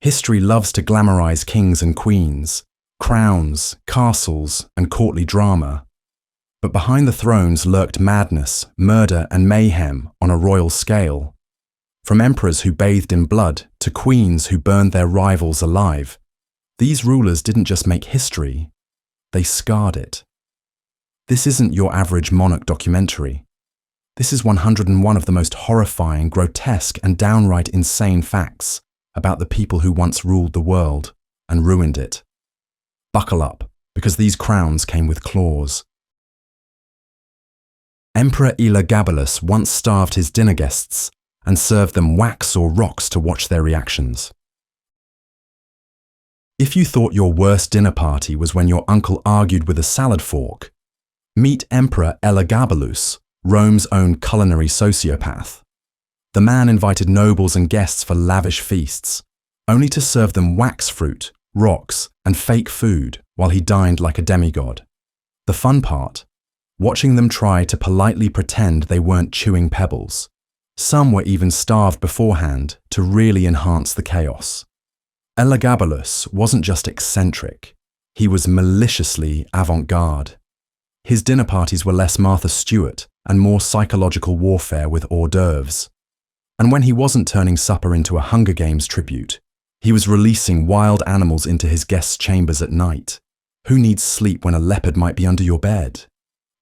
History loves to glamorize kings and queens, crowns, castles, and courtly drama. But behind the thrones lurked madness, murder, and mayhem on a royal scale. From emperors who bathed in blood to queens who burned their rivals alive, these rulers didn't just make history, they scarred it. This isn't your average monarch documentary. This is 101 of the most horrifying, grotesque, and downright insane facts about the people who once ruled the world and ruined it. Buckle up, because these crowns came with claws. Emperor Elgabalus once starved his dinner guests and served them wax or rocks to watch their reactions. If you thought your worst dinner party was when your uncle argued with a salad fork, meet Emperor Elgabalus, Rome's own culinary sociopath. The man invited nobles and guests for lavish feasts, only to serve them wax fruit, rocks, and fake food while he dined like a demigod. The fun part? Watching them try to politely pretend they weren't chewing pebbles. Some were even starved beforehand to really enhance the chaos. Elgabalus wasn't just eccentric, he was maliciously avant-garde. His dinner parties were less Martha Stewart and more psychological warfare with hors d'oeuvres. And when he wasn't turning supper into a Hunger Games tribute, he was releasing wild animals into his guests' chambers at night. Who needs sleep when a leopard might be under your bed?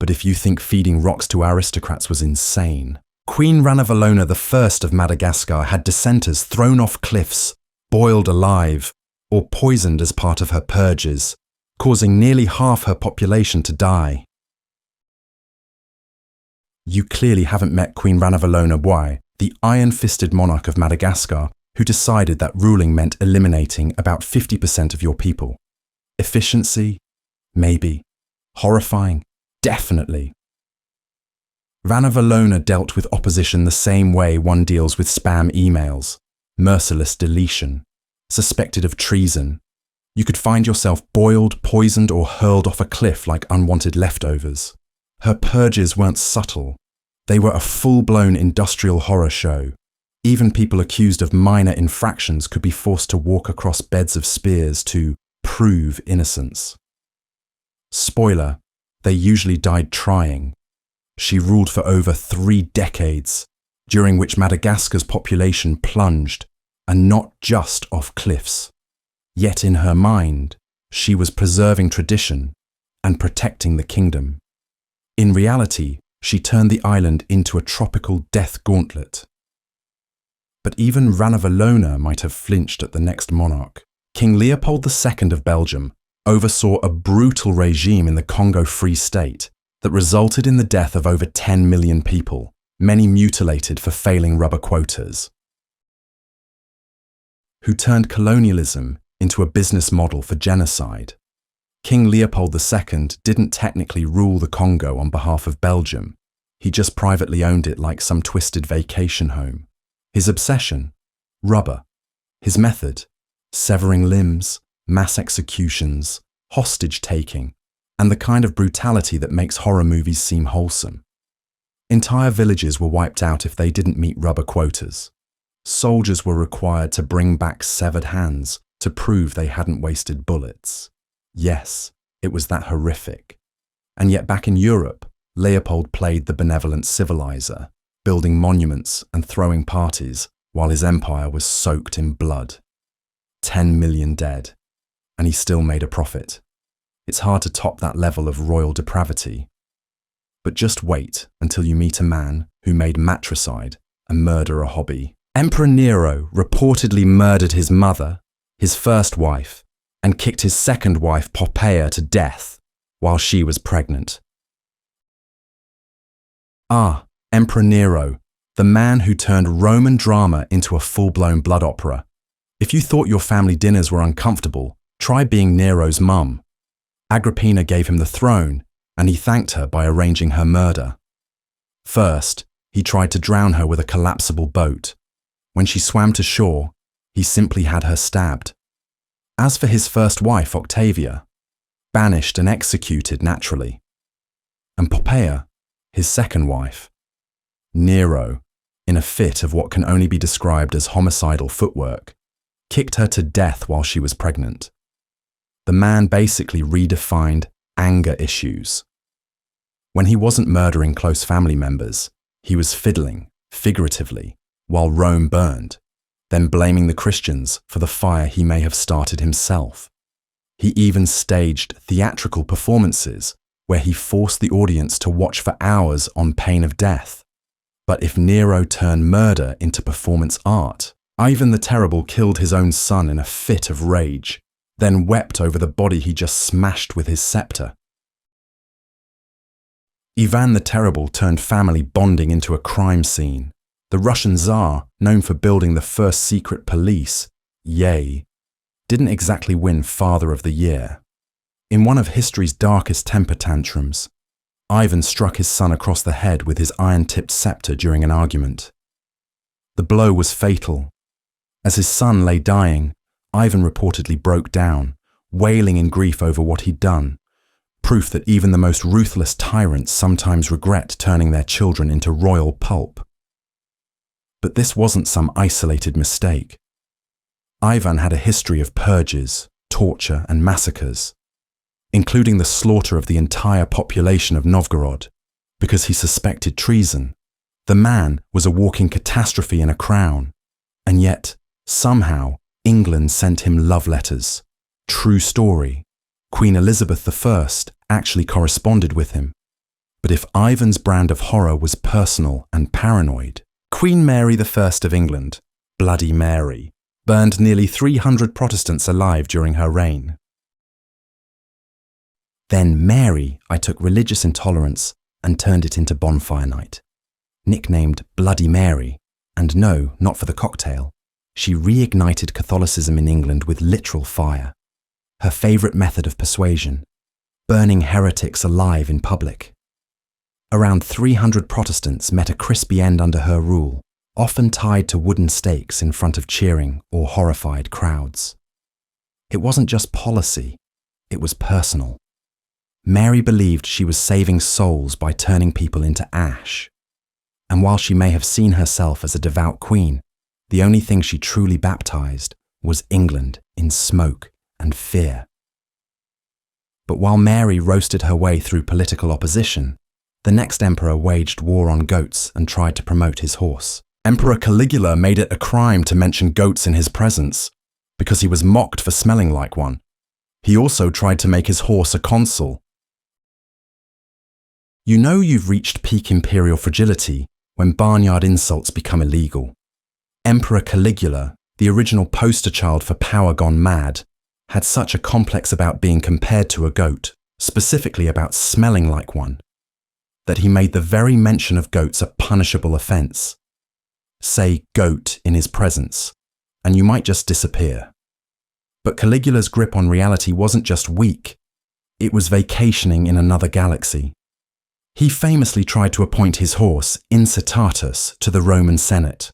But if you think feeding rocks to aristocrats was insane, Queen Ranavalona I of Madagascar had dissenters thrown off cliffs, boiled alive, or poisoned as part of her purges, causing nearly half her population to die. You clearly haven't met Queen Ranavalona, the iron-fisted monarch of Madagascar, who decided that ruling meant eliminating about 50% of your people. Efficiency? Maybe. Horrifying? Definitely. Ranavalona dealt with opposition the same way one deals with spam emails. Merciless deletion. Suspected of treason. You could find yourself boiled, poisoned, or hurled off a cliff like unwanted leftovers. Her purges weren't subtle. They were a full-blown industrial horror show. Even people accused of minor infractions could be forced to walk across beds of spears to prove innocence. Spoiler, they usually died trying. She ruled for over 3 decades, during which Madagascar's population plunged, and not just off cliffs. Yet in her mind, she was preserving tradition and protecting the kingdom. In reality, she turned the island into a tropical death gauntlet. But even Ranavalona might have flinched at the next monarch. King Leopold II of Belgium oversaw a brutal regime in the Congo Free State that resulted in the death of over 10 million people, many mutilated for failing rubber quotas. Who turned colonialism into a business model for genocide. King Leopold II didn't technically rule the Congo on behalf of Belgium. He just privately owned it like some twisted vacation home. His obsession? Rubber. His method? Severing limbs, mass executions, hostage-taking, and the kind of brutality that makes horror movies seem wholesome. Entire villages were wiped out if they didn't meet rubber quotas. Soldiers were required to bring back severed hands to prove they hadn't wasted bullets. Yes, it was that horrific. And yet back in Europe, Leopold played the benevolent civilizer, building monuments and throwing parties while his empire was soaked in blood. 10 million dead, and he still made a profit. It's hard to top that level of royal depravity. But just wait until you meet a man who made matricide and murder a hobby. Emperor Nero reportedly murdered his mother, his first wife, and kicked his second wife Poppaea to death while she was pregnant. Emperor Nero, the man who turned Roman drama into a full-blown blood opera. If you thought your family dinners were uncomfortable, try being Nero's mum. Agrippina gave him the throne, and he thanked her by arranging her murder. First, he tried to drown her with a collapsible boat. When she swam to shore, he simply had her stabbed. As for his first wife, Octavia, banished and executed naturally. And Poppaea, his second wife, Nero, in a fit of what can only be described as homicidal footwork, kicked her to death while she was pregnant. The man basically redefined anger issues. When he wasn't murdering close family members, he was fiddling, figuratively, while Rome burned, then blaming the Christians for the fire he may have started himself. He even staged theatrical performances where he forced the audience to watch for hours on pain of death. But if Nero turned murder into performance art, Ivan the Terrible killed his own son in a fit of rage, then wept over the body he just smashed with his scepter. Ivan the Terrible turned family bonding into a crime scene. The Russian Tsar, known for building the first secret police, VIII, didn't exactly win Father of the Year. In one of history's darkest temper tantrums, Ivan struck his son across the head with his iron-tipped scepter during an argument. The blow was fatal. As his son lay dying, Ivan reportedly broke down, wailing in grief over what he'd done, proof that even the most ruthless tyrants sometimes regret turning their children into royal pulp. But this wasn't some isolated mistake. Ivan had a history of purges, torture, and massacres, including the slaughter of the entire population of Novgorod, because he suspected treason. The man was a walking catastrophe in a crown, and yet, somehow, England sent him love letters. True story. Queen Elizabeth I actually corresponded with him. But if Ivan's brand of horror was personal and paranoid, Queen Mary I of England, Bloody Mary, burned nearly 300 Protestants alive during her reign. Then Mary, I took religious intolerance and turned it into bonfire night. Nicknamed Bloody Mary, and no, not for the cocktail, she reignited Catholicism in England with literal fire. Her favourite method of persuasion, burning heretics alive in public. Around 300 Protestants met a crispy end under her rule, often tied to wooden stakes in front of cheering or horrified crowds. It wasn't just policy, it was personal. Mary believed she was saving souls by turning people into ash. And while she may have seen herself as a devout queen, the only thing she truly baptized was England in smoke and fear. But while Mary roasted her way through political opposition, the next emperor waged war on goats and tried to promote his horse. Emperor Caligula made it a crime to mention goats in his presence, because he was mocked for smelling like one. He also tried to make his horse a consul. You know you've reached peak imperial fragility when barnyard insults become illegal. Emperor Caligula, the original poster child for power gone mad, had such a complex about being compared to a goat, specifically about smelling like one, that he made the very mention of goats a punishable offence. Say goat in his presence, and you might just disappear. But Caligula's grip on reality wasn't just weak, it was vacationing in another galaxy. He famously tried to appoint his horse, Incitatus, to the Roman Senate.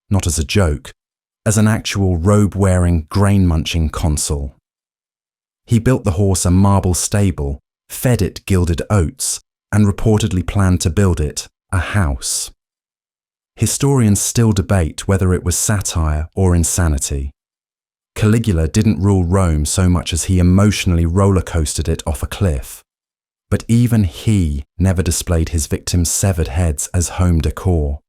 Not as a joke, as an actual robe-wearing, grain-munching consul. He built the horse a marble stable, fed it gilded oats, and reportedly planned to build it a house. Historians still debate whether it was satire or insanity. Caligula didn't rule Rome so much as he emotionally roller-coasted it off a cliff. But even he never displayed his victims' severed heads as home decor.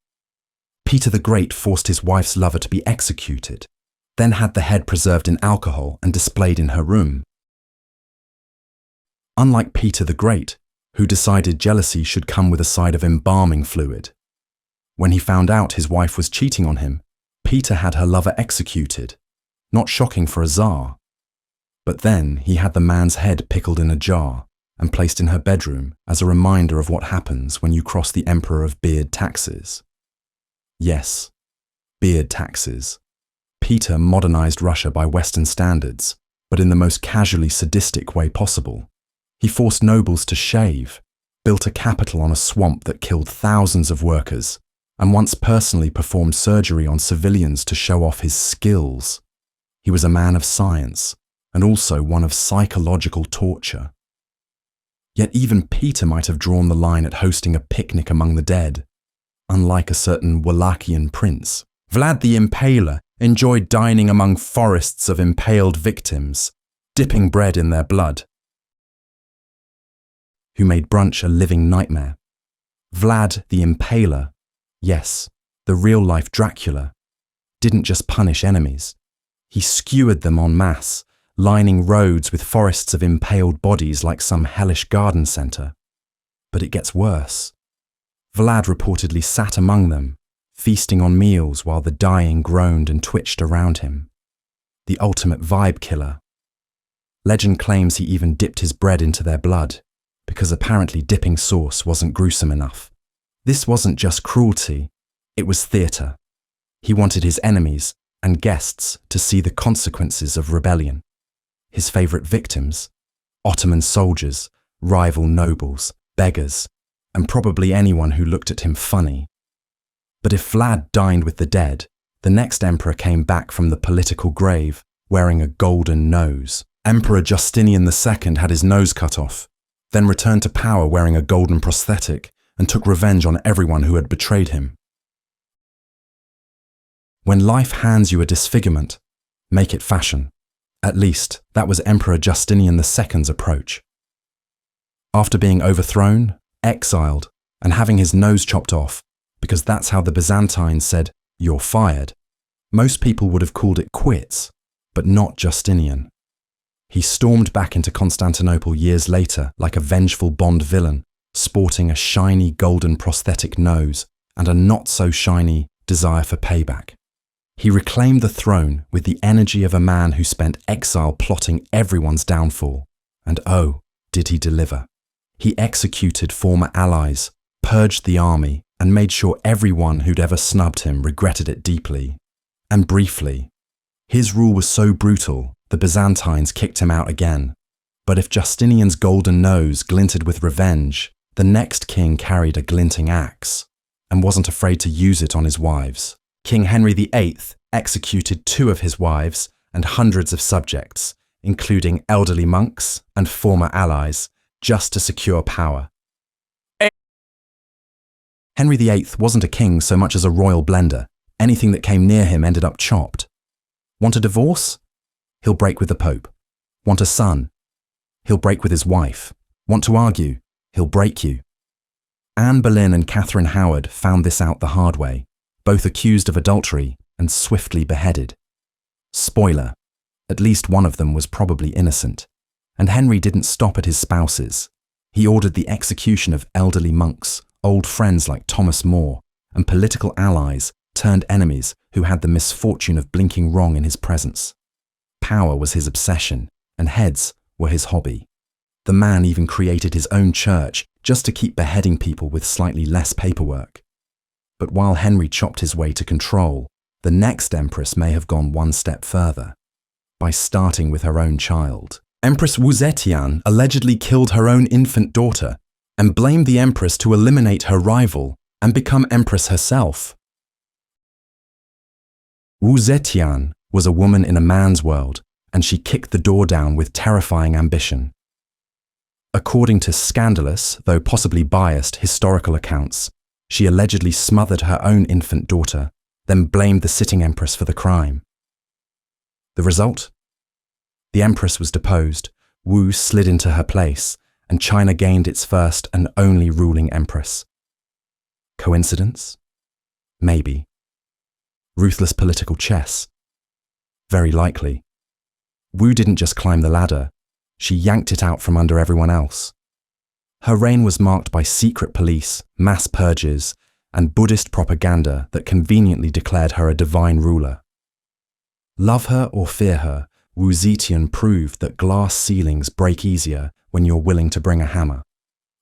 Peter the Great forced his wife's lover to be executed, then had the head preserved in alcohol and displayed in her room. Unlike Peter the Great, who decided jealousy should come with a side of embalming fluid. When he found out his wife was cheating on him, Peter had her lover executed. Not shocking for a Tsar. But then he had the man's head pickled in a jar and placed in her bedroom as a reminder of what happens when you cross the Emperor of Beard taxes. Yes, beard taxes. Peter modernized Russia by Western standards, but in the most casually sadistic way possible. He forced nobles to shave, built a capital on a swamp that killed thousands of workers, and once personally performed surgery on civilians to show off his skills. He was a man of science, and also one of psychological torture. Yet even Peter might have drawn the line at hosting a picnic among the dead. Unlike a certain Wallachian prince, Vlad the Impaler enjoyed dining among forests of impaled victims, dipping bread in their blood, who made brunch a living nightmare. Vlad the Impaler, yes, the real-life Dracula, didn't just punish enemies. He skewered them en masse, lining roads with forests of impaled bodies like some hellish garden centre. But it gets worse. Vlad reportedly sat among them, feasting on meals while the dying groaned and twitched around him. The ultimate vibe killer. Legend claims he even dipped his bread into their blood, because apparently dipping sauce wasn't gruesome enough. This wasn't just cruelty, it was theatre. He wanted his enemies and guests to see the consequences of rebellion. His favourite victims, Ottoman soldiers, rival nobles, beggars, and probably anyone who looked at him funny. But if Vlad dined with the dead, the next emperor came back from the political grave wearing a golden nose. Emperor Justinian II had his nose cut off, then returned to power wearing a golden prosthetic and took revenge on everyone who had betrayed him. When life hands you a disfigurement, make it fashion. At least, that was Emperor Justinian II's approach. After being overthrown, exiled, and having his nose chopped off, because that's how the Byzantines said, "You're fired," most people would have called it quits, but not Justinian. He stormed back into Constantinople years later like a vengeful Bond villain, sporting a shiny golden prosthetic nose and a not-so-shiny desire for payback. He reclaimed the throne with the energy of a man who spent exile plotting everyone's downfall. And oh, did he deliver. He executed former allies, purged the army, and made sure everyone who'd ever snubbed him regretted it deeply. And briefly. His rule was so brutal, the Byzantines kicked him out again. But if Justinian's golden nose glinted with revenge, the next king carried a glinting axe, and wasn't afraid to use it on his wives. King Henry VIII executed 2 of his wives and hundreds of subjects, including elderly monks and former allies, just to secure power. Henry VIII wasn't a king so much as a royal blender. Anything that came near him ended up chopped. Want a divorce? He'll break with the Pope. Want a son? He'll break with his wife. Want to argue? He'll break you. Anne Boleyn and Catherine Howard found this out the hard way, both accused of adultery and swiftly beheaded. Spoiler, at least one of them was probably innocent. And Henry didn't stop at his spouses. He ordered the execution of elderly monks, old friends like Thomas More, and political allies turned enemies who had the misfortune of blinking wrong in his presence. Power was his obsession, and heads were his hobby. The man even created his own church just to keep beheading people with slightly less paperwork. But while Henry chopped his way to control, the next empress may have gone one step further, by starting with her own child. Empress Wu Zetian allegedly killed her own infant daughter and blamed the empress to eliminate her rival and become empress herself. Wu Zetian was a woman in a man's world, and she kicked the door down with terrifying ambition. According to scandalous, though possibly biased, historical accounts, she allegedly smothered her own infant daughter, then blamed the sitting empress for the crime. The result? The empress was deposed, Wu slid into her place, and China gained its first and only ruling empress. Coincidence? Maybe. Ruthless political chess? Very likely. Wu didn't just climb the ladder, she yanked it out from under everyone else. Her reign was marked by secret police, mass purges, and Buddhist propaganda that conveniently declared her a divine ruler. Love her or fear her, Wu Zetian proved that glass ceilings break easier when you're willing to bring a hammer.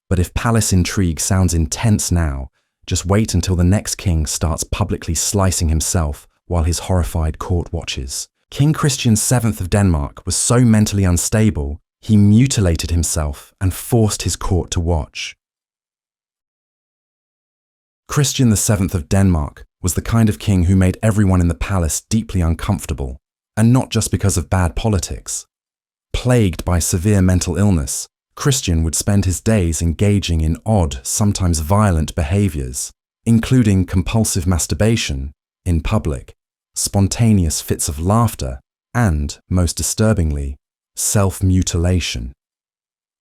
But if palace intrigue sounds intense now, just wait until the next king starts publicly slicing himself while his horrified court watches. King Christian VII of Denmark was so mentally unstable, he mutilated himself and forced his court to watch. Christian VII of Denmark was the kind of king who made everyone in the palace deeply uncomfortable, and not just because of bad politics. Plagued by severe mental illness, Christian would spend his days engaging in odd, sometimes violent behaviours, including compulsive masturbation, in public, spontaneous fits of laughter, and, most disturbingly, self-mutilation.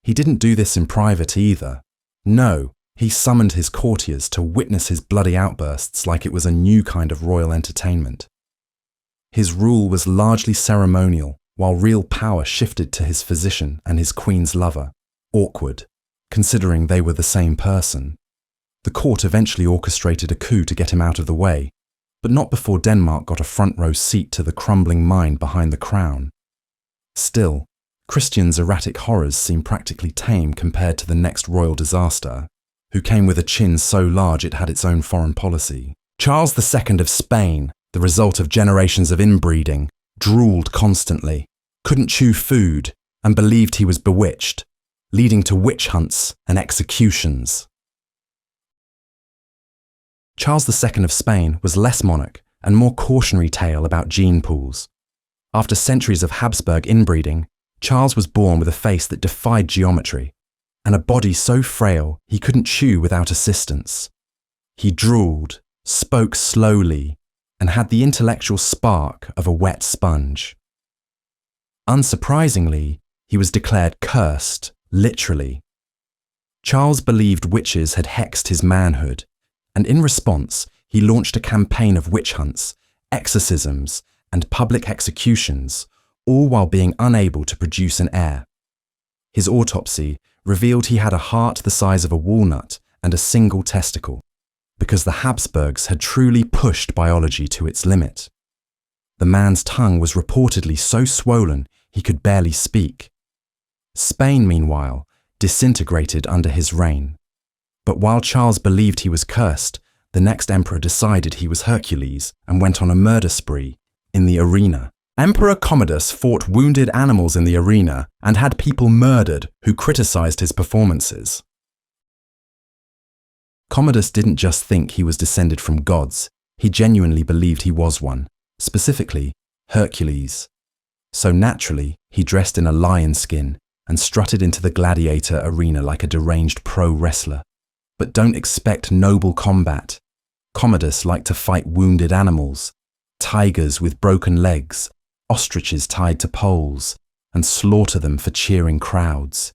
He didn't do this in private either. No, he summoned his courtiers to witness his bloody outbursts like it was a new kind of royal entertainment. His rule was largely ceremonial, while real power shifted to his physician and his queen's lover. Awkward, considering they were the same person. The court eventually orchestrated a coup to get him out of the way, but not before Denmark got a front-row seat to the crumbling mind behind the crown. Still, Christian's erratic horrors seem practically tame compared to the next royal disaster, who came with a chin so large it had its own foreign policy. Charles II of Spain, the result of generations of inbreeding, drooled constantly, couldn't chew food, and believed he was bewitched, leading to witch hunts and executions. Charles II of Spain was less monarch and more cautionary tale about gene pools. After centuries of Habsburg inbreeding, Charles was born with a face that defied geometry, and a body so frail he couldn't chew without assistance. He drooled, spoke slowly, and had the intellectual spark of a wet sponge. Unsurprisingly, he was declared cursed, literally. Charles believed witches had hexed his manhood, and in response, he launched a campaign of witch hunts, exorcisms, and public executions, all while being unable to produce an heir. His autopsy revealed he had a heart the size of a walnut and a single testicle, because the Habsburgs had truly pushed biology to its limit. The man's tongue was reportedly so swollen he could barely speak. Spain, meanwhile, disintegrated under his reign. But while Charles believed he was cursed, the next emperor decided he was Hercules and went on a murder spree in the arena. Emperor Commodus fought wounded animals in the arena and had people murdered who criticized his performances. Commodus didn't just think he was descended from gods, he genuinely believed he was one, specifically Hercules. So naturally, he dressed in a lion skin and strutted into the gladiator arena like a deranged pro wrestler. But don't expect noble combat. Commodus liked to fight wounded animals, tigers with broken legs, ostriches tied to poles, and slaughter them for cheering crowds.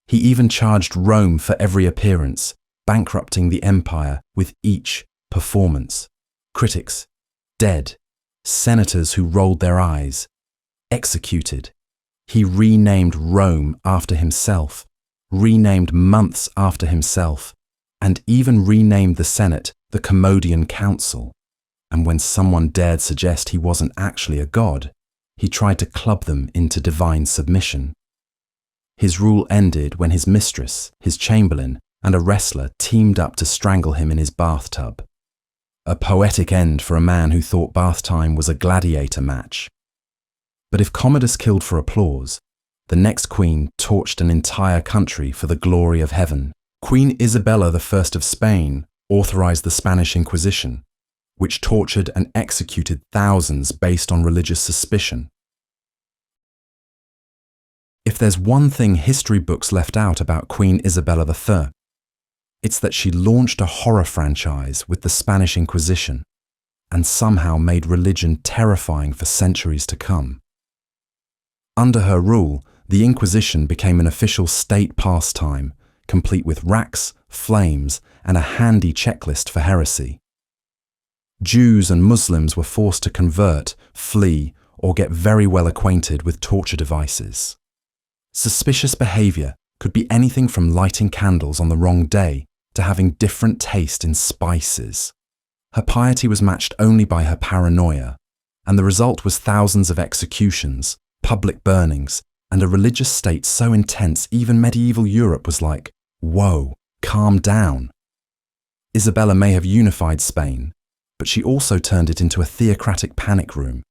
He even charged Rome for every appearance, bankrupting the empire with each performance. Critics, dead. Senators who rolled their eyes, executed. He renamed Rome after himself, renamed months after himself, and even renamed the Senate the Commodian Council. And when someone dared suggest he wasn't actually a god, he tried to club them into divine submission. His rule ended when his mistress, his chamberlain, and a wrestler teamed up to strangle him in his bathtub. A poetic end for a man who thought bath time was a gladiator match. But if Commodus killed for applause, the next queen torched an entire country for the glory of heaven. Queen Isabella I of Spain authorized the Spanish Inquisition, which tortured and executed thousands based on religious suspicion. If there's one thing history books left out about Queen Isabella III, it's that she launched a horror franchise with the Spanish Inquisition and somehow made religion terrifying for centuries to come. Under her rule, the Inquisition became an official state pastime, complete with racks, flames, and a handy checklist for heresy. Jews and Muslims were forced to convert, flee, or get very well acquainted with torture devices. Suspicious behavior could be anything from lighting candles on the wrong day to having different taste in spices. Her piety was matched only by her paranoia, and the result was thousands of executions, public burnings, and a religious state so intense even medieval Europe was like, whoa, calm down. Isabella may have unified Spain, but she also turned it into a theocratic panic room.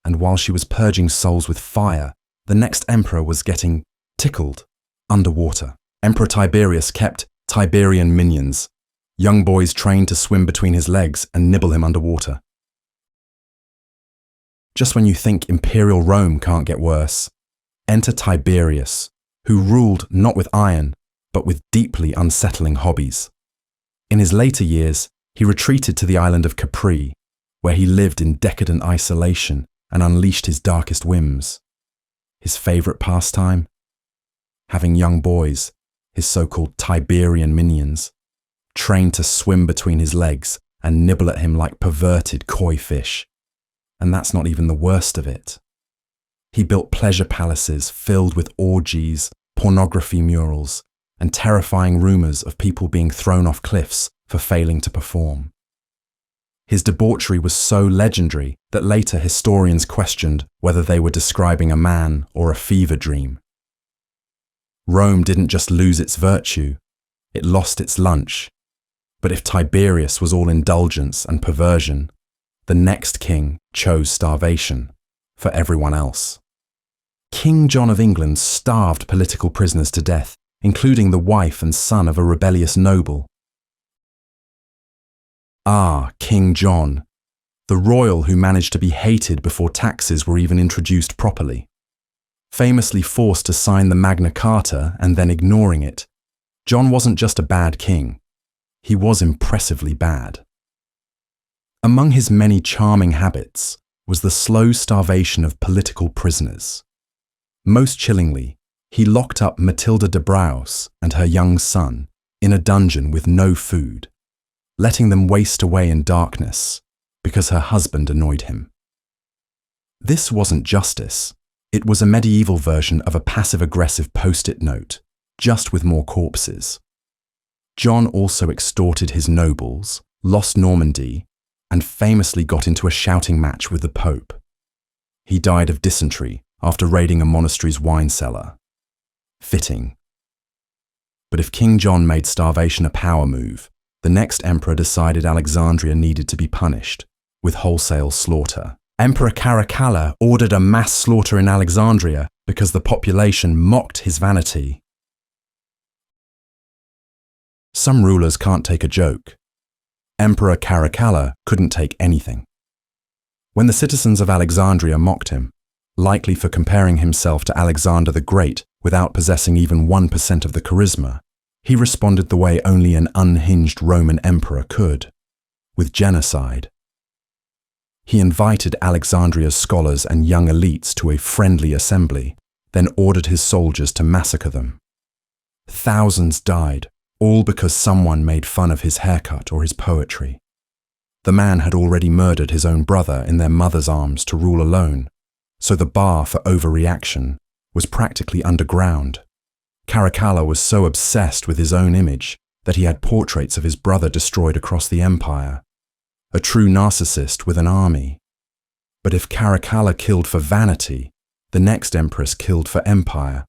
And while she was purging souls with fire, the next emperor was getting tickled underwater. Emperor Tiberius kept Tiberian minions, young boys trained to swim between his legs and nibble him underwater. Just when you think imperial Rome can't get worse, enter Tiberius, who ruled not with iron, but with deeply unsettling hobbies. In his later years, he retreated to the island of Capri, where he lived in decadent isolation and unleashed his darkest whims. His favorite pastime? Having young boys, his so-called Tiberian minions, trained to swim between his legs and nibble at him like perverted koi fish. And that's not even the worst of it. He built pleasure palaces filled with orgies, pornography murals, and terrifying rumors of people being thrown off cliffs for failing to perform. His debauchery was so legendary that later historians questioned whether they were describing a man or a fever dream. Rome didn't just lose its virtue, it lost its lunch. But if Tiberius was all indulgence and perversion, the next king chose starvation for everyone else. King John of England starved political prisoners to death, including the wife and son of a rebellious noble. Ah, King John, the royal who managed to be hated before taxes were even introduced properly. Famously forced to sign the Magna Carta and then ignoring it, John wasn't just a bad king, he was impressively bad. Among his many charming habits was the slow starvation of political prisoners. Most chillingly, he locked up Matilda de Braus and her young son in a dungeon with no food, letting them waste away in darkness because her husband annoyed him. This wasn't justice, it was a medieval version of a passive-aggressive post-it note, just with more corpses. John also extorted his nobles, lost Normandy, and famously got into a shouting match with the Pope. He died of dysentery after raiding a monastery's wine cellar. Fitting. But if King John made starvation a power move, the next emperor decided Alexandria needed to be punished with wholesale slaughter. Emperor Caracalla ordered a mass slaughter in Alexandria because the population mocked his vanity. Some rulers can't take a joke. Emperor Caracalla couldn't take anything. When the citizens of Alexandria mocked him, likely for comparing himself to Alexander the Great without possessing even 1% of the charisma, he responded the way only an unhinged Roman emperor could, with genocide. He invited Alexandria's scholars and young elites to a friendly assembly, then ordered his soldiers to massacre them. Thousands died, all because someone made fun of his haircut or his poetry. The man had already murdered his own brother in their mother's arms to rule alone, so the bar for overreaction was practically underground. Caracalla was so obsessed with his own image that he had portraits of his brother destroyed across the empire. A true narcissist with an army. But if Caracalla killed for vanity, the next empress killed for empire,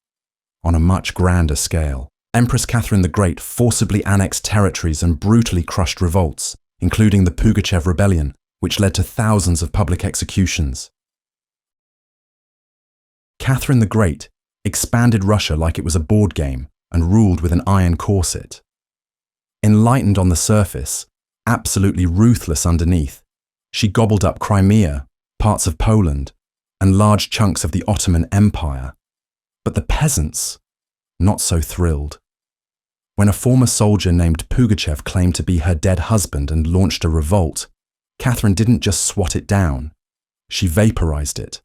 on a much grander scale. Empress Catherine the Great forcibly annexed territories and brutally crushed revolts, including the Pugachev Rebellion, which led to thousands of public executions. Catherine the Great expanded Russia like it was a board game and ruled with an iron corset. Enlightened on the surface, absolutely ruthless underneath, she gobbled up Crimea, parts of Poland, and large chunks of the Ottoman Empire. But the peasants, not so thrilled. When a former soldier named Pugachev claimed to be her dead husband and launched a revolt, Catherine didn't just swat it down, she vaporized it.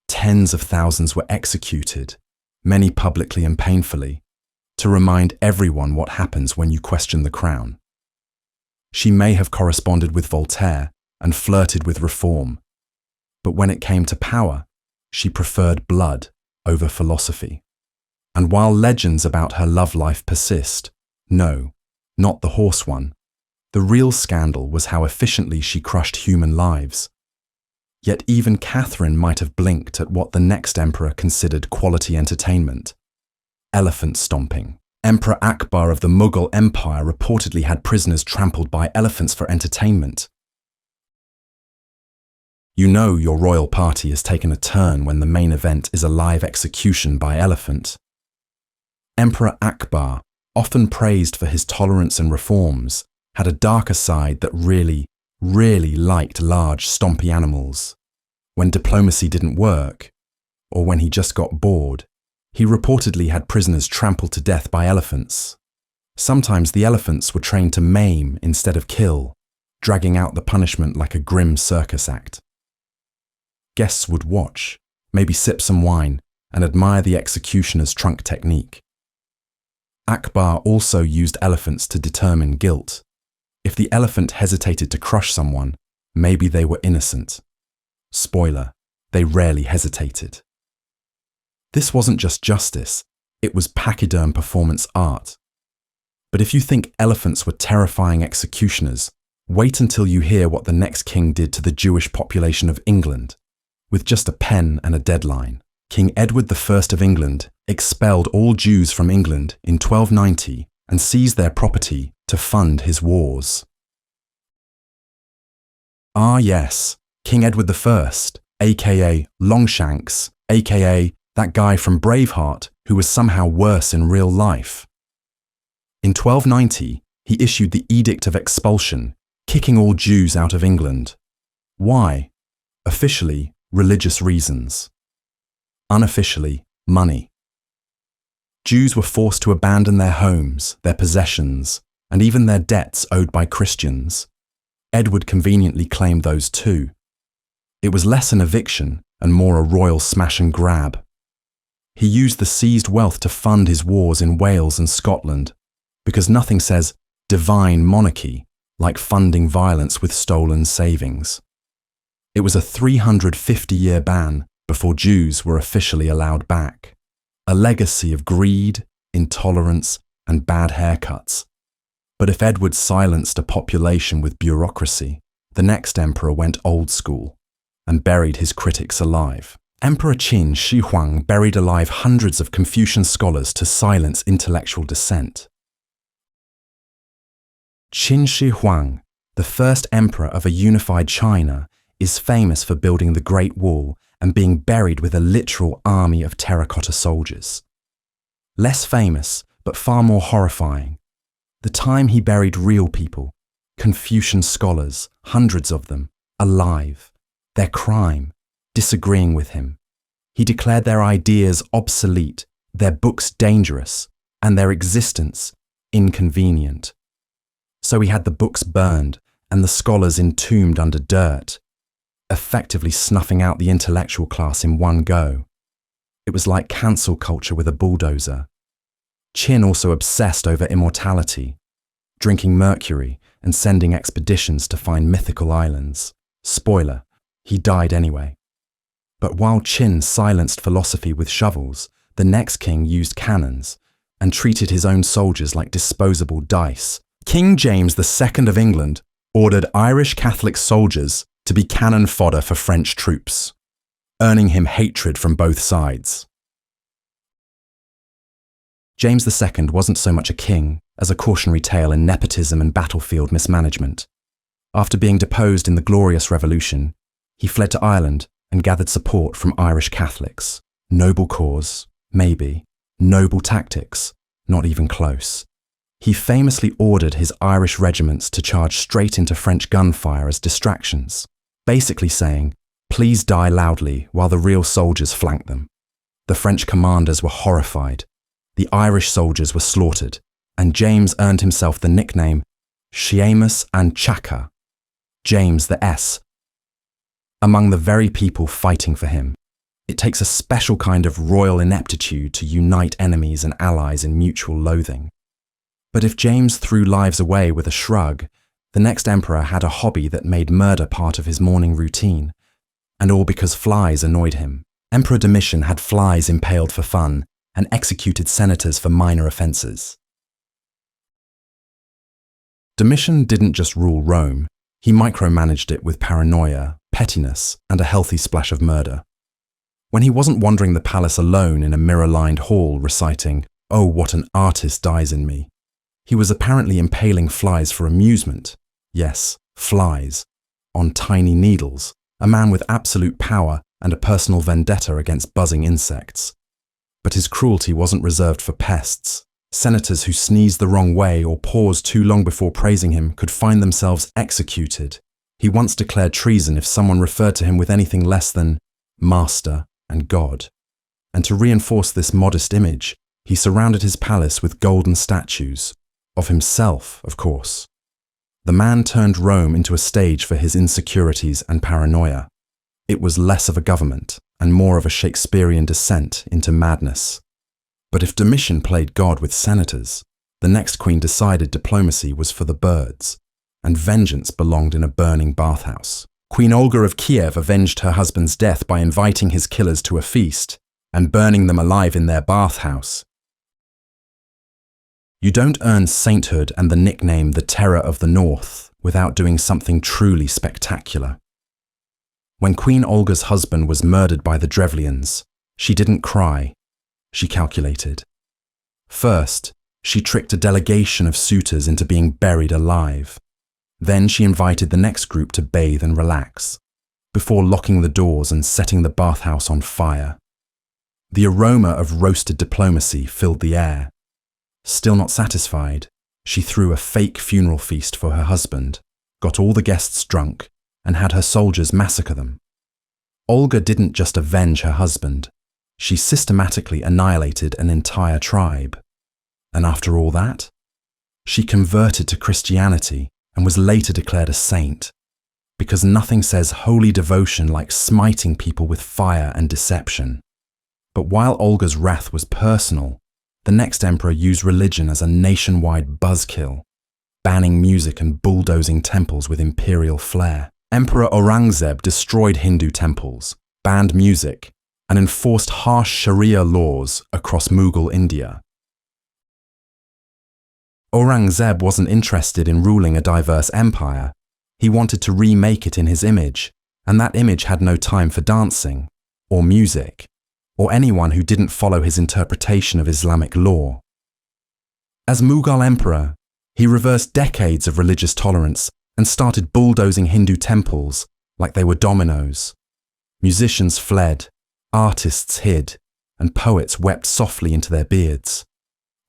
Tens of thousands were executed, many publicly and painfully, to remind everyone what happens when you question the crown. She may have corresponded with Voltaire and flirted with reform, but when it came to power, she preferred blood over philosophy. And while legends about her love life persist, no, not the horse one, the real scandal was how efficiently she crushed human lives. Yet even Catherine might have blinked at what the next emperor considered quality entertainment. Elephant stomping. Emperor Akbar of the Mughal Empire reportedly had prisoners trampled by elephants for entertainment. You know your royal party has taken a turn when the main event is a live execution by elephant. Emperor Akbar, often praised for his tolerance and reforms, had a darker side that really liked large, stompy animals. When diplomacy didn't work, or when he just got bored, he reportedly had prisoners trampled to death by elephants. Sometimes the elephants were trained to maim instead of kill, dragging out the punishment like a grim circus act. Guests would watch, maybe sip some wine, and admire the executioner's trunk technique. Akbar also used elephants to determine guilt. If the elephant hesitated to crush someone, maybe they were innocent. Spoiler, they rarely hesitated. This wasn't just justice, it was pachyderm performance art. But if you think elephants were terrifying executioners, wait until you hear what the next king did to the Jewish population of England. With just a pen and a deadline, King Edward I of England expelled all Jews from England in 1290 and seized their property to fund his wars. Ah yes, King Edward I, aka Longshanks, aka that guy from Braveheart who was somehow worse in real life. In 1290, he issued the Edict of Expulsion, kicking all Jews out of England. Why? Officially, religious reasons. Unofficially, money. Jews were forced to abandon their homes, their possessions, and even their debts owed by Christians. Edward conveniently claimed those too. It was less an eviction and more a royal smash and grab. He used the seized wealth to fund his wars in Wales and Scotland, because nothing says divine monarchy like funding violence with stolen savings. It was a 350-year ban before Jews were officially allowed back. A legacy of greed, intolerance, and bad haircuts. But if Edward silenced a population with bureaucracy, the next emperor went old school and buried his critics alive. Emperor Qin Shi Huang buried alive hundreds of Confucian scholars to silence intellectual dissent. Qin Shi Huang, the first emperor of a unified China, is famous for building the Great Wall and being buried with a literal army of terracotta soldiers. Less famous, but far more horrifying, the time he buried real people, Confucian scholars, hundreds of them, alive, their crime, disagreeing with him. He declared their ideas obsolete, their books dangerous, and their existence inconvenient. So he had the books burned and the scholars entombed under dirt, effectively snuffing out the intellectual class in one go. It was like cancel culture with a bulldozer. Qin also obsessed over immortality, drinking mercury and sending expeditions to find mythical islands. Spoiler, he died anyway. But while Qin silenced philosophy with shovels, the next king used cannons and treated his own soldiers like disposable dice. King James II of England ordered Irish Catholic soldiers to be cannon fodder for French troops, earning him hatred from both sides. James II wasn't so much a king as a cautionary tale in nepotism and battlefield mismanagement. After being deposed in the Glorious Revolution, he fled to Ireland and gathered support from Irish Catholics. Noble cause, maybe. Noble tactics, not even close. He famously ordered his Irish regiments to charge straight into French gunfire as distractions, basically saying, "Please die loudly while the real soldiers flank them." The French commanders were horrified. The Irish soldiers were slaughtered, and James earned himself the nickname Seamus and Chaka, James the S, among the very people fighting for him. It takes a special kind of royal ineptitude to unite enemies and allies in mutual loathing. But if James threw lives away with a shrug, the next emperor had a hobby that made murder part of his morning routine, and all because flies annoyed him. Emperor Domitian had flies impaled for fun and executed senators for minor offences. Domitian didn't just rule Rome, he micromanaged it with paranoia, pettiness, and a healthy splash of murder. When he wasn't wandering the palace alone in a mirror-lined hall reciting, "Oh, what an artist dies in me," he was apparently impaling flies for amusement. Yes, flies. On tiny needles, a man with absolute power and a personal vendetta against buzzing insects. But his cruelty wasn't reserved for pests. Senators who sneezed the wrong way or paused too long before praising him could find themselves executed. He once declared treason if someone referred to him with anything less than master and God. And to reinforce this modest image, he surrounded his palace with golden statues, of himself, of course. The man turned Rome into a stage for his insecurities and paranoia. It was less of a government and more of a Shakespearean descent into madness. But if Domitian played God with senators, the next queen decided diplomacy was for the birds, and vengeance belonged in a burning bathhouse. Queen Olga of Kiev avenged her husband's death by inviting his killers to a feast and burning them alive in their bathhouse. You don't earn sainthood and the nickname the Terror of the North without doing something truly spectacular. When Queen Olga's husband was murdered by the Drevlians, she didn't cry, she calculated. First, she tricked a delegation of suitors into being buried alive. Then she invited the next group to bathe and relax, before locking the doors and setting the bathhouse on fire. The aroma of roasted diplomacy filled the air. Still not satisfied, she threw a fake funeral feast for her husband, got all the guests drunk, and had her soldiers massacre them. Olga didn't just avenge her husband, she systematically annihilated an entire tribe. And after all that, she converted to Christianity and was later declared a saint, because nothing says holy devotion like smiting people with fire and deception. But while Olga's wrath was personal, the next emperor used religion as a nationwide buzzkill, banning music and bulldozing temples with imperial flair. Emperor Aurangzeb destroyed Hindu temples, banned music, and enforced harsh Sharia laws across Mughal India. Aurangzeb wasn't interested in ruling a diverse empire. He wanted to remake it in his image, and that image had no time for dancing, or music, or anyone who didn't follow his interpretation of Islamic law. As Mughal emperor, he reversed decades of religious tolerance and started bulldozing Hindu temples like they were dominoes. Musicians fled, artists hid, and poets wept softly into their beards.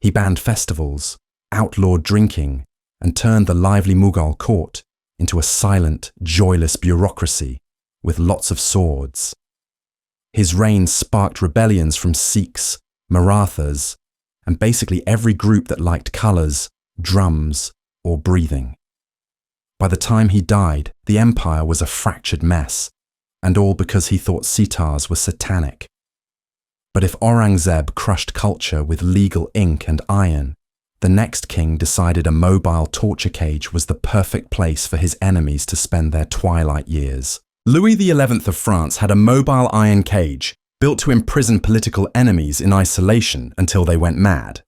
He banned festivals, outlawed drinking, and turned the lively Mughal court into a silent, joyless bureaucracy with lots of swords. His reign sparked rebellions from Sikhs, Marathas, and basically every group that liked colours, drums, or breathing. By the time he died, the empire was a fractured mess, and all because he thought sitars were satanic. But if Aurangzeb crushed culture with legal ink and iron, the next king decided a mobile torture cage was the perfect place for his enemies to spend their twilight years. Louis XI of France had a mobile iron cage built to imprison political enemies in isolation until they went mad.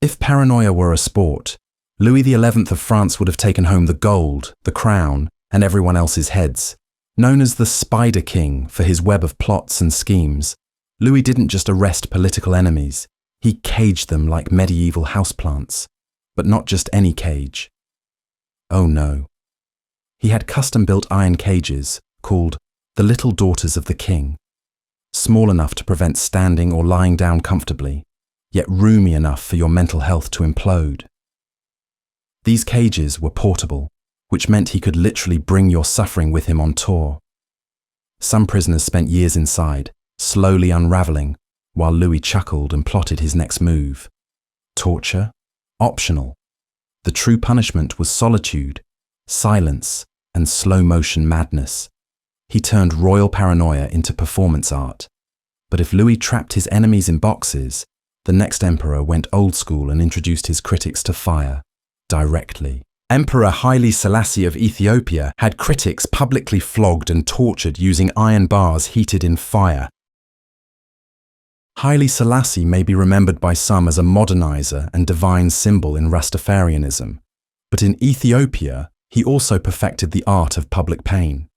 If paranoia were a sport, Louis XI of France would have taken home the gold, the crown, and everyone else's heads. Known as the Spider King for his web of plots and schemes, Louis didn't just arrest political enemies, he caged them like medieval houseplants, but not just any cage. Oh no. He had custom-built iron cages called the Little Daughters of the King, small enough to prevent standing or lying down comfortably, yet roomy enough for your mental health to implode. These cages were portable, which meant he could literally bring your suffering with him on tour. Some prisoners spent years inside, slowly unraveling, while Louis chuckled and plotted his next move. Torture? Optional. The true punishment was solitude, silence, and slow-motion madness. He turned royal paranoia into performance art. But if Louis trapped his enemies in boxes, the next emperor went old school and introduced his critics to fire, directly. Emperor Haile Selassie of Ethiopia had critics publicly flogged and tortured using iron bars heated in fire. Haile Selassie may be remembered by some as a modernizer and divine symbol in Rastafarianism, but in Ethiopia, he also perfected the art of public pain.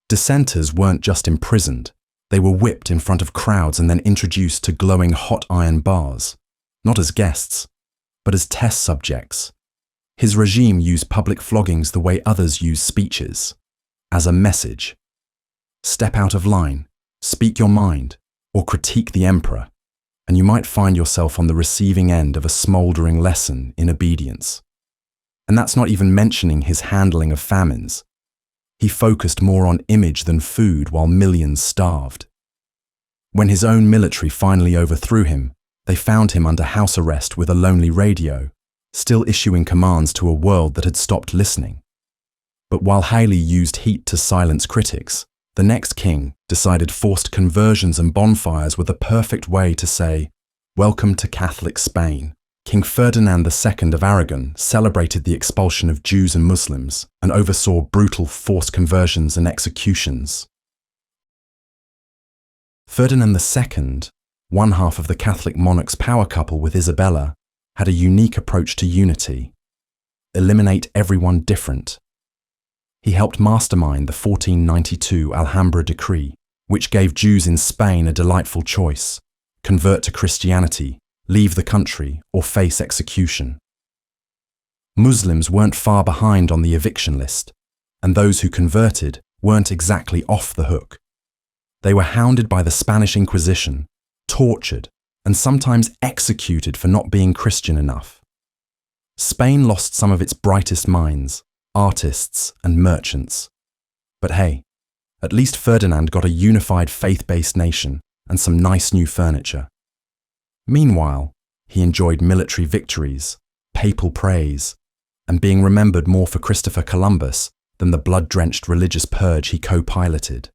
Dissenters weren't just imprisoned, they were whipped in front of crowds and then introduced to glowing hot iron bars, not as guests, but as test subjects. His regime used public floggings the way others use speeches, as a message. Step out of line, speak your mind, or critique the emperor, and you might find yourself on the receiving end of a smouldering lesson in obedience. And that's not even mentioning his handling of famines. He focused more on image than food while millions starved. When his own military finally overthrew him, they found him under house arrest with a lonely radio, still issuing commands to a world that had stopped listening. But while Haile used heat to silence critics, the next king decided forced conversions and bonfires were the perfect way to say, "Welcome to Catholic Spain." King Ferdinand II of Aragon celebrated the expulsion of Jews and Muslims and oversaw brutal forced conversions and executions. Ferdinand II, one half of the Catholic monarch's power couple with Isabella, had a unique approach to unity. Eliminate everyone different. He helped mastermind the 1492 Alhambra decree, which gave Jews in Spain a delightful choice: convert to Christianity, leave the country, or face execution. Muslims weren't far behind on the eviction list, and those who converted weren't exactly off the hook. They were hounded by the Spanish Inquisition, tortured, and sometimes executed for not being Christian enough. Spain lost some of its brightest minds, artists and merchants. But hey, at least Ferdinand got a unified faith-based nation and some nice new furniture. Meanwhile, he enjoyed military victories, papal praise, and being remembered more for Christopher Columbus than the blood-drenched religious purge he co-piloted.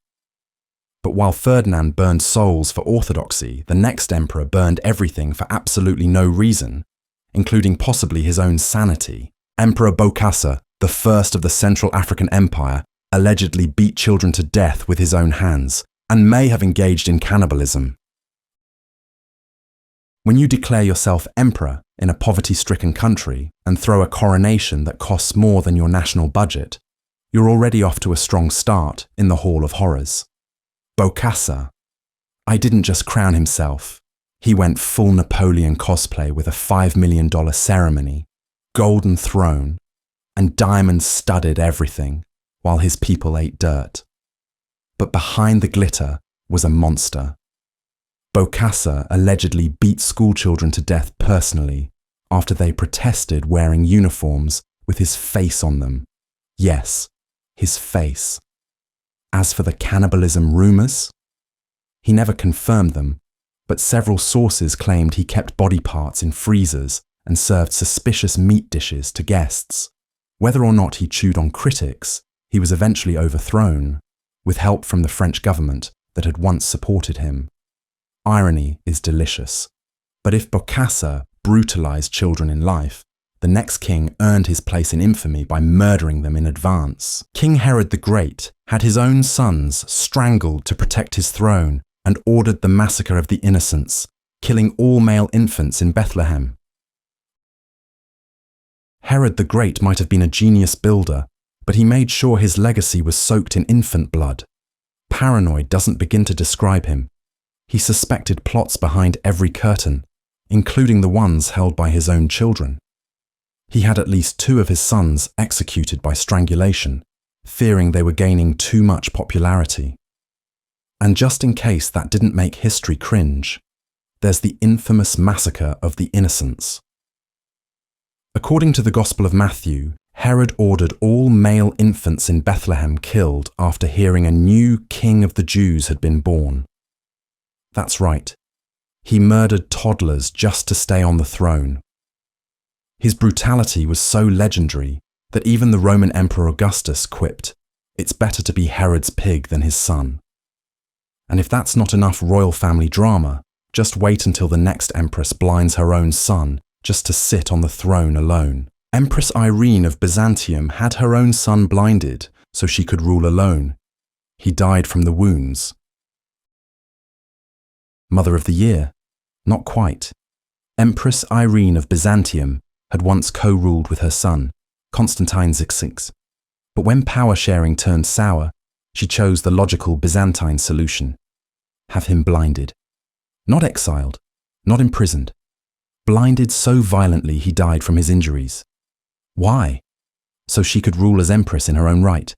But while Ferdinand burned souls for orthodoxy, the next emperor burned everything for absolutely no reason, including possibly his own sanity. Emperor Bokassa, the first of the Central African Empire, allegedly beat children to death with his own hands, and may have engaged in cannibalism. When you declare yourself emperor in a poverty-stricken country and throw a coronation that costs more than your national budget, you're already off to a strong start in the Hall of Horrors. Bokassa. I didn't just crown himself. He went full Napoleon cosplay with a $5 million ceremony, golden throne, and diamonds studded everything, while his people ate dirt. But behind the glitter was a monster. Bokassa allegedly beat schoolchildren to death personally after they protested wearing uniforms with his face on them. Yes, his face. As for the cannibalism rumours, he never confirmed them, but several sources claimed he kept body parts in freezers and served suspicious meat dishes to guests. Whether or not he chewed on critics, he was eventually overthrown, with help from the French government that had once supported him. Irony is delicious, but if Bokassa brutalized children in life, the next king earned his place in infamy by murdering them in advance. King Herod the Great had his own sons strangled to protect his throne and ordered the massacre of the innocents, killing all male infants in Bethlehem. Herod the Great might have been a genius builder, but he made sure his legacy was soaked in infant blood. Paranoid doesn't begin to describe him. He suspected plots behind every curtain, including the ones held by his own children. He had at least 2 of his sons executed by strangulation, fearing they were gaining too much popularity. And just in case that didn't make history cringe, there's the infamous massacre of the innocents. According to the Gospel of Matthew, Herod ordered all male infants in Bethlehem killed after hearing a new king of the Jews had been born. That's right. He murdered toddlers just to stay on the throne. His brutality was so legendary that even the Roman Emperor Augustus quipped, "It's better to be Herod's pig than his son." And if that's not enough royal family drama, just wait until the next empress blinds her own son just to sit on the throne alone. Empress Irene of Byzantium had her own son blinded so she could rule alone. He died from the wounds. Mother of the Year? Not quite. Empress Irene of Byzantium had once co-ruled with her son, Constantine VI. But when power sharing turned sour, she chose the logical Byzantine solution. Have him blinded. Not exiled, not imprisoned. Blinded so violently he died from his injuries. Why? So she could rule as empress in her own right,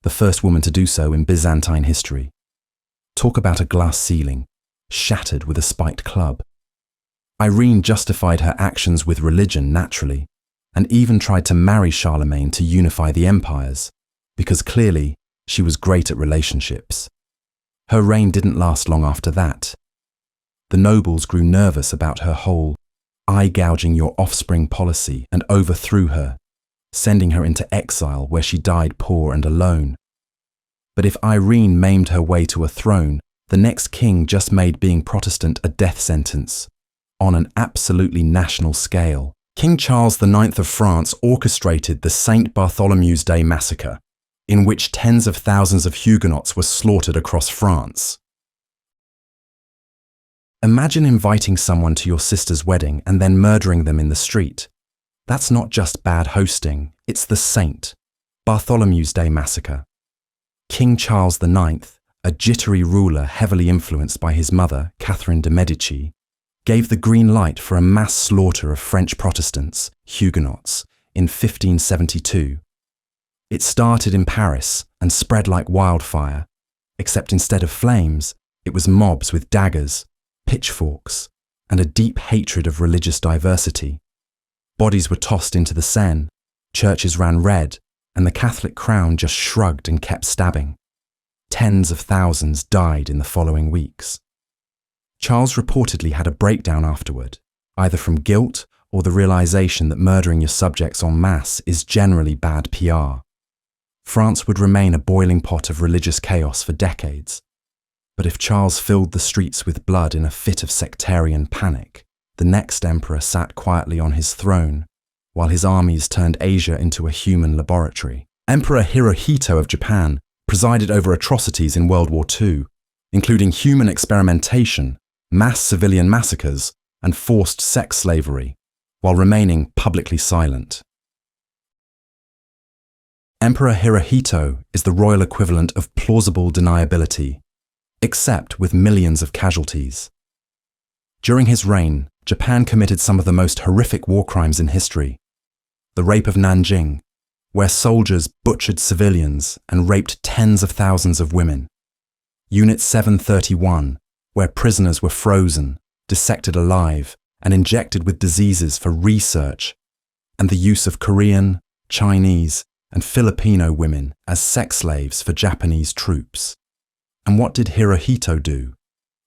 the first woman to do so in Byzantine history. Talk about a glass ceiling, shattered with a spiked club. Irene justified her actions with religion naturally, and even tried to marry Charlemagne to unify the empires, because clearly she was great at relationships. Her reign didn't last long after that. The nobles grew nervous about her whole eye-gouging your offspring policy and overthrew her, sending her into exile where she died poor and alone. But if Irene maimed her way to a throne, the next king just made being Protestant a death sentence, on an absolutely national scale. King Charles IX of France orchestrated the St. Bartholomew's Day Massacre, in which tens of thousands of Huguenots were slaughtered across France. Imagine inviting someone to your sister's wedding and then murdering them in the street. That's not just bad hosting, it's the St. Bartholomew's Day Massacre. King Charles IX, a jittery ruler heavily influenced by his mother, Catherine de' Medici, gave the green light for a mass slaughter of French Protestants, Huguenots, in 1572. It started in Paris and spread like wildfire, except instead of flames, it was mobs with daggers, pitchforks, and a deep hatred of religious diversity. Bodies were tossed into the Seine, churches ran red, and the Catholic crown just shrugged and kept stabbing. Tens of thousands died in the following weeks. Charles reportedly had a breakdown afterward, either from guilt or the realization that murdering your subjects en masse is generally bad PR. France would remain a boiling pot of religious chaos for decades. But if Charles filled the streets with blood in a fit of sectarian panic, the next emperor sat quietly on his throne, while his armies turned Asia into a human laboratory. Emperor Hirohito of Japan presided over atrocities in World War II, including human experimentation, mass civilian massacres, and forced sex slavery, while remaining publicly silent. Emperor Hirohito is the royal equivalent of plausible deniability, except with millions of casualties. During his reign, Japan committed some of the most horrific war crimes in history. The rape of Nanjing, where soldiers butchered civilians and raped tens of thousands of women. Unit 731, where prisoners were frozen, dissected alive, and injected with diseases for research, and the use of Korean, Chinese, and Filipino women as sex slaves for Japanese troops. And what did Hirohito do?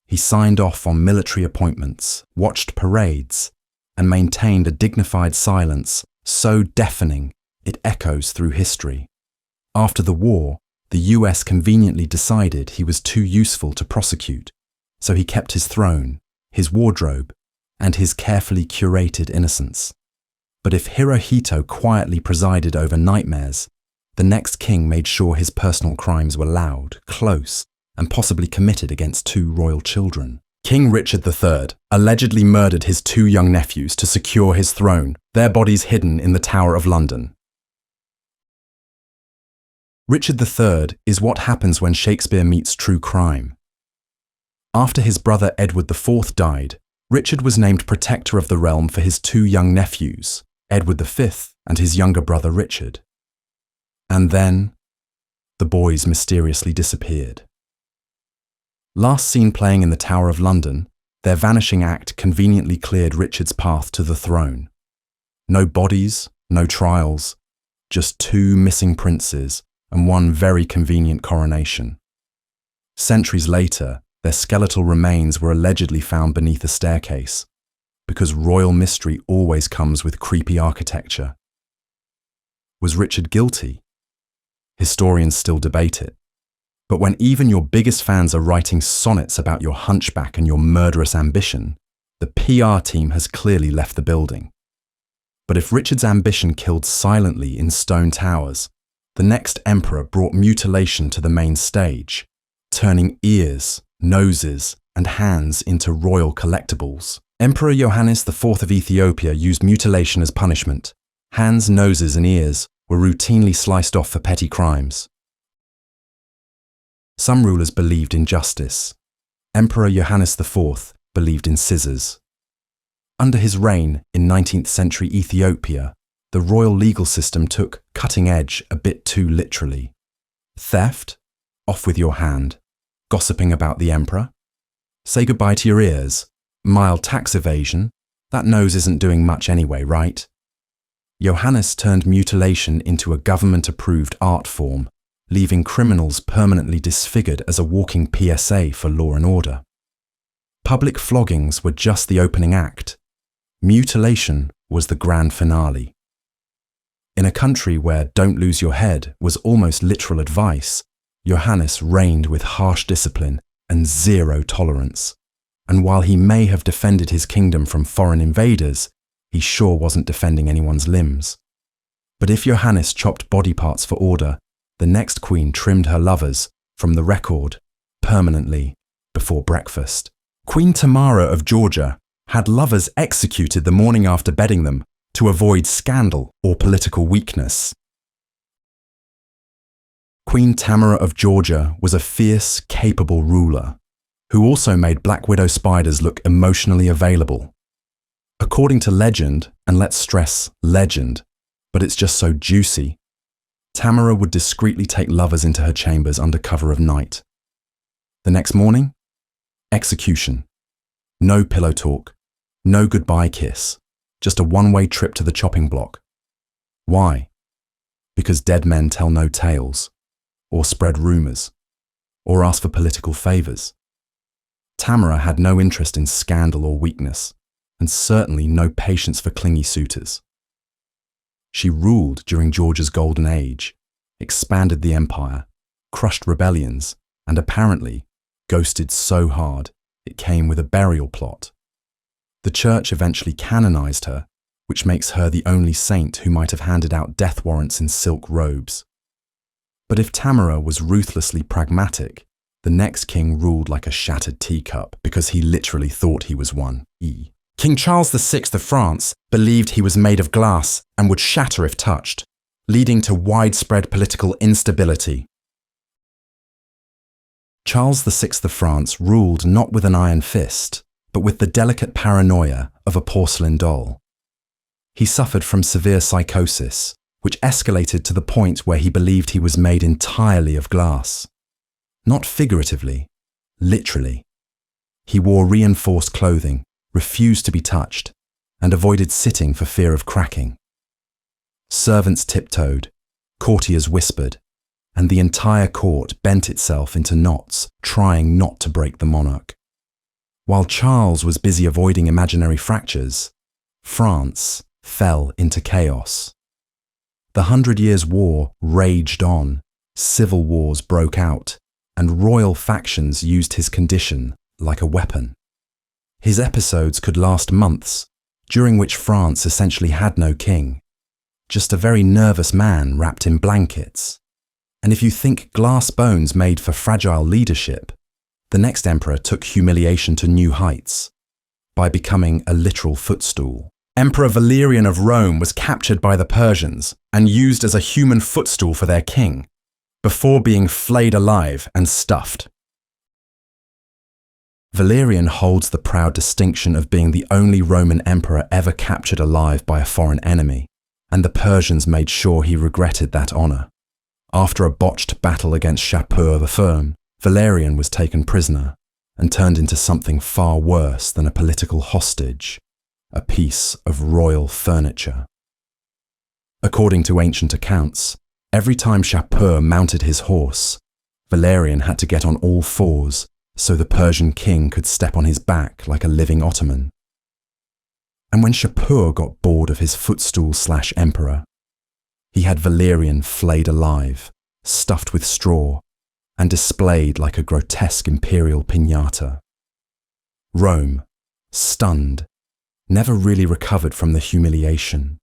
He signed off on military appointments, watched parades, and maintained a dignified silence so deafening it echoes through history. After the war, the US conveniently decided he was too useful to prosecute, so he kept his throne, his wardrobe, and his carefully curated innocence. But if Hirohito quietly presided over nightmares, the next king made sure his personal crimes were loud, close, and possibly committed against two royal children. King Richard III allegedly murdered his two young nephews to secure his throne, their bodies hidden in the Tower of London. Richard III is what happens when Shakespeare meets true crime. After his brother Edward IV died, Richard was named protector of the realm for his two young nephews, Edward V and his younger brother Richard. And then, the boys mysteriously disappeared. Last seen playing in the Tower of London, their vanishing act conveniently cleared Richard's path to the throne. No bodies, no trials, just two missing princes and one very convenient coronation. Centuries later, their skeletal remains were allegedly found beneath a staircase, because royal mystery always comes with creepy architecture. Was Richard guilty? Historians still debate it. But when even your biggest fans are writing sonnets about your hunchback and your murderous ambition, the PR team has clearly left the building. But if Richard's ambition killed silently in stone towers, the next emperor brought mutilation to the main stage, turning ears, noses, and hands into royal collectibles. Emperor Johannes IV of Ethiopia used mutilation as punishment. Hands, noses, and ears were routinely sliced off for petty crimes. Some rulers believed in justice. Emperor Johannes IV believed in scissors. Under his reign in 19th century Ethiopia, the royal legal system took cutting edge a bit too literally. Theft? Off with your hand. Gossiping about the emperor? Say goodbye to your ears. Mild tax evasion? That nose isn't doing much anyway, right? Johannes turned mutilation into a government-approved art form, leaving criminals permanently disfigured as a walking PSA for law and order. Public floggings were just the opening act. Mutilation was the grand finale. In a country where "don't lose your head" was almost literal advice, Johannes reigned with harsh discipline and zero tolerance. And while he may have defended his kingdom from foreign invaders, he sure wasn't defending anyone's limbs. But if Johannes chopped body parts for order, the next queen trimmed her lovers, from the record, permanently, before breakfast. Queen Tamara of Georgia had lovers executed the morning after bedding them to avoid scandal or political weakness. Queen Tamara of Georgia was a fierce, capable ruler, who also made black widow spiders look emotionally available. According to legend, and let's stress legend, but it's just so juicy, Tamara would discreetly take lovers into her chambers under cover of night. The next morning, execution. No pillow talk, no goodbye kiss, just a one-way trip to the chopping block. Why? Because dead men tell no tales, or spread rumours, or ask for political favours. Tamara had no interest in scandal or weakness, and certainly no patience for clingy suitors. She ruled during Georgia's golden age, expanded the empire, crushed rebellions, and apparently ghosted so hard it came with a burial plot. The church eventually canonized her, which makes her the only saint who might have handed out death warrants in silk robes. But if Tamara was ruthlessly pragmatic, the next king ruled like a shattered teacup because he literally thought he was one. King Charles VI of France believed he was made of glass and would shatter if touched, leading to widespread political instability. Charles VI of France ruled not with an iron fist, but with the delicate paranoia of a porcelain doll. He suffered from severe psychosis, which escalated to the point where he believed he was made entirely of glass. Not figuratively, literally. He wore reinforced clothing, refused to be touched, and avoided sitting for fear of cracking. Servants tiptoed, courtiers whispered, and the entire court bent itself into knots, trying not to break the monarch. While Charles was busy avoiding imaginary fractures, France fell into chaos. The 100 Years' War raged on, civil wars broke out, and royal factions used his condition like a weapon. His episodes could last months, during which France essentially had no king, just a very nervous man wrapped in blankets. And if you think glass bones made for fragile leadership, the next emperor took humiliation to new heights by becoming a literal footstool. Emperor Valerian of Rome was captured by the Persians and used as a human footstool for their king, before being flayed alive and stuffed. Valerian holds the proud distinction of being the only Roman emperor ever captured alive by a foreign enemy, and the Persians made sure he regretted that honour. After a botched battle against Shapur the Firm, Valerian was taken prisoner and turned into something far worse than a political hostage, a piece of royal furniture. According to ancient accounts, every time Shapur mounted his horse, Valerian had to get on all fours so the Persian king could step on his back like a living Ottoman. And when Shapur got bored of his footstool/emperor, he had Valerian flayed alive, stuffed with straw, and displayed like a grotesque imperial piñata. Rome, stunned, never really recovered from the humiliation.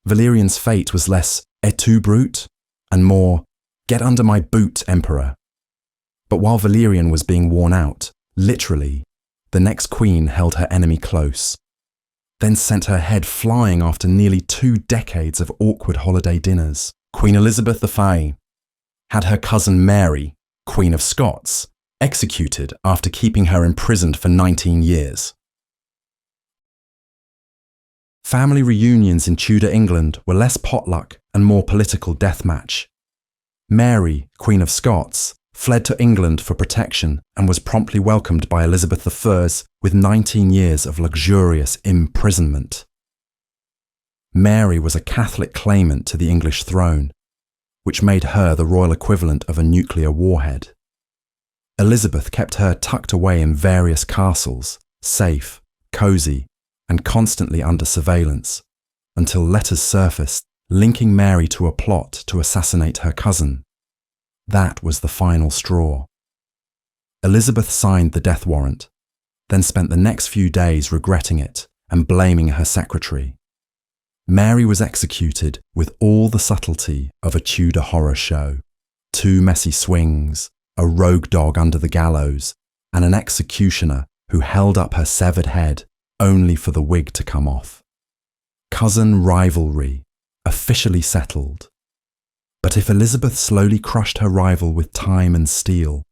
Valerian's fate was less "et tu, brute?" and more "get under my boot, emperor." But while Valerian was being worn out, literally, the next queen held her enemy close, then sent her head flying after nearly 2 decades of awkward holiday dinners. Queen Elizabeth I had her cousin Mary, Queen of Scots, executed after keeping her imprisoned for 19 years. Family reunions in Tudor England were less potluck and more political deathmatch. Mary, Queen of Scots, fled to England for protection and was promptly welcomed by Elizabeth I with 19 years of luxurious imprisonment. Mary was a Catholic claimant to the English throne, which made her the royal equivalent of a nuclear warhead. Elizabeth kept her tucked away in various castles, safe, cosy, and constantly under surveillance, until letters surfaced linking Mary to a plot to assassinate her cousin. That was the final straw. Elizabeth signed the death warrant, then spent the next few days regretting it and blaming her secretary. Mary was executed with all the subtlety of a Tudor horror show: 2 messy swings, a rogue dog under the gallows, and an executioner who held up her severed head only for the wig to come off. Cousin rivalry, officially settled. But if Elizabeth slowly crushed her rival with time and steel,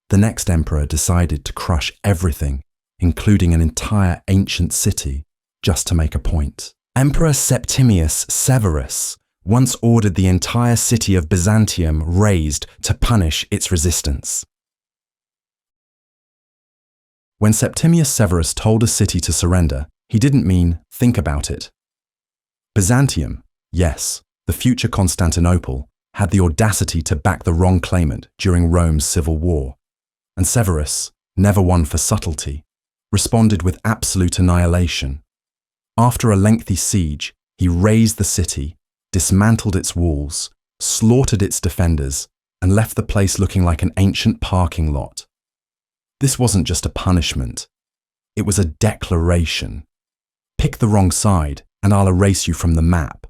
the next emperor decided to crush everything, including an entire ancient city, just to make a point. Emperor Septimius Severus once ordered the entire city of Byzantium razed to punish its resistance. When Septimius Severus told a city to surrender, he didn't mean think about it. Byzantium, yes, the future Constantinople, had the audacity to back the wrong claimant during Rome's civil war, and Severus, never one for subtlety, responded with absolute annihilation. After a lengthy siege, he razed the city, dismantled its walls, slaughtered its defenders, and left the place looking like an ancient parking lot. This wasn't just a punishment, it was a declaration. Pick the wrong side, and I'll erase you from the map.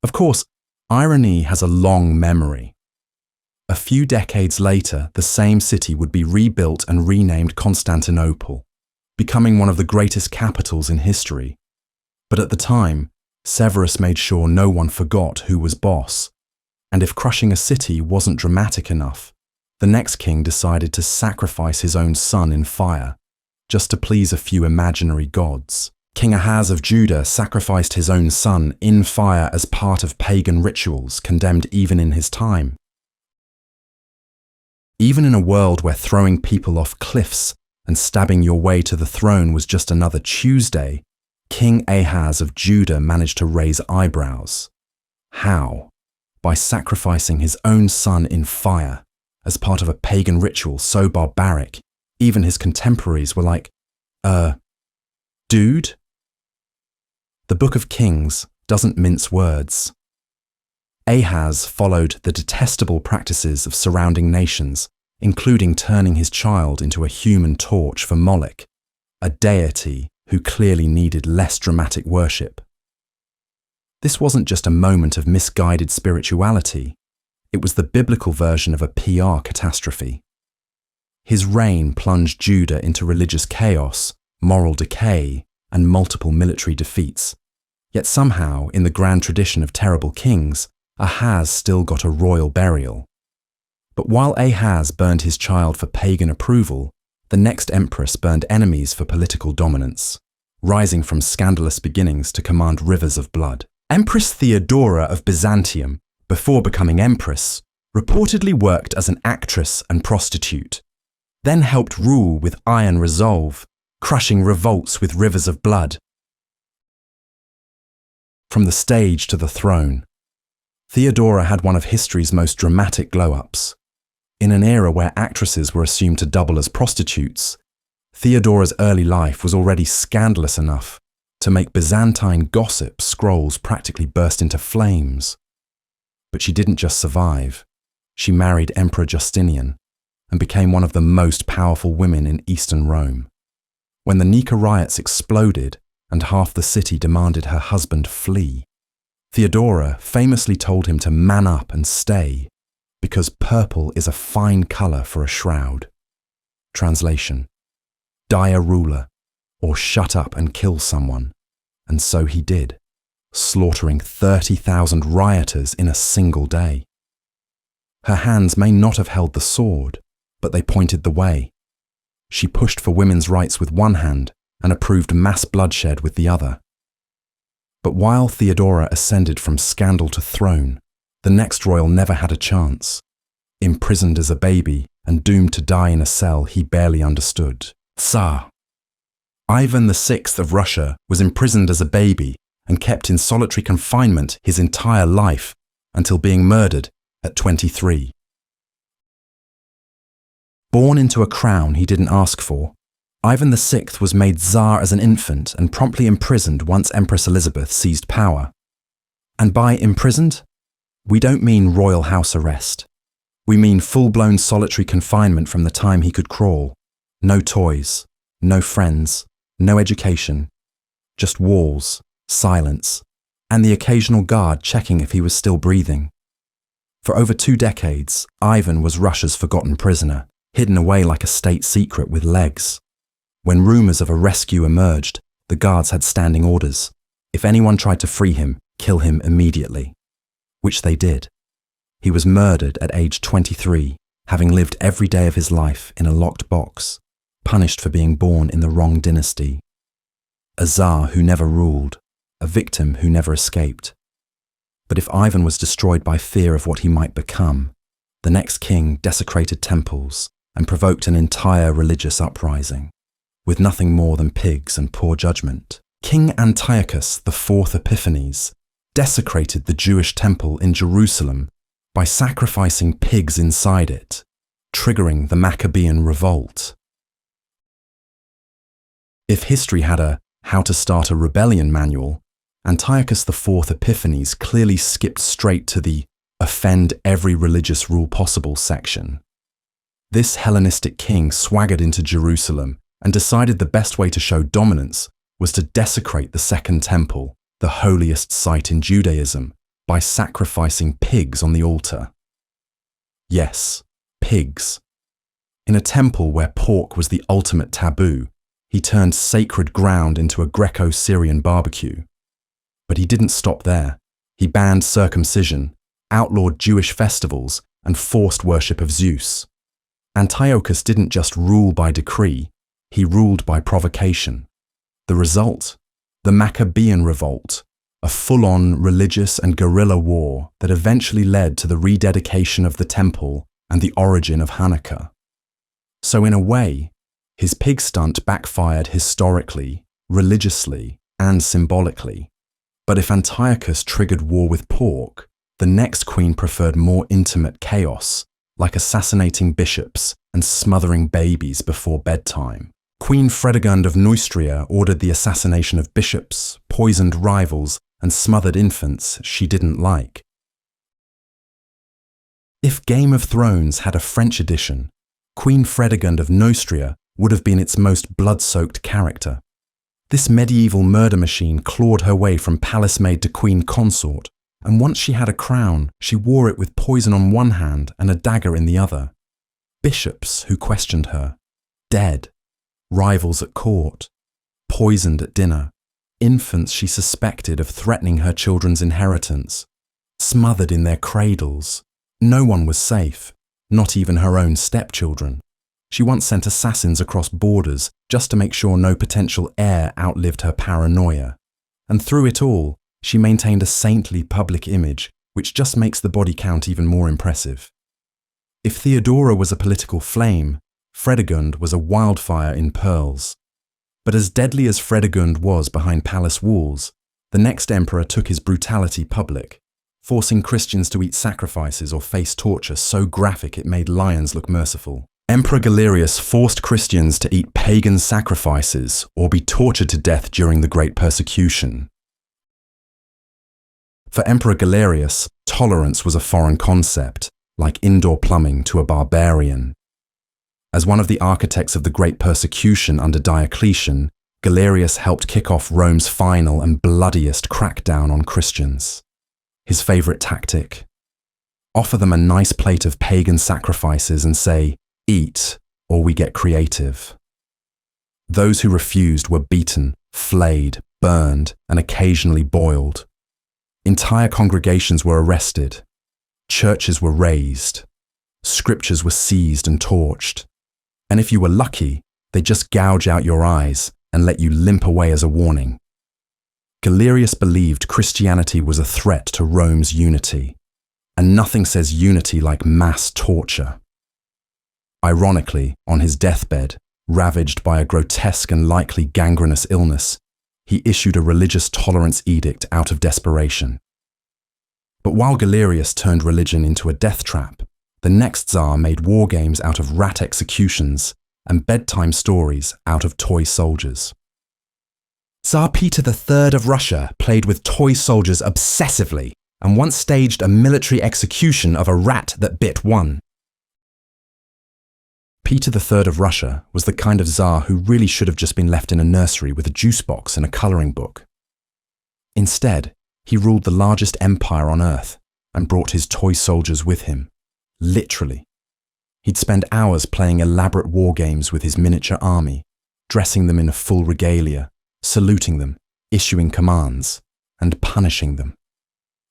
Of course, irony has a long memory. A few decades later, the same city would be rebuilt and renamed Constantinople, becoming one of the greatest capitals in history. But at the time, Severus made sure no one forgot who was boss, and if crushing a city wasn't dramatic enough, the next king decided to sacrifice his own son in fire, just to please a few imaginary gods. King Ahaz of Judah sacrificed his own son in fire as part of pagan rituals condemned even in his time. Even in a world where throwing people off cliffs and stabbing your way to the throne was just another Tuesday, King Ahaz of Judah managed to raise eyebrows. How? By sacrificing his own son in fire as part of a pagan ritual so barbaric, even his contemporaries were like, dude? The Book of Kings doesn't mince words. Ahaz followed the detestable practices of surrounding nations, including turning his child into a human torch for Moloch, a deity who clearly needed less dramatic worship. This wasn't just a moment of misguided spirituality, it was the biblical version of a PR catastrophe. His reign plunged Judah into religious chaos, moral decay, and multiple military defeats. Yet somehow, in the grand tradition of terrible kings, Ahaz still got a royal burial. But while Ahaz burned his child for pagan approval, the next empress burned enemies for political dominance, rising from scandalous beginnings to command rivers of blood. Empress Theodora of Byzantium, before becoming empress, reportedly worked as an actress and prostitute, then helped rule with iron resolve, crushing revolts with rivers of blood. From the stage to the throne, Theodora had one of history's most dramatic glow-ups. In an era where actresses were assumed to double as prostitutes, Theodora's early life was already scandalous enough to make Byzantine gossip scrolls practically burst into flames. But she didn't just survive. She married Emperor Justinian and became one of the most powerful women in Eastern Rome. When the Nika riots exploded and half the city demanded her husband flee, Theodora famously told him to man up and stay, because purple is a fine colour for a shroud. Translation: die a ruler, or shut up and kill someone. And so he did, slaughtering 30,000 rioters in a single day. Her hands may not have held the sword, but they pointed the way. She pushed for women's rights with one hand and approved mass bloodshed with the other. But while Theodora ascended from scandal to throne, the next royal never had a chance. Imprisoned as a baby and doomed to die in a cell he barely understood. Tsar. Ivan VI of Russia was imprisoned as a baby and kept in solitary confinement his entire life until being murdered at 23. Born into a crown he didn't ask for, Ivan VI was made Tsar as an infant and promptly imprisoned once Empress Elizabeth seized power. And by imprisoned, we don't mean royal house arrest. We mean full-blown solitary confinement from the time he could crawl. No toys, no friends, no education, just walls, silence, and the occasional guard checking if he was still breathing. For over 2 decades, Ivan was Russia's forgotten prisoner, hidden away like a state secret with legs. When rumours of a rescue emerged, the guards had standing orders. If anyone tried to free him, kill him immediately. Which they did. He was murdered at age 23, having lived every day of his life in a locked box, punished for being born in the wrong dynasty. A Tsar who never ruled, a victim who never escaped. But if Ivan was destroyed by fear of what he might become, the next king desecrated temples and provoked an entire religious uprising, with nothing more than pigs and poor judgment. King Antiochus IV Epiphanes desecrated the Jewish temple in Jerusalem by sacrificing pigs inside it, triggering the Maccabean revolt. If history had a How to Start a Rebellion manual, Antiochus IV Epiphanes clearly skipped straight to the Offend every religious rule possible section. This Hellenistic king swaggered into Jerusalem and decided the best way to show dominance was to desecrate the Second Temple, the holiest site in Judaism, by sacrificing pigs on the altar. Yes, pigs. In a temple where pork was the ultimate taboo, he turned sacred ground into a Greco-Syrian barbecue. But he didn't stop there. He banned circumcision, outlawed Jewish festivals, and forced worship of Zeus. Antiochus didn't just rule by decree, he ruled by provocation. The result? The Maccabean revolt, a full-on religious and guerrilla war that eventually led to the rededication of the temple and the origin of Hanukkah. So in a way, his pig stunt backfired historically, religiously, and symbolically. But if Antiochus triggered war with pork, the next queen preferred more intimate chaos, like assassinating bishops and smothering babies before bedtime. Queen Fredegund of Neustria ordered the assassination of bishops, poisoned rivals, and smothered infants she didn't like. If Game of Thrones had a French edition, Queen Fredegund of Neustria would have been its most blood-soaked character. This medieval murder machine clawed her way from palace maid to queen consort, and once she had a crown, she wore it with poison on one hand and a dagger in the other. Bishops who questioned her, dead. Rivals at court, poisoned at dinner, infants she suspected of threatening her children's inheritance, smothered in their cradles. No one was safe, not even her own stepchildren. She once sent assassins across borders just to make sure no potential heir outlived her paranoia. And through it all, she maintained a saintly public image, which just makes the body count even more impressive. If Theodora was a political flame, Fredegund was a wildfire in pearls. But as deadly as Fredegund was behind palace walls, the next emperor took his brutality public, forcing Christians to eat sacrifices or face torture so graphic it made lions look merciful. Emperor Galerius forced Christians to eat pagan sacrifices or be tortured to death during the Great Persecution. For Emperor Galerius, tolerance was a foreign concept, like indoor plumbing to a barbarian. As one of the architects of the Great Persecution under Diocletian, Galerius helped kick off Rome's final and bloodiest crackdown on Christians. His favourite tactic? Offer them a nice plate of pagan sacrifices and say, "Eat, or we get creative." Those who refused were beaten, flayed, burned, and occasionally boiled. Entire congregations were arrested. Churches were razed. Scriptures were seized and torched. And if you were lucky, they'd just gouge out your eyes and let you limp away as a warning. Galerius believed Christianity was a threat to Rome's unity, and nothing says unity like mass torture. Ironically, on his deathbed, ravaged by a grotesque and likely gangrenous illness, he issued a religious tolerance edict out of desperation. But while Galerius turned religion into a death trap, the next Tsar made war games out of rat executions, and bedtime stories out of toy soldiers. Tsar Peter III of Russia played with toy soldiers obsessively and once staged a military execution of a rat that bit one. Peter III of Russia was the kind of Tsar who really should have just been left in a nursery with a juice box and a colouring book. Instead, he ruled the largest empire on earth and brought his toy soldiers with him, literally. He'd spend hours playing elaborate war games with his miniature army, dressing them in a full regalia, saluting them, issuing commands, and punishing them.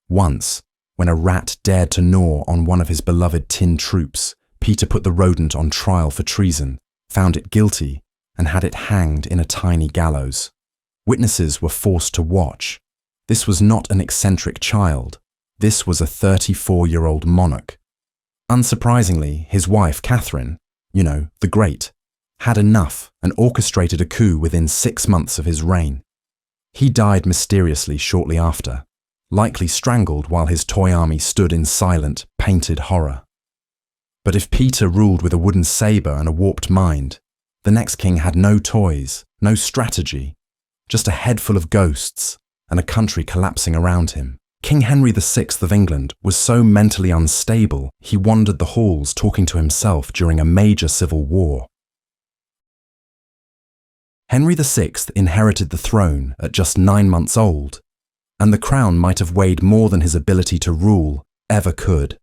Once, when a rat dared to gnaw on one of his beloved tin troops, Peter put the rodent on trial for treason, found it guilty, and had it hanged in a tiny gallows. Witnesses were forced to watch. This was not an eccentric child. This was a 34-year-old monarch. Unsurprisingly, his wife, Catherine, the Great, had enough and orchestrated a coup within 6 months of his reign. He died mysteriously shortly after, likely strangled while his toy army stood in silent, painted horror. But if Peter ruled with a wooden sabre and a warped mind, the next king had no toys, no strategy, just a head full of ghosts and a country collapsing around him. King Henry VI of England was so mentally unstable, he wandered the halls talking to himself during a major civil war. Henry VI inherited the throne at just 9 months old, and the crown might have weighed more than his ability to rule ever could.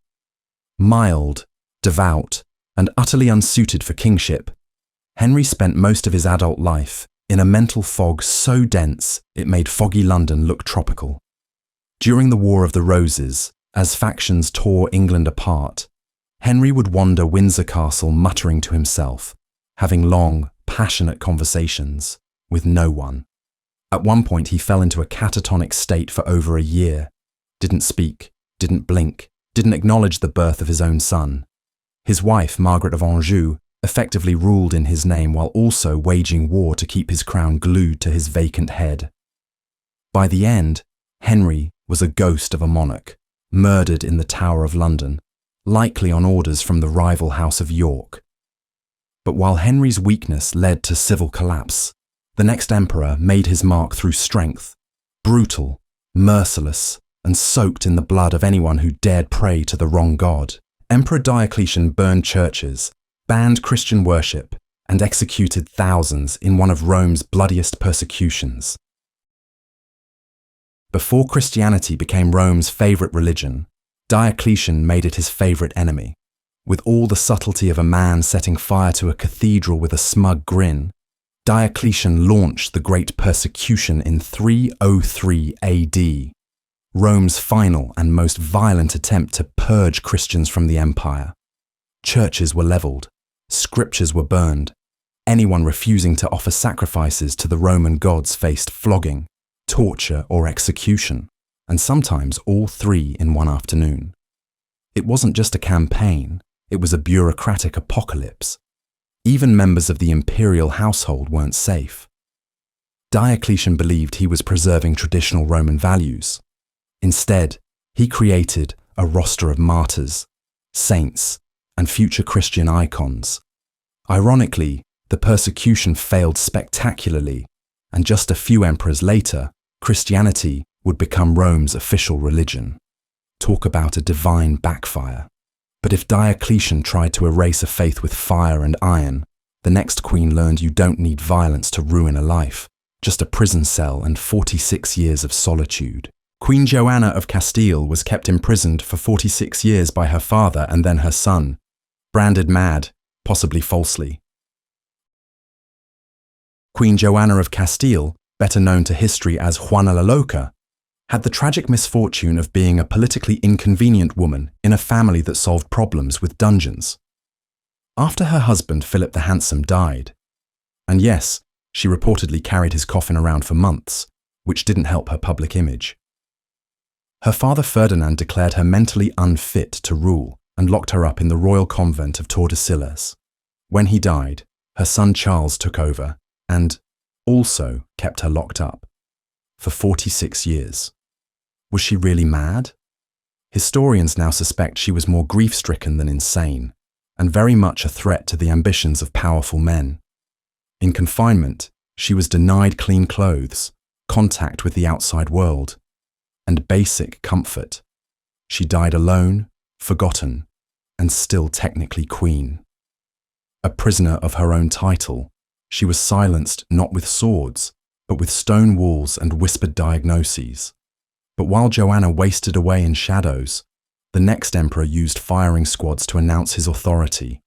Mild, devout, and utterly unsuited for kingship, Henry spent most of his adult life in a mental fog so dense it made foggy London look tropical. During the War of the Roses, as factions tore England apart, Henry would wander Windsor Castle muttering to himself, having long, passionate conversations with no one. At one point he fell into a catatonic state for over a year, didn't speak, didn't blink, didn't acknowledge the birth of his own son. His wife, Margaret of Anjou, effectively ruled in his name while also waging war to keep his crown glued to his vacant head. By the end, Henry was a ghost of a monarch, murdered in the Tower of London, likely on orders from the rival House of York. But while Henry's weakness led to civil collapse, the next emperor made his mark through strength, brutal, merciless, and soaked in the blood of anyone who dared pray to the wrong god. Emperor Diocletian burned churches, banned Christian worship, and executed thousands in one of Rome's bloodiest persecutions. Before Christianity became Rome's favourite religion, Diocletian made it his favourite enemy. With all the subtlety of a man setting fire to a cathedral with a smug grin, Diocletian launched the Great Persecution in 303 AD, Rome's final and most violent attempt to purge Christians from the empire. Churches were levelled, scriptures were burned, anyone refusing to offer sacrifices to the Roman gods faced flogging, torture or execution, and sometimes all three in one afternoon. It wasn't just a campaign, it was a bureaucratic apocalypse. Even members of the imperial household weren't safe. Diocletian believed he was preserving traditional Roman values. Instead, he created a roster of martyrs, saints, and future Christian icons. Ironically, the persecution failed spectacularly, and just a few emperors later, Christianity would become Rome's official religion. Talk about a divine backfire. But if Diocletian tried to erase a faith with fire and iron, the next queen learned you don't need violence to ruin a life, just a prison cell and 46 years of solitude. Queen Joanna of Castile was kept imprisoned for 46 years by her father and then her son, branded mad, possibly falsely. Queen Joanna of Castile, better known to history as Juana la Loca, had the tragic misfortune of being a politically inconvenient woman in a family that solved problems with dungeons. After her husband Philip the Handsome died, and yes, she reportedly carried his coffin around for months, which didn't help her public image. Her father Ferdinand declared her mentally unfit to rule and locked her up in the royal convent of Tordesillas. When he died, her son Charles took over and also kept her locked up for 46 years. Was she really mad? Historians now suspect she was more grief-stricken than insane, and very much a threat to the ambitions of powerful men. In confinement, she was denied clean clothes, contact with the outside world, and basic comfort. She died alone, forgotten, and still technically queen. A prisoner of her own title, she was silenced not with swords, but with stone walls and whispered diagnoses. But while Joanna wasted away in shadows, the next emperor used firing squads to announce his authority,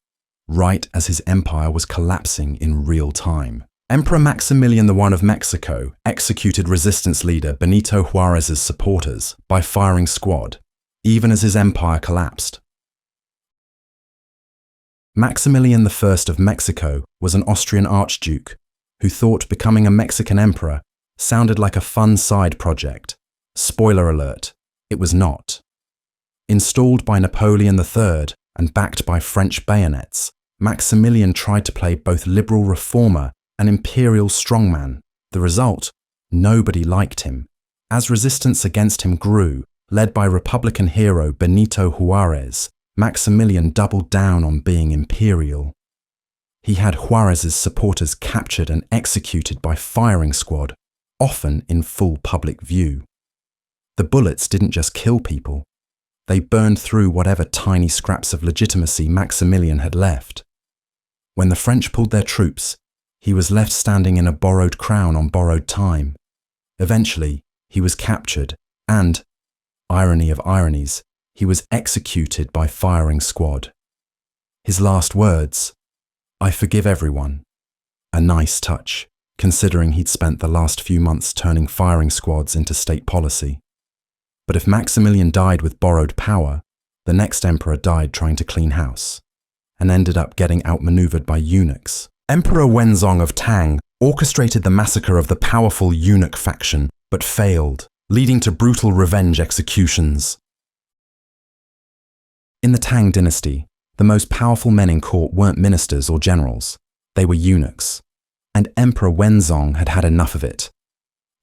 right as his empire was collapsing in real time. Emperor Maximilian I of Mexico executed resistance leader Benito Juárez's supporters by firing squad, even as his empire collapsed. Maximilian I of Mexico was an Austrian archduke who thought becoming a Mexican emperor sounded like a fun side project. Spoiler alert, it was not. Installed by Napoleon III and backed by French bayonets, Maximilian tried to play both liberal reformer and imperial strongman. The result? Nobody liked him. As resistance against him grew, led by Republican hero Benito Juárez, Maximilian doubled down on being imperial. He had Juárez's supporters captured and executed by firing squad, often in full public view. The bullets didn't just kill people. They burned through whatever tiny scraps of legitimacy Maximilian had left. When the French pulled their troops, he was left standing in a borrowed crown on borrowed time. Eventually, he was captured and, irony of ironies, he was executed by firing squad. His last words, "I forgive everyone." A nice touch, considering he'd spent the last few months turning firing squads into state policy. But if Maximilian died with borrowed power, the next emperor died trying to clean house, and ended up getting outmaneuvered by eunuchs. Emperor Wenzong of Tang orchestrated the massacre of the powerful eunuch faction, but failed, leading to brutal revenge executions. In the Tang dynasty, the most powerful men in court weren't ministers or generals, they were eunuchs, and Emperor Wenzong had had enough of it.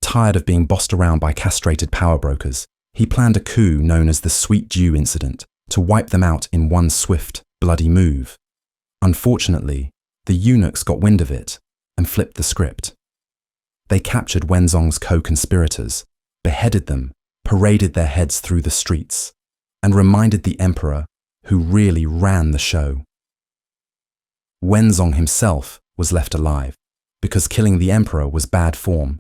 Tired of being bossed around by castrated power brokers, he planned a coup known as the Sweet Dew Incident to wipe them out in one swift, bloody move. Unfortunately, the eunuchs got wind of it and flipped the script. They captured Wenzong's co-conspirators, beheaded them, paraded their heads through the streets, and reminded the emperor who really ran the show. Wenzong himself was left alive because killing the emperor was bad form,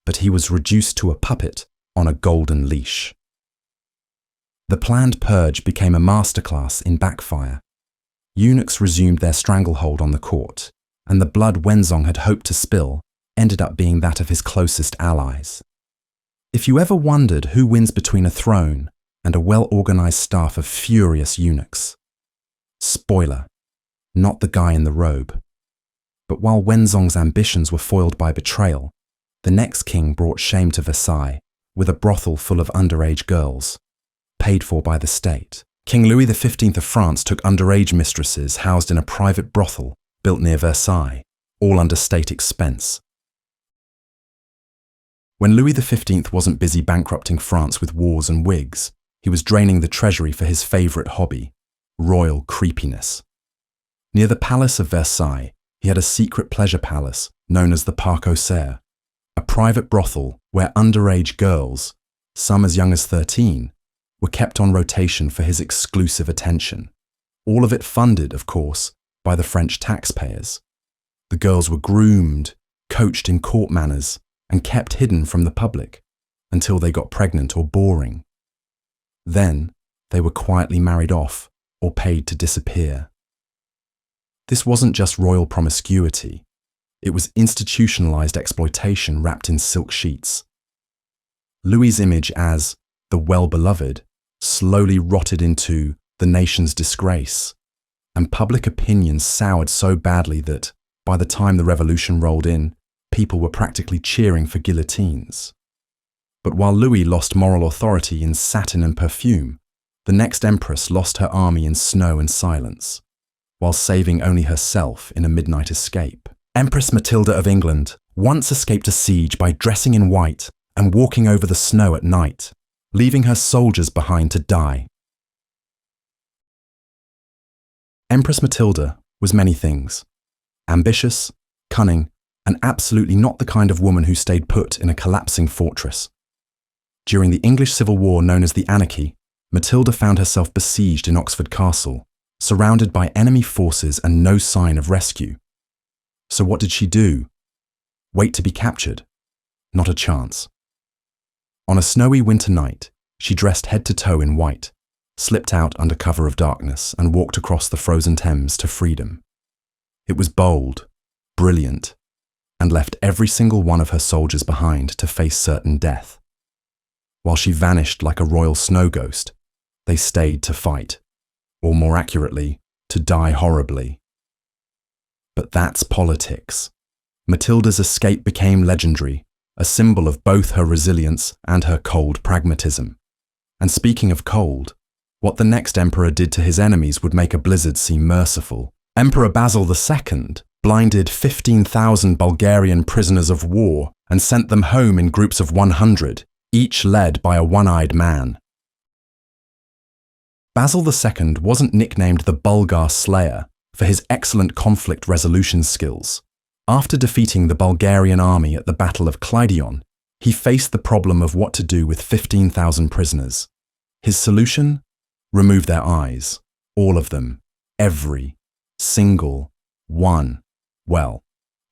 but he was reduced to a puppet on a golden leash. The planned purge became a masterclass in backfire. Eunuchs resumed their stranglehold on the court, and the blood Wenzong had hoped to spill ended up being that of his closest allies. If you ever wondered who wins between a throne and a well-organized staff of furious eunuchs, spoiler, not the guy in the robe. But while Wenzong's ambitions were foiled by betrayal, the next king brought shame to Versailles with a brothel full of underage girls, paid for by the state. King Louis XV of France took underage mistresses housed in a private brothel built near Versailles, all under state expense. When Louis XV wasn't busy bankrupting France with wars and wigs, he was draining the treasury for his favourite hobby, royal creepiness. Near the Palace of Versailles, he had a secret pleasure palace known as the Parc aux Cerfs, a private brothel where underage girls, some as young as 13, were kept on rotation for his exclusive attention. All of it funded, of course, by the French taxpayers. The girls were groomed, coached in court manners, and kept hidden from the public until they got pregnant or boring. Then, they were quietly married off or paid to disappear. This wasn't just royal promiscuity. It was institutionalized exploitation wrapped in silk sheets. Louis's image as the well-beloved slowly rotted into the nation's disgrace, and public opinion soured so badly that, by the time the revolution rolled in, people were practically cheering for guillotines. But while Louis lost moral authority in satin and perfume, the next empress lost her army in snow and silence, while saving only herself in a midnight escape. Empress Matilda of England once escaped a siege by dressing in white and walking over the snow at night, leaving her soldiers behind to die. Empress Matilda was many things. Ambitious, cunning, and absolutely not the kind of woman who stayed put in a collapsing fortress. During the English Civil War known as the Anarchy, Matilda found herself besieged in Oxford Castle, surrounded by enemy forces and no sign of rescue. So what did she do? Wait to be captured? Not a chance. On a snowy winter night, she dressed head to toe in white, slipped out under cover of darkness, and walked across the frozen Thames to freedom. It was bold, brilliant, and left every single one of her soldiers behind to face certain death. While she vanished like a royal snow ghost, they stayed to fight, or more accurately, to die horribly. But that's politics. Matilda's escape became legendary, a symbol of both her resilience and her cold pragmatism. And speaking of cold, what the next emperor did to his enemies would make a blizzard seem merciful. Emperor Basil II blinded 15,000 Bulgarian prisoners of war and sent them home in groups of 100, each led by a one-eyed man. Basil II wasn't nicknamed the Bulgar Slayer for his excellent conflict resolution skills. After defeating the Bulgarian army at the Battle of Kleidion, he faced the problem of what to do with 15,000 prisoners. His solution? Remove their eyes. All of them. Every single one. Well,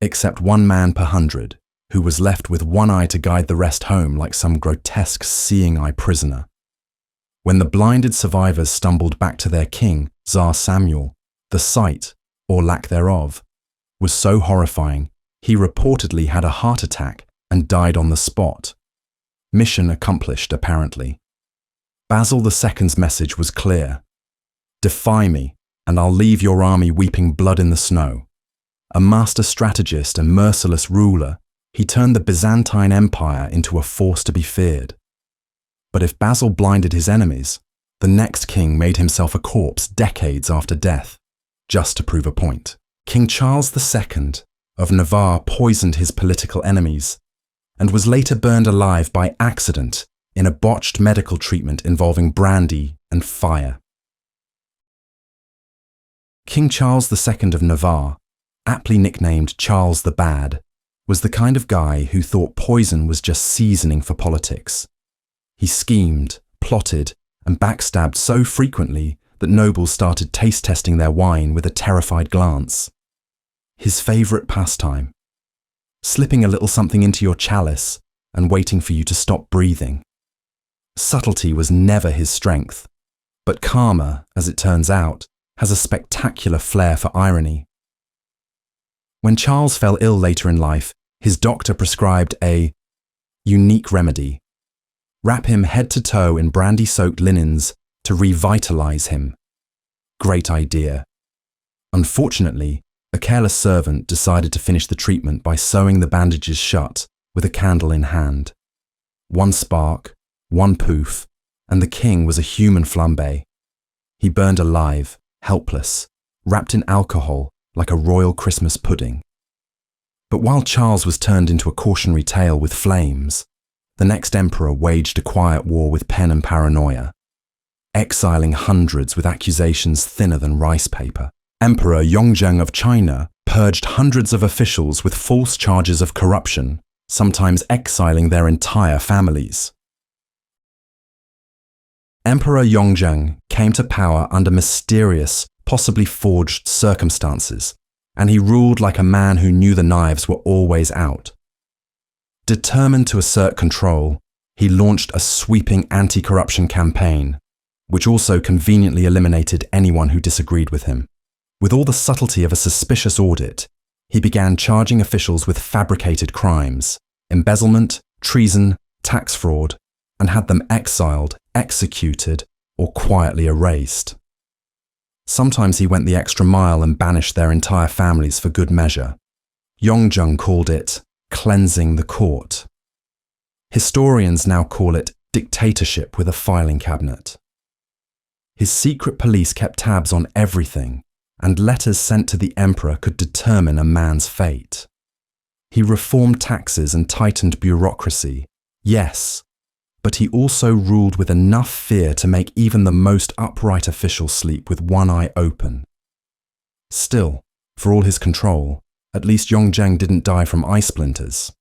except one man per 100, who was left with one eye to guide the rest home like some grotesque seeing-eye prisoner. When the blinded survivors stumbled back to their king, Tsar Samuel, the sight, or lack thereof, was so horrifying, he reportedly had a heart attack and died on the spot. Mission accomplished, apparently. Basil II's message was clear. Defy me, and I'll leave your army weeping blood in the snow. A master strategist and merciless ruler, he turned the Byzantine Empire into a force to be feared. But if Basil blinded his enemies, the next king made himself a corpse decades after death, just to prove a point. King Charles II of Navarre poisoned his political enemies and was later burned alive by accident in a botched medical treatment involving brandy and fire. King Charles II of Navarre, aptly nicknamed Charles the Bad, was the kind of guy who thought poison was just seasoning for politics. He schemed, plotted, and backstabbed so frequently that nobles started taste testing their wine with a terrified glance. His favourite pastime, slipping a little something into your chalice and waiting for you to stop breathing. Subtlety was never his strength, but karma, as it turns out, has a spectacular flair for irony. When Charles fell ill later in life, his doctor prescribed a unique remedy. Wrap him head to toe in brandy-soaked linens to revitalise him. Great idea. Unfortunately, a careless servant decided to finish the treatment by sewing the bandages shut with a candle in hand. One spark, one poof, and the king was a human flambe. He burned alive, helpless, wrapped in alcohol like a royal Christmas pudding. But while Charles was turned into a cautionary tale with flames, the next emperor waged a quiet war with pen and paranoia, exiling hundreds with accusations thinner than rice paper. Emperor Yongzheng of China purged hundreds of officials with false charges of corruption, sometimes exiling their entire families. Emperor Yongzheng came to power under mysterious, possibly forged circumstances, and he ruled like a man who knew the knives were always out. Determined to assert control, he launched a sweeping anti-corruption campaign, which also conveniently eliminated anyone who disagreed with him. With all the subtlety of a suspicious audit, he began charging officials with fabricated crimes, embezzlement, treason, tax fraud, and had them exiled, executed, or quietly erased. Sometimes he went the extra mile and banished their entire families for good measure. Yongzheng called it cleansing the court. Historians now call it dictatorship with a filing cabinet. His secret police kept tabs on everything, and letters sent to the emperor could determine a man's fate. He reformed taxes and tightened bureaucracy, yes, but he also ruled with enough fear to make even the most upright official sleep with one eye open. Still, for all his control, at least Yongzheng didn't die from eye splinters.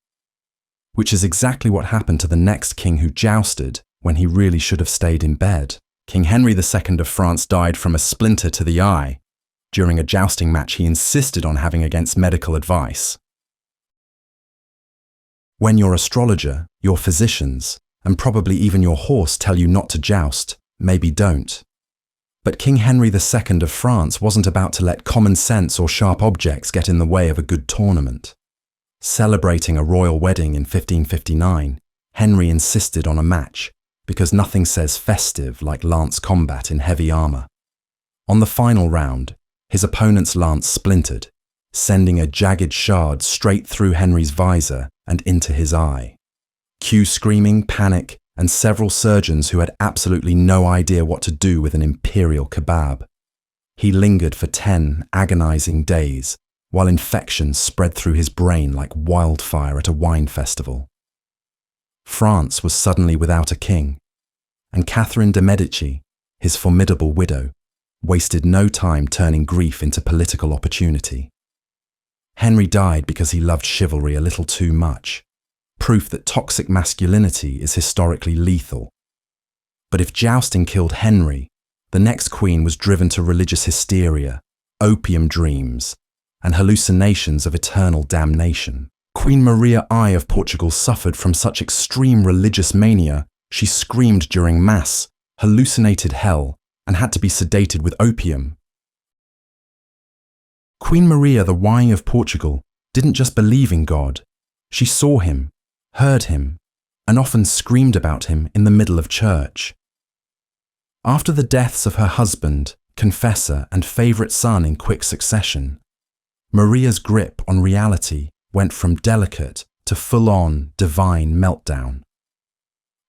Which is exactly what happened to the next king who jousted when he really should have stayed in bed. King Henry II of France died from a splinter to the eye. During a jousting match he insisted on having against medical advice. When your astrologer, your physicians, and probably even your horse tell you not to joust, maybe don't. But King Henry II of France wasn't about to let common sense or sharp objects get in the way of a good tournament. Celebrating a royal wedding in 1559, Henry insisted on a match, because nothing says festive like lance combat in heavy armour. On the final round, his opponent's lance splintered, sending a jagged shard straight through Henry's visor and into his eye. Cue screaming, panic, and several surgeons who had absolutely no idea what to do with an imperial kebab. He lingered for 10 agonizing days, while infection spread through his brain like wildfire at a wine festival. France was suddenly without a king, and Catherine de' Medici, his formidable widow, wasted no time turning grief into political opportunity. Henry died because he loved chivalry a little too much, proof that toxic masculinity is historically lethal. But if jousting killed Henry, the next queen was driven to religious hysteria, opium dreams, and hallucinations of eternal damnation. Queen Maria I of Portugal suffered from such extreme religious mania, she screamed during Mass, hallucinated hell, and had to be sedated with opium. Queen Maria the I of Portugal didn't just believe in God, she saw him, heard him, and often screamed about him in the middle of church. After the deaths of her husband, confessor, and favourite son in quick succession, Maria's grip on reality went from delicate to full-on divine meltdown.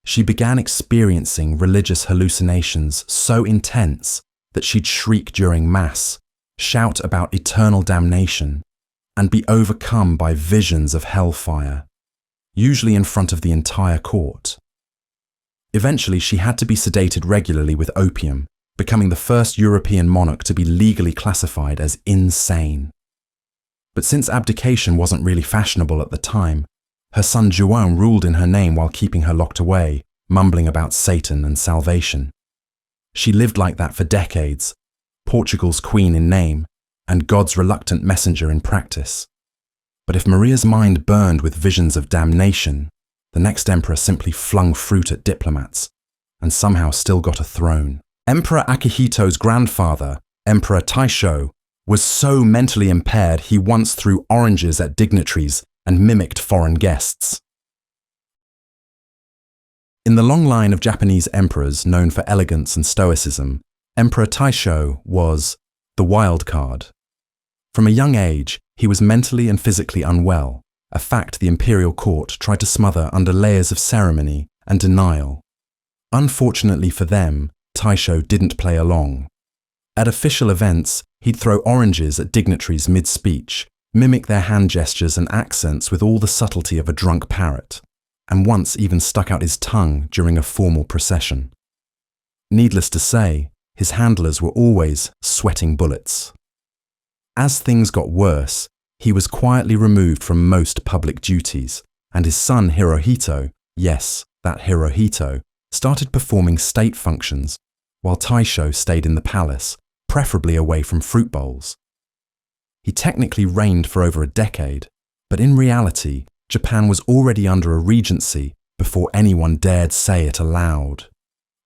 She began experiencing religious hallucinations so intense that she'd shriek during Mass, shout about eternal damnation, and be overcome by visions of hellfire, usually in front of the entire court. Eventually, she had to be sedated regularly with opium, becoming the first European monarch to be legally classified as insane. But since abdication wasn't really fashionable at the time, her son Yuan ruled in her name while keeping her locked away, mumbling about Satan and salvation. She lived like that for decades, Portugal's queen in name, and God's reluctant messenger in practice. But if Maria's mind burned with visions of damnation, the next emperor simply flung fruit at diplomats, and somehow still got a throne. Emperor Akihito's grandfather, Emperor Taisho, was so mentally impaired he once threw oranges at dignitaries and mimicked foreign guests. In the long line of Japanese emperors known for elegance and stoicism, Emperor Taisho was the wild card. From a young age, he was mentally and physically unwell, a fact the imperial court tried to smother under layers of ceremony and denial. Unfortunately for them, Taisho didn't play along. At official events, he'd throw oranges at dignitaries mid-speech, mimic their hand gestures and accents with all the subtlety of a drunk parrot, and once even stuck out his tongue during a formal procession. Needless to say, his handlers were always sweating bullets. As things got worse, he was quietly removed from most public duties, and his son Hirohito, yes, that Hirohito, started performing state functions, while Taisho stayed in the palace, preferably away from fruit bowls. He technically reigned for over a decade, but in reality, Japan was already under a regency before anyone dared say it aloud.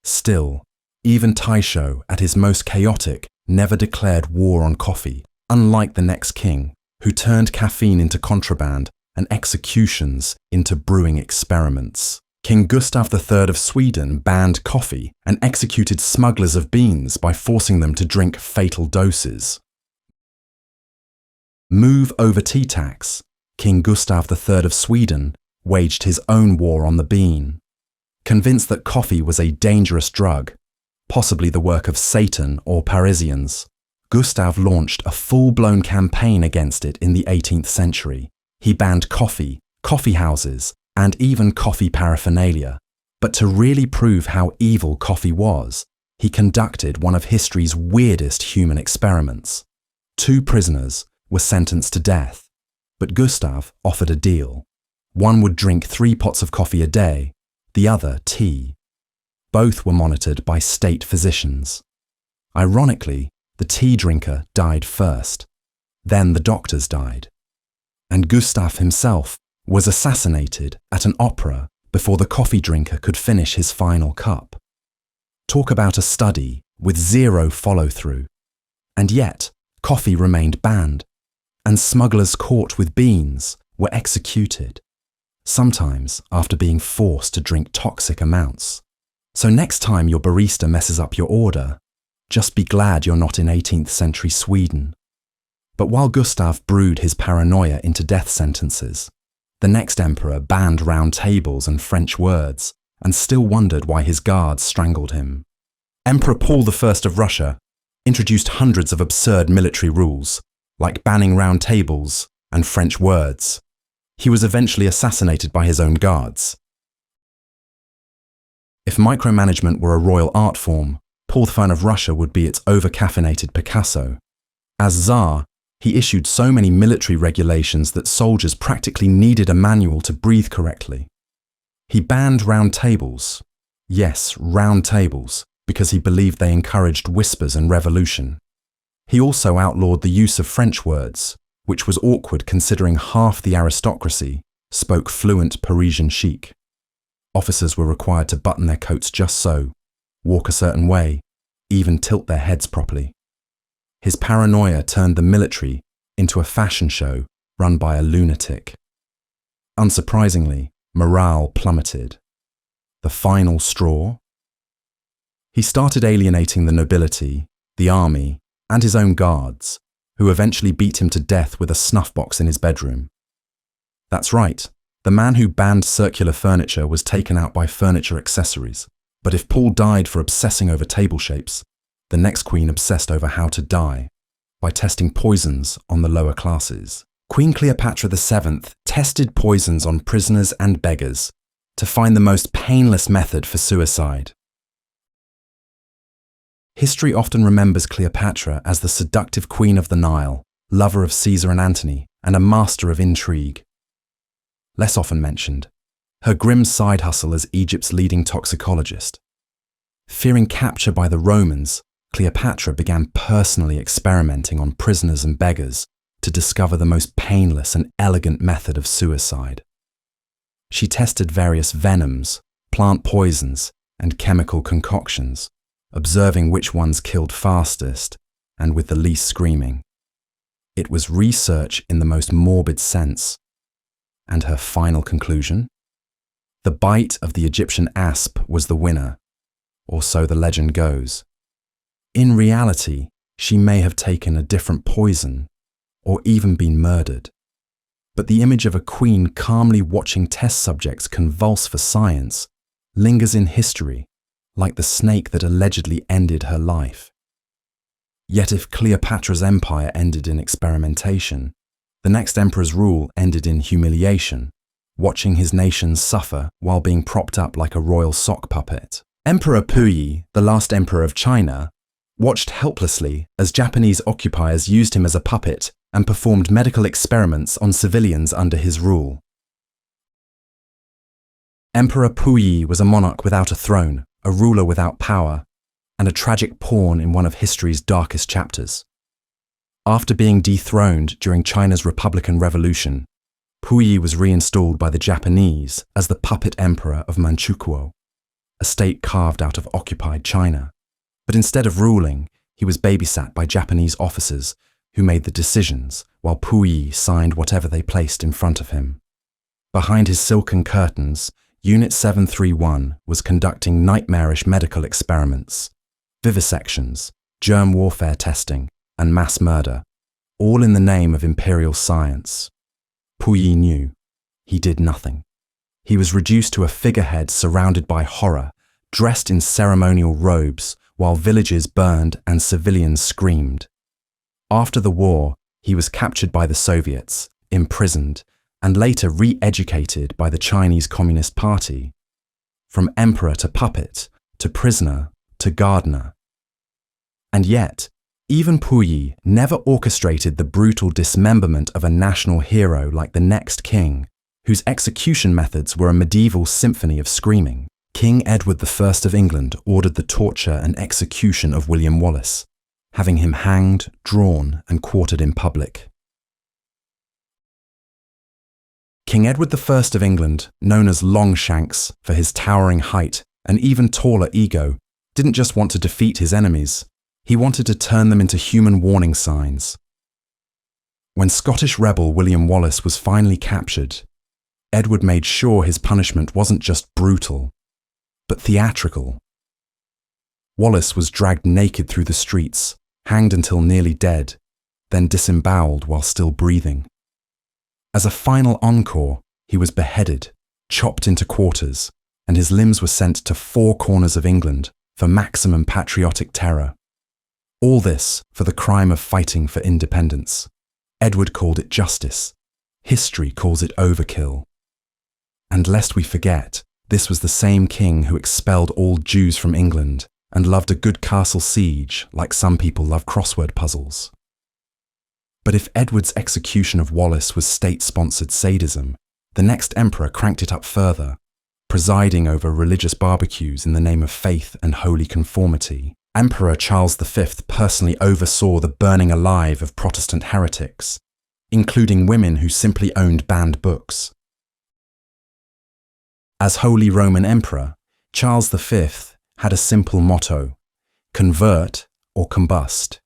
Still, even Taisho, at his most chaotic, never declared war on coffee, unlike the next king, who turned caffeine into contraband and executions into brewing experiments. King Gustav III of Sweden banned coffee and executed smugglers of beans by forcing them to drink fatal doses. Move over tea tax, King Gustav III of Sweden waged his own war on the bean. Convinced that coffee was a dangerous drug, possibly the work of Satan or Parisians, Gustav launched a full-blown campaign against it in the 18th century. He banned coffee, coffee houses, and even coffee paraphernalia. But to really prove how evil coffee was, he conducted one of history's weirdest human experiments. 2 prisoners were sentenced to death, but Gustav offered a deal. One would drink 3 pots of coffee a day, the other tea. Both were monitored by state physicians. Ironically, the tea drinker died first. Then the doctors died. And Gustav himself was assassinated at an opera before the coffee drinker could finish his final cup. Talk about a study with 0 follow-through. And yet, coffee remained banned, and smugglers caught with beans were executed, sometimes after being forced to drink toxic amounts. So next time your barista messes up your order, just be glad you're not in 18th century Sweden. But while Gustav brewed his paranoia into death sentences, the next emperor banned round tables and French words, and still wondered why his guards strangled him. Emperor Paul I of Russia introduced hundreds of absurd military rules, like banning round tables and French words. He was eventually assassinated by his own guards. If micromanagement were a royal art form, Paul I of Russia would be its over-caffeinated Picasso. As Tsar, he issued so many military regulations that soldiers practically needed a manual to breathe correctly. He banned round tables. Yes, round tables, because he believed they encouraged whispers and revolution. He also outlawed the use of French words, which was awkward considering half the aristocracy spoke fluent Parisian chic. Officers were required to button their coats just so, walk a certain way, even tilt their heads properly. His paranoia turned the military into a fashion show run by a lunatic. Unsurprisingly, morale plummeted. The final straw? He started alienating the nobility, the army, and his own guards, who eventually beat him to death with a snuff box in his bedroom. That's right, the man who banned circular furniture was taken out by furniture accessories. But if Paul died for obsessing over table shapes, the next queen obsessed over how to die, by testing poisons on the lower classes. Queen Cleopatra VII tested poisons on prisoners and beggars to find the most painless method for suicide. History often remembers Cleopatra as the seductive queen of the Nile, lover of Caesar and Antony, and a master of intrigue. Less often mentioned, her grim side hustle as Egypt's leading toxicologist. Fearing capture by the Romans, Cleopatra began personally experimenting on prisoners and beggars to discover the most painless and elegant method of suicide. She tested various venoms, plant poisons, and chemical concoctions, observing which ones killed fastest and with the least screaming. It was research in the most morbid sense. And her final conclusion? The bite of the Egyptian asp was the winner, or so the legend goes. In reality, she may have taken a different poison, or even been murdered. But the image of a queen calmly watching test subjects convulse for science lingers in history, like the snake that allegedly ended her life. Yet if Cleopatra's empire ended in experimentation, the next emperor's rule ended in humiliation, watching his nation suffer while being propped up like a royal sock puppet. Emperor Puyi, the last emperor of China, watched helplessly as Japanese occupiers used him as a puppet and performed medical experiments on civilians under his rule. Emperor Puyi was a monarch without a throne, a ruler without power, and a tragic pawn in one of history's darkest chapters. After being dethroned during China's Republican Revolution, Puyi was reinstalled by the Japanese as the puppet emperor of Manchukuo, a state carved out of occupied China. But instead of ruling, he was babysat by Japanese officers who made the decisions while Puyi signed whatever they placed in front of him. Behind his silken curtains, Unit 731 was conducting nightmarish medical experiments, vivisections, germ warfare testing, and mass murder, all in the name of imperial science. Puyi knew. He did nothing. He was reduced to a figurehead surrounded by horror, dressed in ceremonial robes, while villages burned and civilians screamed. After the war, he was captured by the Soviets, imprisoned, and later re-educated by the Chinese Communist Party. From emperor to puppet, to prisoner, to gardener. And yet, Even Puyi never orchestrated the brutal dismemberment of a national hero like the next king, whose execution methods were a medieval symphony of screaming. King Edward I of England ordered the torture and execution of William Wallace, having him hanged, drawn, and quartered in public. King Edward I of England, known as Longshanks for his towering height and even taller ego, didn't just want to defeat his enemies, he wanted to turn them into human warning signs. When Scottish rebel William Wallace was finally captured, Edward made sure his punishment wasn't just brutal, but theatrical. Wallace was dragged naked through the streets, hanged until nearly dead, then disemboweled while still breathing. As a final encore, he was beheaded, chopped into quarters, and his limbs were sent to 4 corners of England for maximum patriotic terror. All this for the crime of fighting for independence. Edward called it justice. History calls it overkill. And lest we forget, this was the same king who expelled all Jews from England and loved a good castle siege like some people love crossword puzzles. But if Edward's execution of Wallace was state-sponsored sadism, the next emperor cranked it up further, presiding over religious barbecues in the name of faith and holy conformity. Emperor Charles V personally oversaw the burning alive of Protestant heretics, including women who simply owned banned books. As Holy Roman Emperor, Charles V had a simple motto: convert or combust.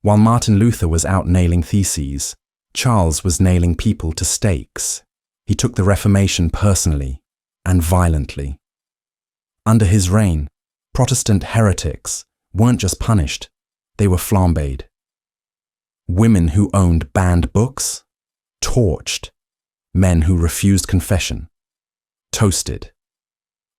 While Martin Luther was out nailing theses, Charles was nailing people to stakes. He took the Reformation personally and violently. Under his reign, Protestant heretics weren't just punished, they were flambéed. Women who owned banned books, torched. Men who refused confession, toasted.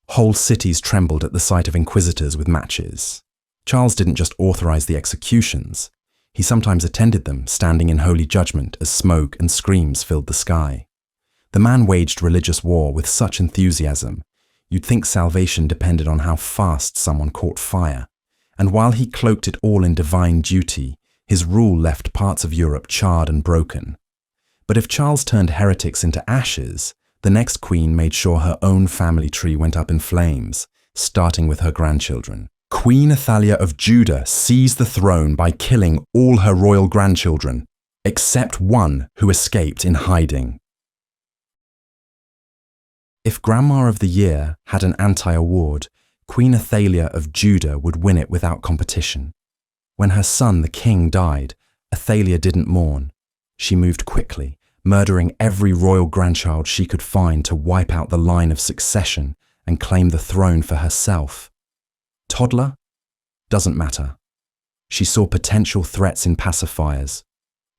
Whole cities trembled at the sight of inquisitors with matches. Charles didn't just authorize the executions, he sometimes attended them, standing in holy judgment as smoke and screams filled the sky. The man waged religious war with such enthusiasm, you'd think salvation depended on how fast someone caught fire. And while he cloaked it all in divine duty, his rule left parts of Europe charred and broken. But if Charles turned heretics into ashes, the next queen made sure her own family tree went up in flames, starting with her grandchildren. Queen Athaliah of Judah seized the throne by killing all her royal grandchildren, except one who escaped in hiding. If Grandma of the Year had an anti-award, Queen Athaliah of Judah would win it without competition. When her son, the king, died, Athaliah didn't mourn. She moved quickly, murdering every royal grandchild she could find to wipe out the line of succession and claim the throne for herself. Toddler? Doesn't matter. She saw potential threats in pacifiers.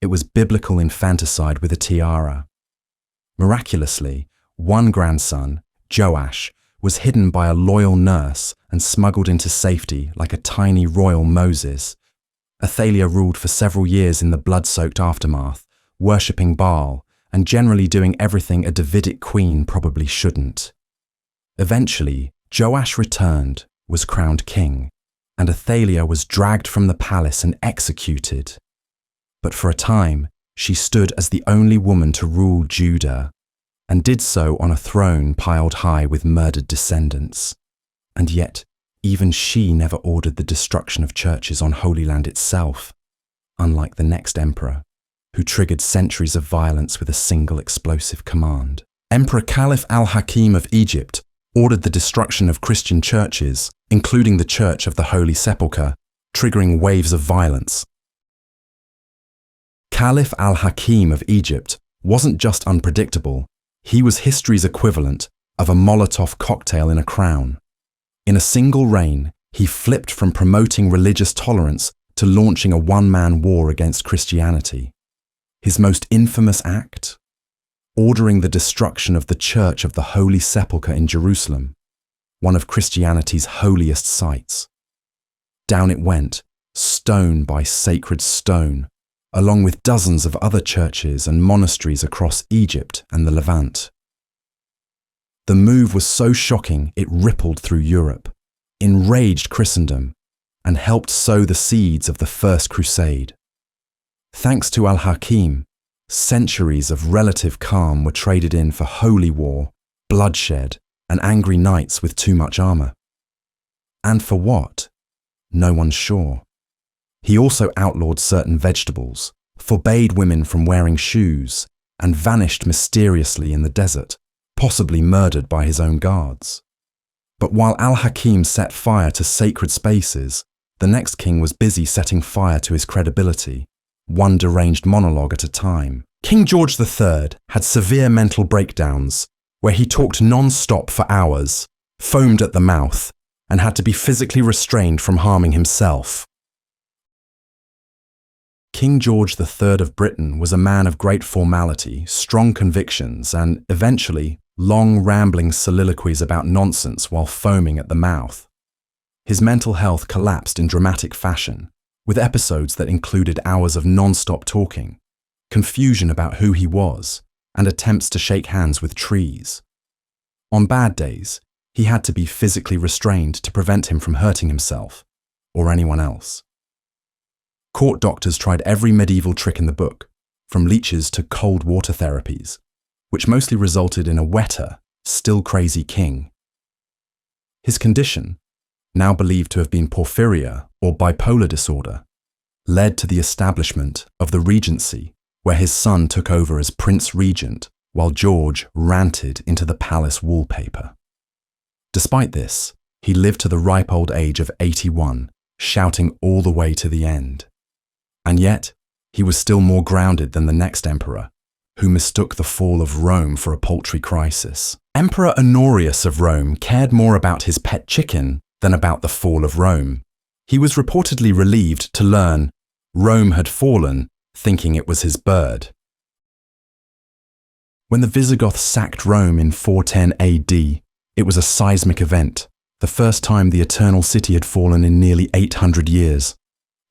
It was biblical infanticide with a tiara. Miraculously, one grandson, Joash, was hidden by a loyal nurse and smuggled into safety like a tiny royal Moses. Athaliah ruled for several years in the blood-soaked aftermath, worshipping Baal and generally doing everything a Davidic queen probably shouldn't. Eventually, Joash returned, was crowned king, and Athaliah was dragged from the palace and executed. But for a time, she stood as the only woman to rule Judah, and did so on a throne piled high with murdered descendants. And yet, even she never ordered the destruction of churches on Holy Land itself, unlike the next emperor, who triggered centuries of violence with a single explosive command. Emperor Caliph al-Hakim of Egypt ordered the destruction of Christian churches, including the Church of the Holy Sepulchre, triggering waves of violence. Caliph al-Hakim of Egypt wasn't just unpredictable, he was history's equivalent of a Molotov cocktail in a crown. In a single reign, he flipped from promoting religious tolerance to launching a one-man war against Christianity. His most infamous act? Ordering the destruction of the Church of the Holy Sepulchre in Jerusalem, one of Christianity's holiest sites. Down it went, stone by sacred stone, along with dozens of other churches and monasteries across Egypt and the Levant. The move was so shocking it rippled through Europe, enraged Christendom, and helped sow the seeds of the First Crusade. Thanks to al-Hakim, centuries of relative calm were traded in for holy war, bloodshed, and angry knights with too much armor. And for what? No one's sure. He also outlawed certain vegetables, forbade women from wearing shoes, and vanished mysteriously in the desert, possibly murdered by his own guards. But while al-Hakim set fire to sacred spaces, the next king was busy setting fire to his credibility, one deranged monologue at a time. King George III had severe mental breakdowns, where he talked non-stop for hours, foamed at the mouth, and had to be physically restrained from harming himself. King George III of Britain was a man of great formality, strong convictions, and, eventually, long rambling soliloquies about nonsense while foaming at the mouth. His mental health collapsed in dramatic fashion, with episodes that included hours of non-stop talking, confusion about who he was, and attempts to shake hands with trees. On bad days, he had to be physically restrained to prevent him from hurting himself, or anyone else. Court doctors tried every medieval trick in the book, from leeches to cold water therapies, which mostly resulted in a wetter, still crazy king. His condition, now believed to have been porphyria or bipolar disorder, led to the establishment of the Regency, where his son took over as Prince Regent while George ranted into the palace wallpaper. Despite this, he lived to the ripe old age of 81, shouting all the way to the end. And yet, he was still more grounded than the next emperor, who mistook the fall of Rome for a paltry crisis. Emperor Honorius of Rome cared more about his pet chicken than about the fall of Rome. He was reportedly relieved to learn Rome had fallen, thinking it was his bird. When the Visigoths sacked Rome in 410 AD, it was a seismic event, the first time the Eternal City had fallen in nearly 800 years.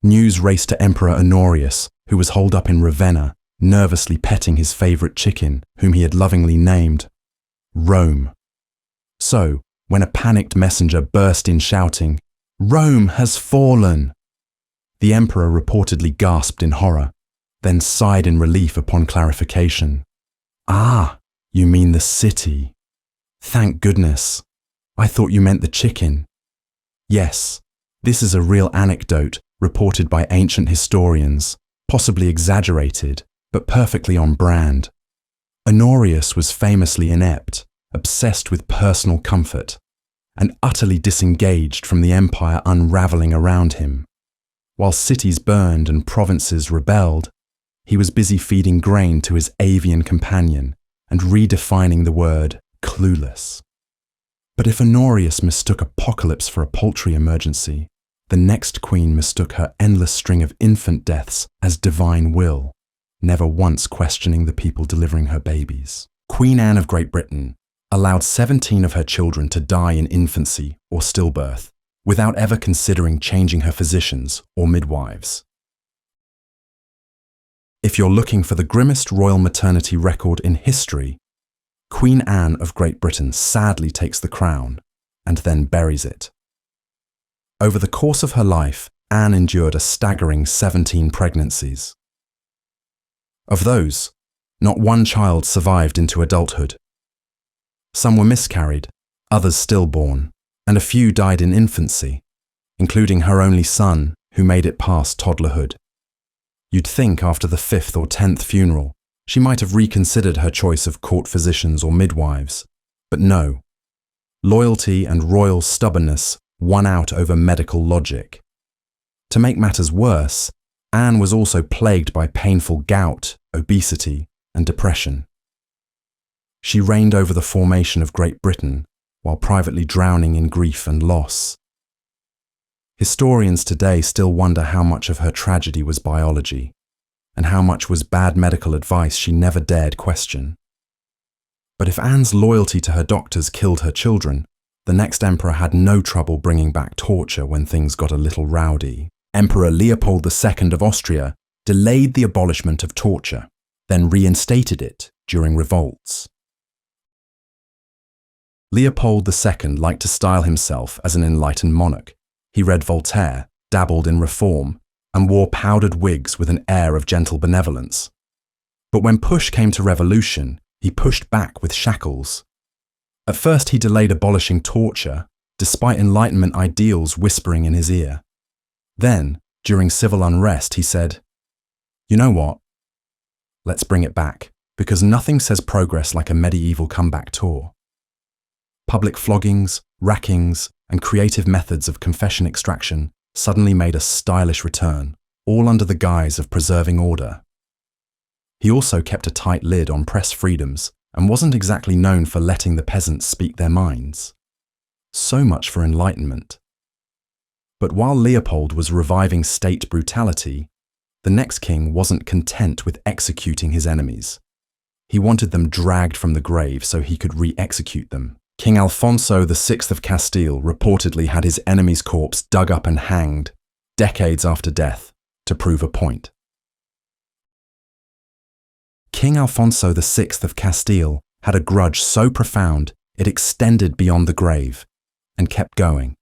News raced to Emperor Honorius, who was holed up in Ravenna, nervously petting his favorite chicken, whom he had lovingly named Rome. So, when a panicked messenger burst in shouting, "Rome has fallen!" the emperor reportedly gasped in horror, then sighed in relief upon clarification. "Ah, you mean the city. Thank goodness. I thought you meant the chicken." Yes, this is a real anecdote reported by ancient historians, possibly exaggerated, but perfectly on brand. Honorius was famously inept, obsessed with personal comfort, and utterly disengaged from the empire unraveling around him. While cities burned and provinces rebelled, he was busy feeding grain to his avian companion and redefining the word clueless. But if Honorius mistook apocalypse for a paltry emergency, the next queen mistook her endless string of infant deaths as divine will, never once questioning the people delivering her babies. Queen Anne of Great Britain allowed 17 of her children to die in infancy or stillbirth, without ever considering changing her physicians or midwives. If you're looking for the grimmest royal maternity record in history, Queen Anne of Great Britain sadly takes the crown and then buries it. Over the course of her life, Anne endured a staggering 17 pregnancies. Of those, not one child survived into adulthood. Some were miscarried, others stillborn, and a few died in infancy, including her only son, who made it past toddlerhood. You'd think after the 5th or 10th funeral, she might have reconsidered her choice of court physicians or midwives, but no. Loyalty and royal stubbornness won out over medical logic. To make matters worse, Anne was also plagued by painful gout, obesity, and depression. She reigned over the formation of Great Britain while privately drowning in grief and loss. Historians today still wonder how much of her tragedy was biology, and how much was bad medical advice she never dared question. But if Anne's loyalty to her doctors killed her children, the next emperor had no trouble bringing back torture when things got a little rowdy. Emperor Leopold II of Austria delayed the abolishment of torture, then reinstated it during revolts. Leopold II liked to style himself as an enlightened monarch. He read Voltaire, dabbled in reform and wore powdered wigs with an air of gentle benevolence. But when push came to revolution, he pushed back with shackles. At first he delayed abolishing torture, despite Enlightenment ideals whispering in his ear. Then, during civil unrest, he said, "You know what? Let's bring it back, because nothing says progress like a medieval comeback tour." Public floggings, rackings, and creative methods of confession extraction suddenly made a stylish return, all under the guise of preserving order. He also kept a tight lid on press freedoms and wasn't exactly known for letting the peasants speak their minds. So much for Enlightenment. But while Leopold was reviving state brutality, the next king wasn't content with executing his enemies. He wanted them dragged from the grave so he could re-execute them. King Alfonso VI of Castile reportedly had his enemy's corpse dug up and hanged, decades after death, to prove a point. King Alfonso VI of Castile had a grudge so profound it extended beyond the grave and kept going.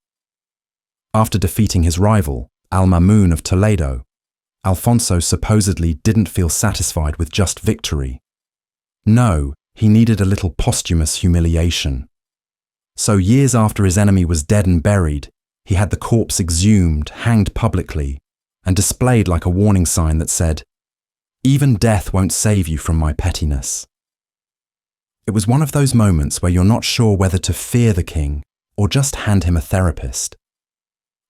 After defeating his rival, Al-Mamun of Toledo, Alfonso supposedly didn't feel satisfied with just victory. No, he needed a little posthumous humiliation. So years after his enemy was dead and buried, he had the corpse exhumed, hanged publicly, and displayed like a warning sign that said, "Even death won't save you from my pettiness." It was one of those moments where you're not sure whether to fear the king or just hand him a therapist.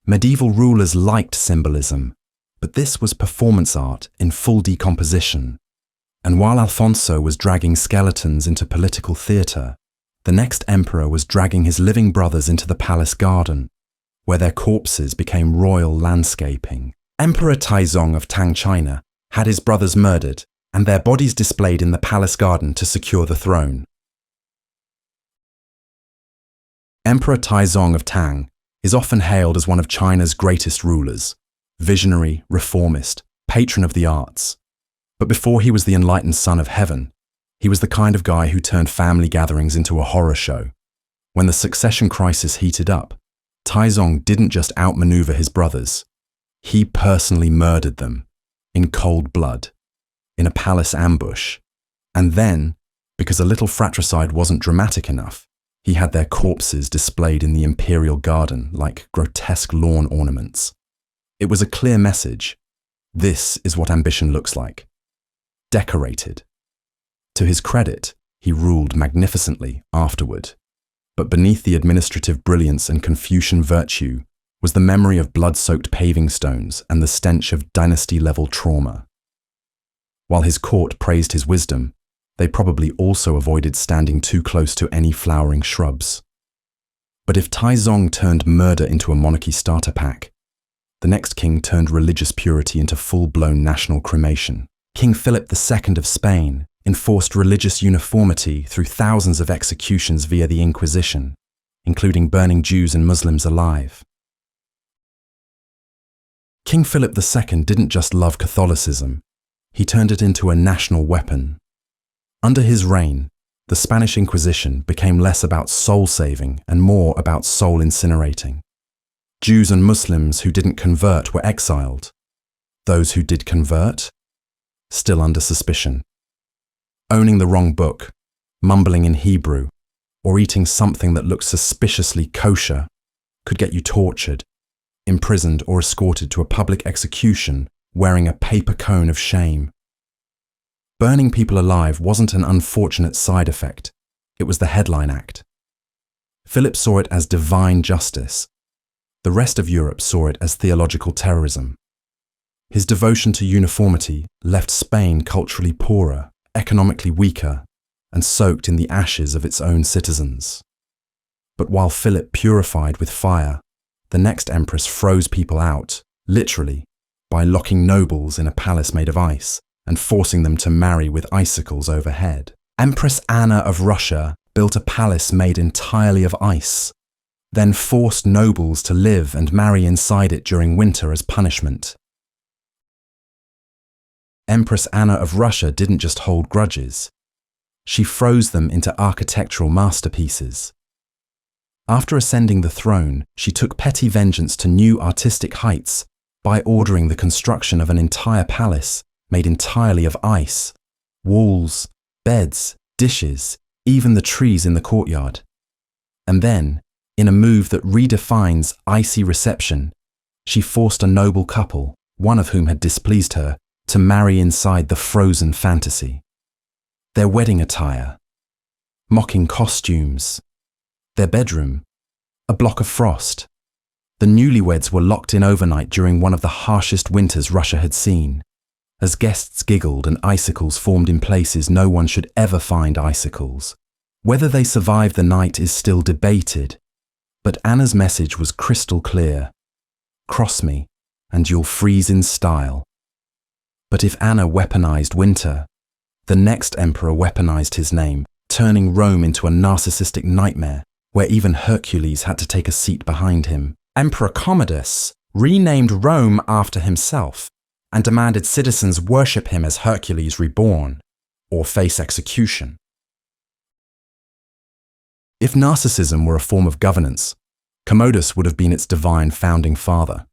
Medieval rulers liked symbolism, but this was performance art in full decomposition. And while Alfonso was dragging skeletons into political theatre, the next emperor was dragging his living brothers into the palace garden, where their corpses became royal landscaping. Emperor Taizong of Tang China had his brothers murdered and their bodies displayed in the palace garden to secure the throne. Emperor Taizong of Tang is often hailed as one of China's greatest rulers, visionary, reformist, patron of the arts. But before he was the enlightened son of heaven, he was the kind of guy who turned family gatherings into a horror show. When the succession crisis heated up, Taizong didn't just outmaneuver his brothers. He personally murdered them, in cold blood, in a palace ambush. And then, because a little fratricide wasn't dramatic enough, he had their corpses displayed in the imperial garden like grotesque lawn ornaments. It was a clear message. This is what ambition looks like. Decorated. To his credit, he ruled magnificently afterward. But beneath the administrative brilliance and Confucian virtue was the memory of blood-soaked paving stones and the stench of dynasty-level trauma. While his court praised his wisdom, they probably also avoided standing too close to any flowering shrubs. But if Taizong turned murder into a monarchy starter pack, the next king turned religious purity into full-blown national cremation. King Philip II of Spain enforced religious uniformity through thousands of executions via the Inquisition, including burning Jews and Muslims alive. King Philip II didn't just love Catholicism, he turned it into a national weapon. Under his reign, the Spanish Inquisition became less about soul-saving and more about soul-incinerating. Jews and Muslims who didn't convert were exiled. Those who did convert, still under suspicion. Owning the wrong book, mumbling in Hebrew, or eating something that looked suspiciously kosher could get you tortured, imprisoned or escorted to a public execution wearing a paper cone of shame. Burning people alive wasn't an unfortunate side effect, it was the headline act. Philip saw it as divine justice. The rest of Europe saw it as theological terrorism. His devotion to uniformity left Spain culturally poorer, economically weaker, and soaked in the ashes of its own citizens. But while Philip purified with fire, the next empress froze people out, literally, by locking nobles in a palace made of ice and forcing them to marry with icicles overhead. Empress Anna of Russia built a palace made entirely of ice, then forced nobles to live and marry inside it during winter as punishment. Empress Anna of Russia didn't just hold grudges. She froze them into architectural masterpieces. After ascending the throne, she took petty vengeance to new artistic heights by ordering the construction of an entire palace made entirely of ice, walls, beds, dishes, even the trees in the courtyard. And then, in a move that redefines icy reception, she forced a noble couple, one of whom had displeased her, to marry inside the frozen fantasy. Their wedding attire, mocking costumes, their bedroom, a block of frost. The newlyweds were locked in overnight during one of the harshest winters Russia had seen. As guests giggled and icicles formed in places no one should ever find icicles. Whether they survived the night is still debated, but Anna's message was crystal clear. Cross me, and you'll freeze in style. But if Anna weaponized winter, the next emperor weaponized his name, turning Rome into a narcissistic nightmare where even Hercules had to take a seat behind him. Emperor Commodus renamed Rome after himself and demanded citizens worship him as Hercules reborn or face execution. If narcissism were a form of governance, Commodus would have been its divine founding father.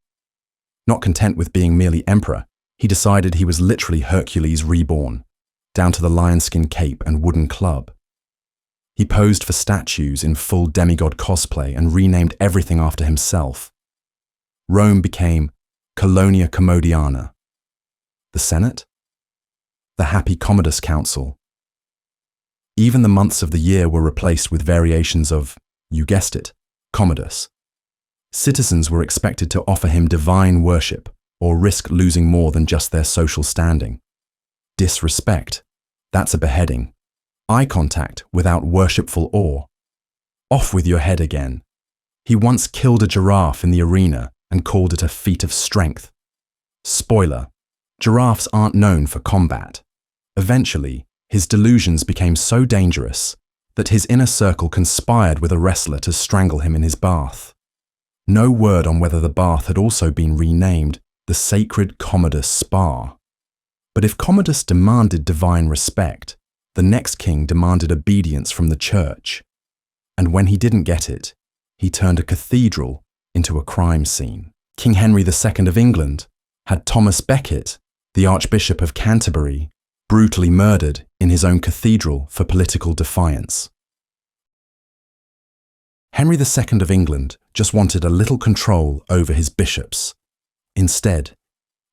Not content with being merely emperor, he decided he was literally Hercules reborn, down to the lionskin cape and wooden club. He posed for statues in full demigod cosplay and renamed everything after himself. Rome became Colonia Commodiana. The Senate? The Happy Commodus Council. Even the months of the year were replaced with variations of, you guessed it, Commodus. Citizens were expected to offer him divine worship or risk losing more than just their social standing. Disrespect, that's a beheading. Eye contact without worshipful awe. Off with your head again. He once killed a giraffe in the arena and called it a feat of strength. Spoiler, giraffes aren't known for combat. Eventually, his delusions became so dangerous that his inner circle conspired with a wrestler to strangle him in his bath. No word on whether the bath had also been renamed the Sacred Commodus Spa. But if Commodus demanded divine respect, the next king demanded obedience from the church. And when he didn't get it, he turned a cathedral into a crime scene. King Henry II of England had Thomas Becket, the Archbishop of Canterbury, brutally murdered in his own cathedral for political defiance. Henry II of England just wanted a little control over his bishops. Instead,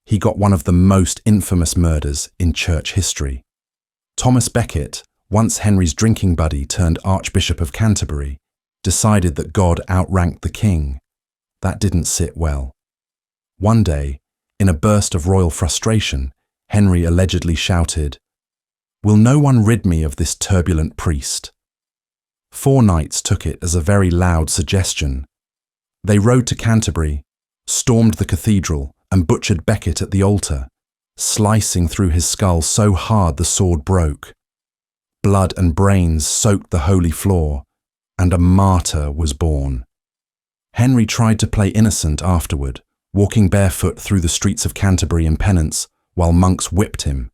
he got one of the most infamous murders in church history. Thomas Becket, once Henry's drinking buddy turned Archbishop of Canterbury, decided that God outranked the king. That didn't sit well. One day, in a burst of royal frustration, Henry allegedly shouted, "Will no one rid me of this turbulent priest?" 4 knights took it as a very loud suggestion. They rode to Canterbury, stormed the cathedral, and butchered Becket at the altar, slicing through his skull so hard the sword broke. Blood and brains soaked the holy floor, and a martyr was born. Henry tried to play innocent afterward, walking barefoot through the streets of Canterbury in penance while monks whipped him.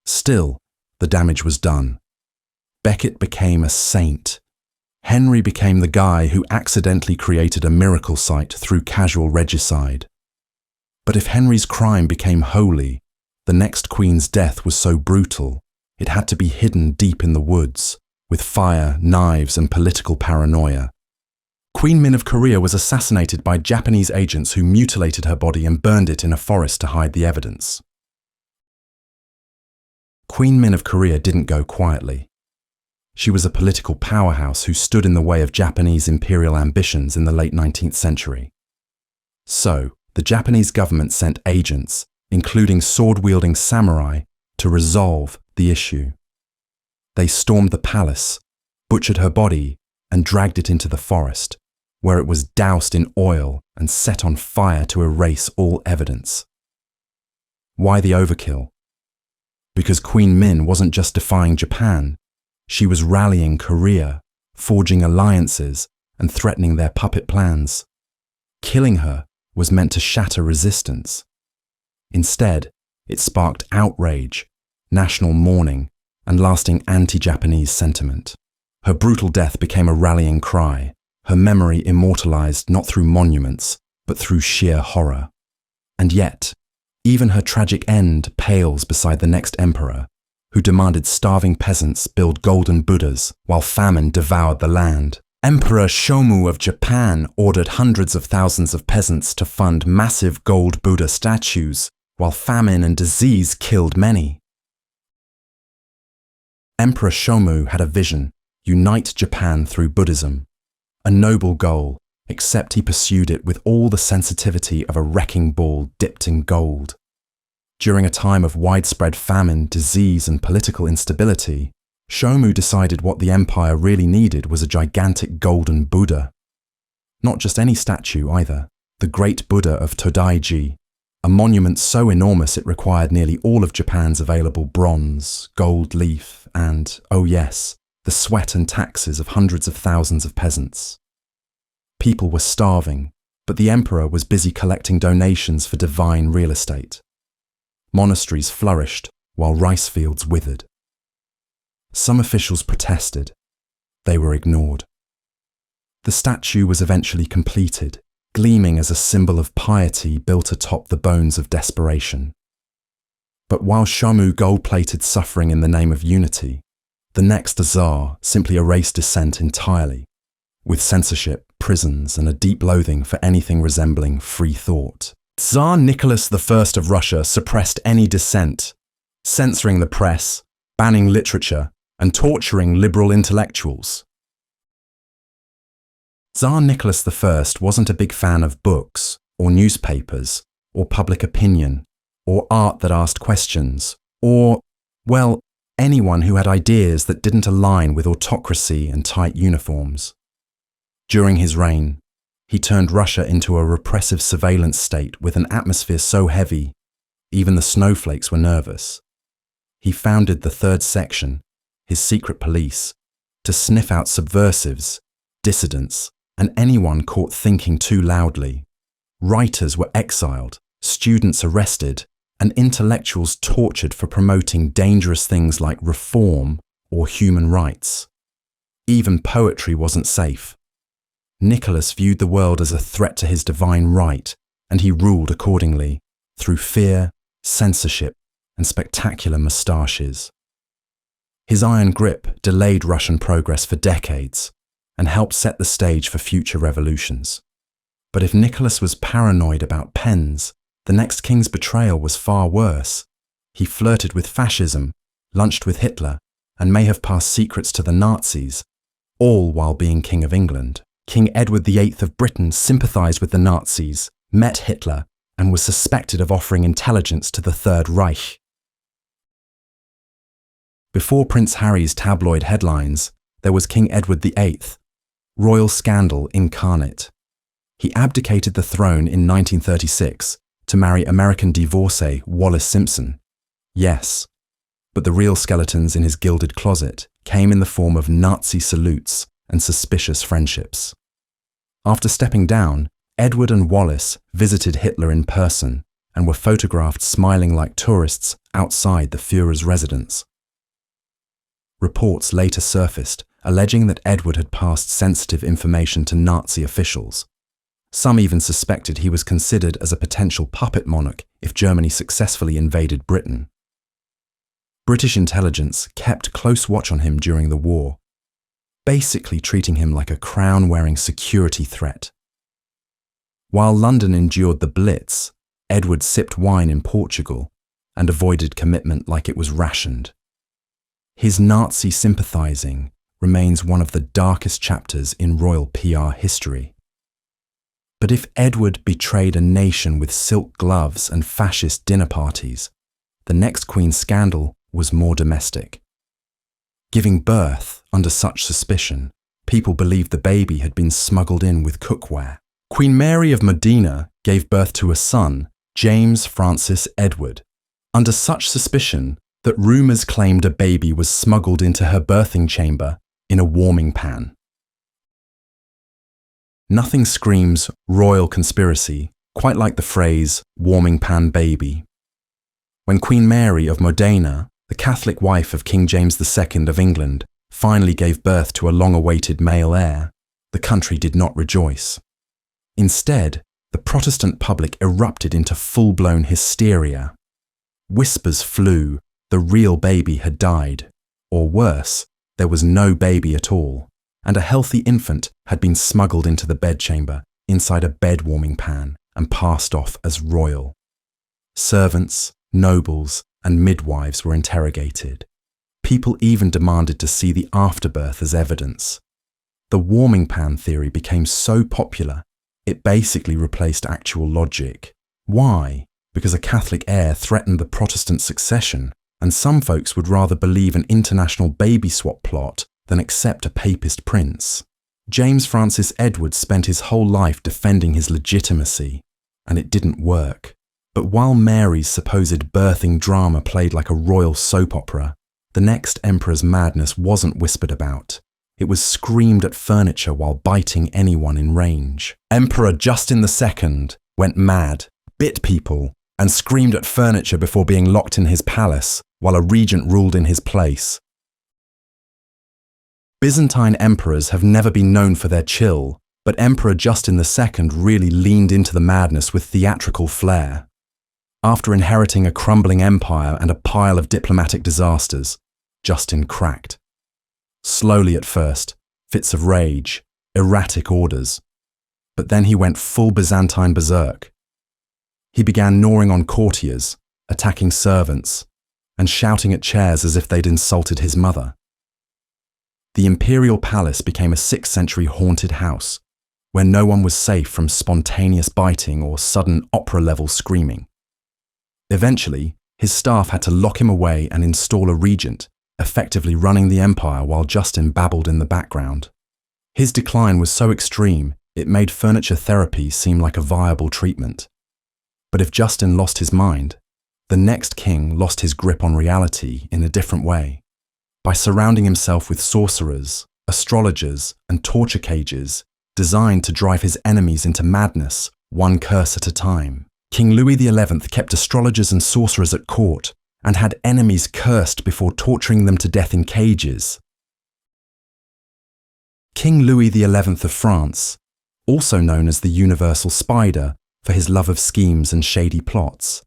Still, the damage was done. Becket became a saint. Henry became the guy who accidentally created a miracle site through casual regicide. But if Henry's crime became holy, the next queen's death was so brutal, it had to be hidden deep in the woods, with fire, knives, and political paranoia. Queen Min of Korea was assassinated by Japanese agents who mutilated her body and burned it in a forest to hide the evidence. Queen Min of Korea didn't go quietly. She was a political powerhouse who stood in the way of Japanese imperial ambitions in the late 19th century. So, the Japanese government sent agents, including sword-wielding samurai, to resolve the issue. They stormed the palace, butchered her body, and dragged it into the forest, where it was doused in oil and set on fire to erase all evidence. Why the overkill? Because Queen Min wasn't just defying Japan, she was rallying Korea, forging alliances, and threatening their puppet plans. Killing her was meant to shatter resistance. Instead, it sparked outrage, national mourning, and lasting anti-Japanese sentiment. Her brutal death became a rallying cry, her memory immortalized not through monuments, but through sheer horror. And yet, even her tragic end pales beside the next emperor, who demanded starving peasants build golden Buddhas while famine devoured the land. Emperor Shomu of Japan ordered hundreds of thousands of peasants to fund massive gold Buddha statues, while famine and disease killed many. Emperor Shomu had a vision: unite Japan through Buddhism. A noble goal, except he pursued it with all the sensitivity of a wrecking ball dipped in gold. During a time of widespread famine, disease, and political instability, Shomu decided what the empire really needed was a gigantic golden Buddha. Not just any statue either, the great Buddha of Todaiji, a monument so enormous it required nearly all of Japan's available bronze, gold leaf, and, oh yes, the sweat and taxes of hundreds of thousands of peasants. People were starving, but the emperor was busy collecting donations for divine real estate. Monasteries flourished while rice fields withered. Some officials protested. They were ignored. The statue was eventually completed, gleaming as a symbol of piety built atop the bones of desperation. But while Shomu gold-plated suffering in the name of unity, the next Tsar simply erased dissent entirely, with censorship, prisons, and a deep loathing for anything resembling free thought. Tsar Nicholas I of Russia suppressed any dissent, censoring the press, banning literature, and torturing liberal intellectuals. Tsar Nicholas I wasn't a big fan of books, or newspapers, or public opinion, or art that asked questions, or, well, anyone who had ideas that didn't align with autocracy and tight uniforms. During his reign, he turned Russia into a repressive surveillance state with an atmosphere so heavy, even the snowflakes were nervous. He founded the Third Section, his secret police, to sniff out subversives, dissidents, and anyone caught thinking too loudly. Writers were exiled, students arrested, and intellectuals tortured for promoting dangerous things like reform or human rights. Even poetry wasn't safe. Nicholas viewed the world as a threat to his divine right, and he ruled accordingly, through fear, censorship, and spectacular moustaches. His iron grip delayed Russian progress for decades and helped set the stage for future revolutions. But if Nicholas was paranoid about pens, the next king's betrayal was far worse. He flirted with fascism, lunched with Hitler, and may have passed secrets to the Nazis, all while being King of England. King Edward VIII of Britain sympathized with the Nazis, met Hitler, and was suspected of offering intelligence to the Third Reich. Before Prince Harry's tabloid headlines, there was King Edward VIII, royal scandal incarnate. He abdicated the throne in 1936 to marry American divorcee Wallis Simpson. Yes, but the real skeletons in his gilded closet came in the form of Nazi salutes and suspicious friendships. After stepping down, Edward and Wallis visited Hitler in person and were photographed smiling like tourists outside the Führer's residence. Reports later surfaced alleging that Edward had passed sensitive information to Nazi officials. Some even suspected he was considered as a potential puppet monarch if Germany successfully invaded Britain. British intelligence kept close watch on him during the war, basically treating him like a crown-wearing security threat. While London endured the Blitz, Edward sipped wine in Portugal and avoided commitment like it was rationed. His Nazi sympathizing remains one of the darkest chapters in royal PR history. But if Edward betrayed a nation with silk gloves and fascist dinner parties, the next Queen's scandal was more domestic. Giving birth under such suspicion, people believed the baby had been smuggled in with cookware. Queen Mary of Modena gave birth to a son, James Francis Edward, under such suspicion that rumours claimed a baby was smuggled into her birthing chamber in a warming pan. Nothing screams royal conspiracy quite like the phrase warming pan baby. When Queen Mary of Modena, the Catholic wife of King James II of England, finally gave birth to a long-awaited male heir, the country did not rejoice. Instead, the Protestant public erupted into full-blown hysteria. Whispers flew, the real baby had died, or worse, there was no baby at all, and a healthy infant had been smuggled into the bedchamber inside a bed-warming pan and passed off as royal. Servants, nobles, and midwives were interrogated. People even demanded to see the afterbirth as evidence. The warming pan theory became so popular, it basically replaced actual logic. Why? Because a Catholic heir threatened the Protestant succession, and some folks would rather believe an international baby swap plot than accept a papist prince. James Francis Edward spent his whole life defending his legitimacy, and it didn't work. But while Mary's supposed birthing drama played like a royal soap opera, the next emperor's madness wasn't whispered about. It was screamed at furniture while biting anyone in range. Emperor Justin II went mad, bit people, and screamed at furniture before being locked in his palace while a regent ruled in his place. Byzantine emperors have never been known for their chill, but Emperor Justin II really leaned into the madness with theatrical flair. After inheriting a crumbling empire and a pile of diplomatic disasters, Justin cracked. Slowly at first, fits of rage, erratic orders. But then he went full Byzantine berserk. He began gnawing on courtiers, attacking servants, and shouting at chairs as if they'd insulted his mother. The imperial palace became a 6th century haunted house, where no one was safe from spontaneous biting or sudden opera-level screaming. Eventually, his staff had to lock him away and install a regent, effectively running the empire while Justin babbled in the background. His decline was so extreme, it made furniture therapy seem like a viable treatment. But if Justin lost his mind, the next king lost his grip on reality in a different way. By surrounding himself with sorcerers, astrologers, and torture cages designed to drive his enemies into madness, one curse at a time. King Louis XI kept astrologers and sorcerers at court and had enemies cursed before torturing them to death in cages. King Louis XI of France, also known as the Universal Spider for his love of schemes and shady plots,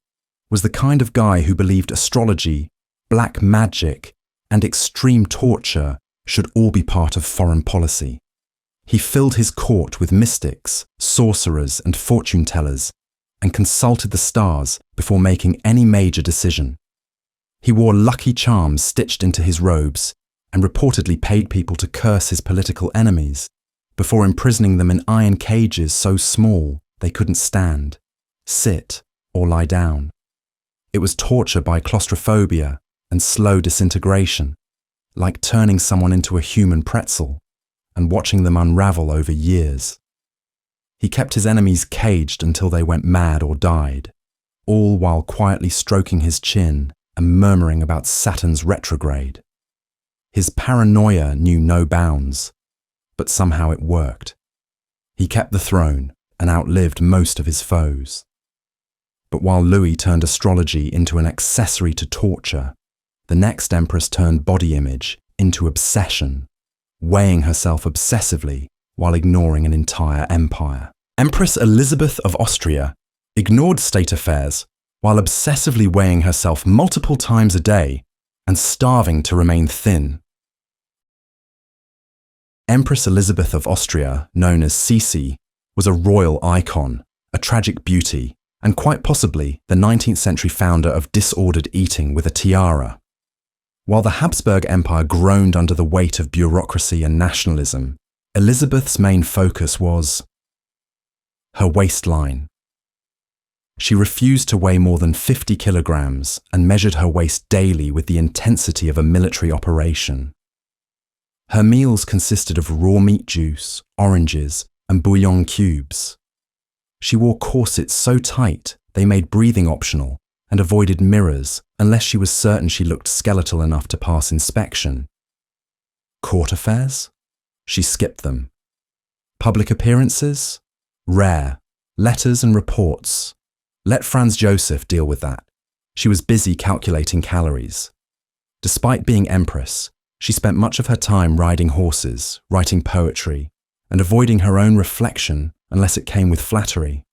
was the kind of guy who believed astrology, black magic, and extreme torture should all be part of foreign policy. He filled his court with mystics, sorcerers, and fortune-tellers, and consulted the stars before making any major decision. He wore lucky charms stitched into his robes and reportedly paid people to curse his political enemies before imprisoning them in iron cages so small they couldn't stand, sit, or lie down. It was torture by claustrophobia and slow disintegration, like turning someone into a human pretzel and watching them unravel over years. He kept his enemies caged until they went mad or died, all while quietly stroking his chin and murmuring about Saturn's retrograde. His paranoia knew no bounds, but somehow it worked. He kept the throne and outlived most of his foes. But while Louis turned astrology into an accessory to torture, the next empress turned body image into obsession, weighing herself obsessively while ignoring an entire empire. Empress Elizabeth of Austria ignored state affairs while obsessively weighing herself multiple times a day and starving to remain thin. Empress Elizabeth of Austria, known as Sisi, was a royal icon, a tragic beauty, and quite possibly the 19th century founder of disordered eating with a tiara. While the Habsburg Empire groaned under the weight of bureaucracy and nationalism, Elizabeth's main focus was her waistline. She refused to weigh more than 50 kilograms and measured her waist daily with the intensity of a military operation. Her meals consisted of raw meat juice, oranges, and bouillon cubes. She wore corsets so tight they made breathing optional and avoided mirrors unless she was certain she looked skeletal enough to pass inspection. Court affairs? She skipped them. Public appearances? Rare. Letters and reports? Let Franz Joseph deal with that. She was busy calculating calories. Despite being empress, she spent much of her time riding horses, writing poetry, and avoiding her own reflection unless it came with flattery.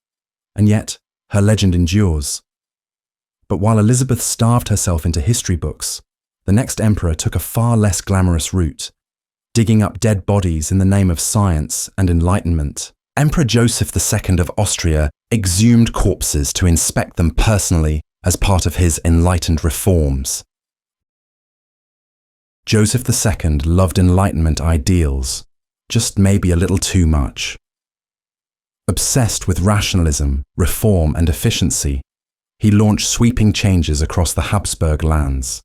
and yet her legend endures. But while Elizabeth starved herself into history books, the next emperor took a far less glamorous route, digging up dead bodies in the name of science and enlightenment. Emperor Joseph II of Austria exhumed corpses to inspect them personally as part of his enlightened reforms. Joseph II loved Enlightenment ideals, just maybe a little too much. Obsessed with rationalism, reform, and efficiency, he launched sweeping changes across the Habsburg lands.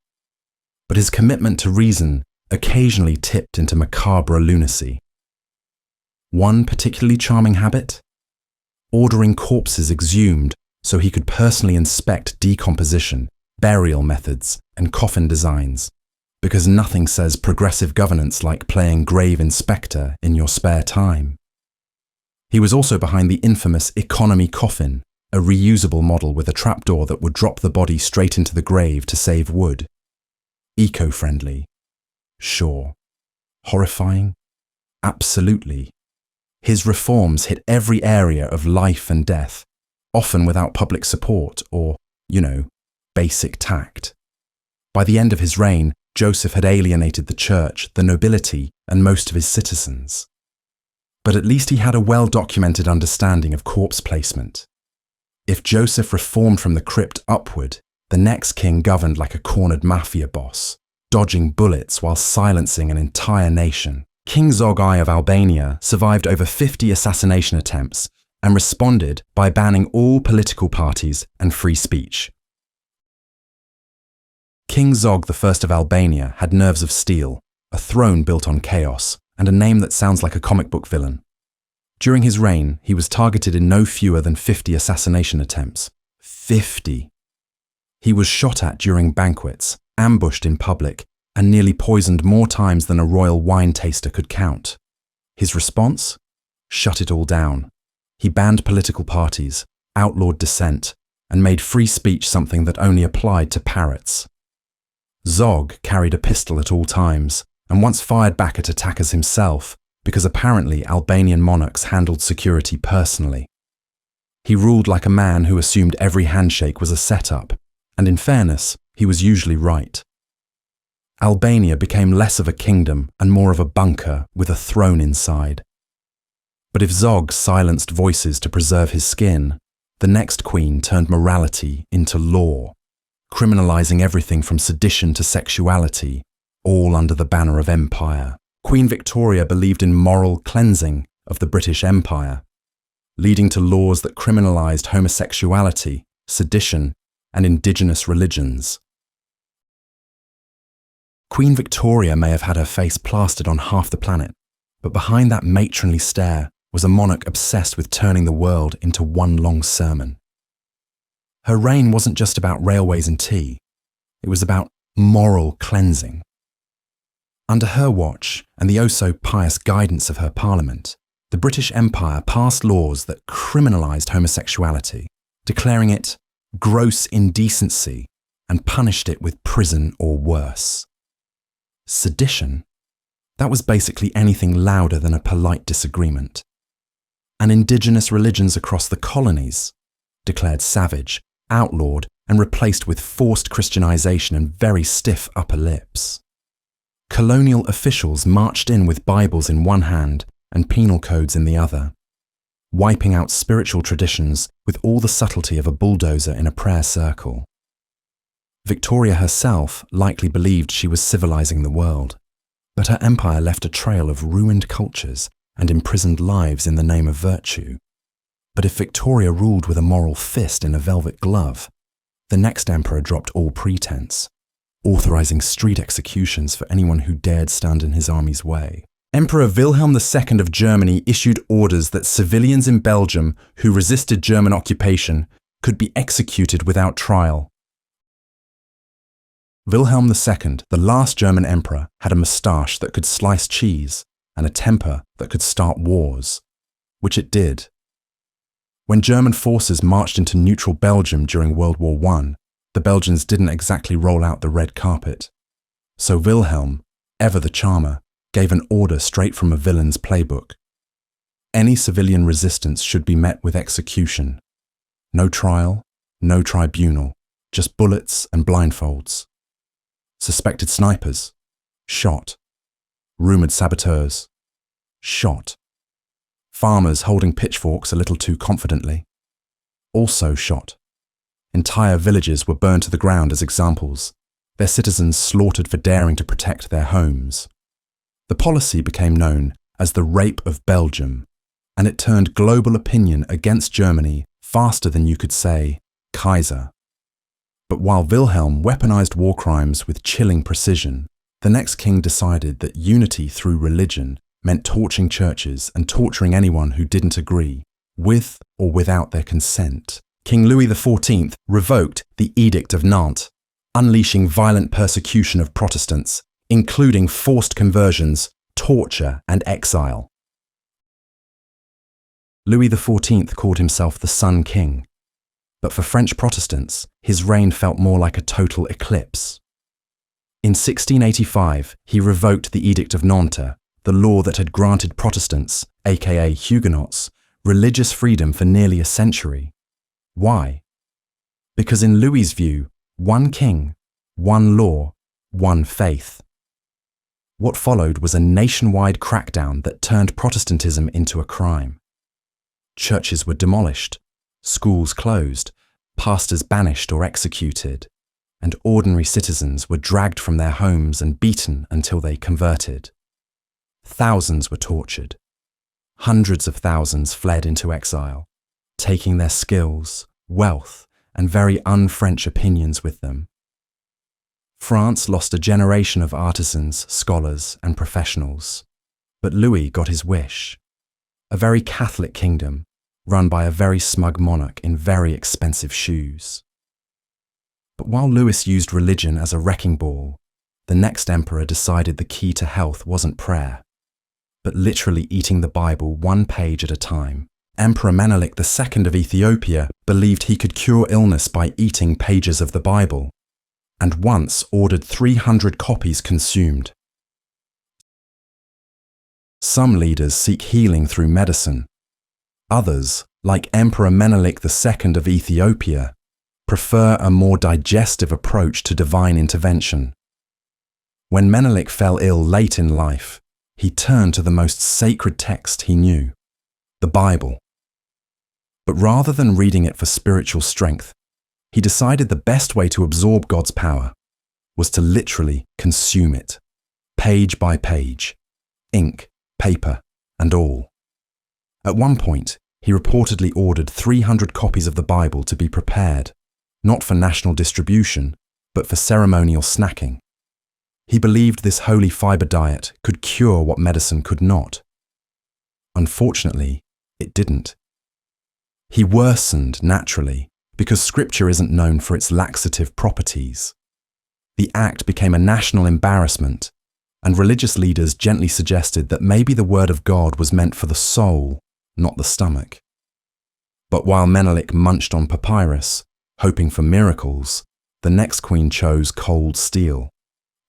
But his commitment to reason occasionally tipped into macabre lunacy. One particularly charming habit? Ordering corpses exhumed so he could personally inspect decomposition, burial methods, and coffin designs, because nothing says progressive governance like playing grave inspector in your spare time. He was also behind the infamous economy coffin, a reusable model with a trapdoor that would drop the body straight into the grave to save wood. Eco-friendly. Sure. Horrifying? Absolutely. His reforms hit every area of life and death, often without public support or, basic tact. By the end of his reign, Joseph had alienated the church, the nobility, and most of his citizens. But at least he had a well-documented understanding of corpse placement. If Joseph reformed from the crypt upward, the next king governed like a cornered mafia boss, dodging bullets while silencing an entire nation. King Zog I of Albania survived over 50 assassination attempts and responded by banning all political parties and free speech. King Zog I of Albania had nerves of steel, a throne built on chaos, and a name that sounds like a comic book villain. During his reign, he was targeted in no fewer than 50 assassination attempts. 50! He was shot at during banquets, ambushed in public, and nearly poisoned more times than a royal wine taster could count. His response? Shut it all down. He banned political parties, outlawed dissent, and made free speech something that only applied to parrots. Zog carried a pistol at all times, and once fired back at attackers himself, because apparently Albanian monarchs handled security personally. He ruled like a man who assumed every handshake was a setup, and in fairness, he was usually right. Albania became less of a kingdom and more of a bunker with a throne inside. But if Zog silenced voices to preserve his skin, the next queen turned morality into law, criminalizing everything from sedition to sexuality, all under the banner of empire. Queen Victoria believed in moral cleansing of the British Empire, leading to laws that criminalized homosexuality, sedition, and indigenous religions. Queen Victoria may have had her face plastered on half the planet, but behind that matronly stare was a monarch obsessed with turning the world into one long sermon. Her reign wasn't just about railways and tea, it was about moral cleansing. Under her watch, and the oh-so-pious guidance of her parliament, the British Empire passed laws that criminalised homosexuality, declaring it gross indecency and punished it with prison or worse. Sedition? That was basically anything louder than a polite disagreement. And indigenous religions across the colonies, declared savage, outlawed, and replaced with forced Christianization and very stiff upper lips. Colonial officials marched in with Bibles in one hand and penal codes in the other, wiping out spiritual traditions with all the subtlety of a bulldozer in a prayer circle. Victoria herself likely believed she was civilizing the world, but her empire left a trail of ruined cultures and imprisoned lives in the name of virtue. But if Victoria ruled with a moral fist in a velvet glove, the next emperor dropped all pretense, authorizing street executions for anyone who dared stand in his army's way. Emperor Wilhelm II of Germany issued orders that civilians in Belgium who resisted German occupation could be executed without trial. Wilhelm II, the last German emperor, had a moustache that could slice cheese and a temper that could start wars, which it did. When German forces marched into neutral Belgium during World War I, the Belgians didn't exactly roll out the red carpet. So Wilhelm, ever the charmer, gave an order straight from a villain's playbook. Any civilian resistance should be met with execution, No trial, no tribunal, just bullets and blindfolds. Suspected snipers, shot. Rumoured saboteurs, shot. Farmers holding pitchforks a little too confidently, also shot. Entire villages were burned to the ground as examples, their citizens slaughtered for daring to protect their homes. The policy became known as the Rape of Belgium, and it turned global opinion against Germany faster than you could say Kaiser. But while Wilhelm weaponized war crimes with chilling precision, the next king decided that unity through religion meant torching churches and torturing anyone who didn't agree, with or without their consent. King Louis XIV revoked the Edict of Nantes, unleashing violent persecution of Protestants, including forced conversions, torture, and exile. Louis XIV called himself the Sun King, but for French Protestants, his reign felt more like a total eclipse. In 1685, he revoked the Edict of Nantes, the law that had granted Protestants, aka Huguenots, religious freedom for nearly a century. Why? Because in Louis's view, one king, one law, one faith. What followed was a nationwide crackdown that turned Protestantism into a crime. Churches were demolished, schools closed, pastors banished or executed, and ordinary citizens were dragged from their homes and beaten until they converted. Thousands were tortured. Hundreds of thousands fled into exile, taking their skills, wealth, and very un-French opinions with them. France lost a generation of artisans, scholars, and professionals, but Louis got his wish. A very Catholic kingdom, run by a very smug monarch in very expensive shoes. But while Louis used religion as a wrecking ball, the next emperor decided the key to health wasn't prayer, but literally eating the Bible one page at a time. Emperor Menelik II of Ethiopia believed he could cure illness by eating pages of the Bible, and once ordered 300 copies consumed. Some leaders seek healing through medicine. Others, like Emperor Menelik II of Ethiopia, prefer a more digestive approach to divine intervention. When Menelik fell ill late in life, he turned to the most sacred text he knew, the Bible. But rather than reading it for spiritual strength, he decided the best way to absorb God's power was to literally consume it, page by page, ink, paper, and all. At one point, he reportedly ordered 300 copies of the Bible to be prepared, not for national distribution, but for ceremonial snacking. He believed this holy fiber diet could cure what medicine could not. Unfortunately, it didn't. He worsened naturally, because scripture isn't known for its laxative properties. The act became a national embarrassment, and religious leaders gently suggested that maybe the word of God was meant for the soul, not the stomach. But while Menelik munched on papyrus, hoping for miracles, the next queen chose cold steel,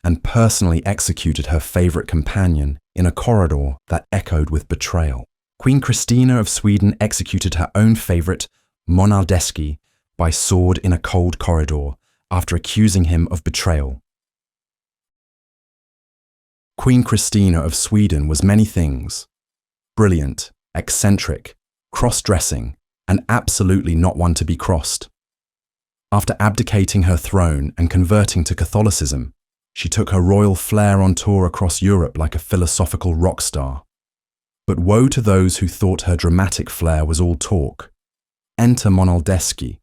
and personally executed her favourite companion in a corridor that echoed with betrayal. Queen Christina of Sweden executed her own favourite, Monaldeschi, by sword in a cold corridor after accusing him of betrayal. Queen Christina of Sweden was many things: brilliant, eccentric, cross-dressing, and absolutely not one to be crossed. After abdicating her throne and converting to Catholicism, she took her royal flair on tour across Europe like a philosophical rock star. But woe to those who thought her dramatic flair was all talk. Enter Monaldeschi,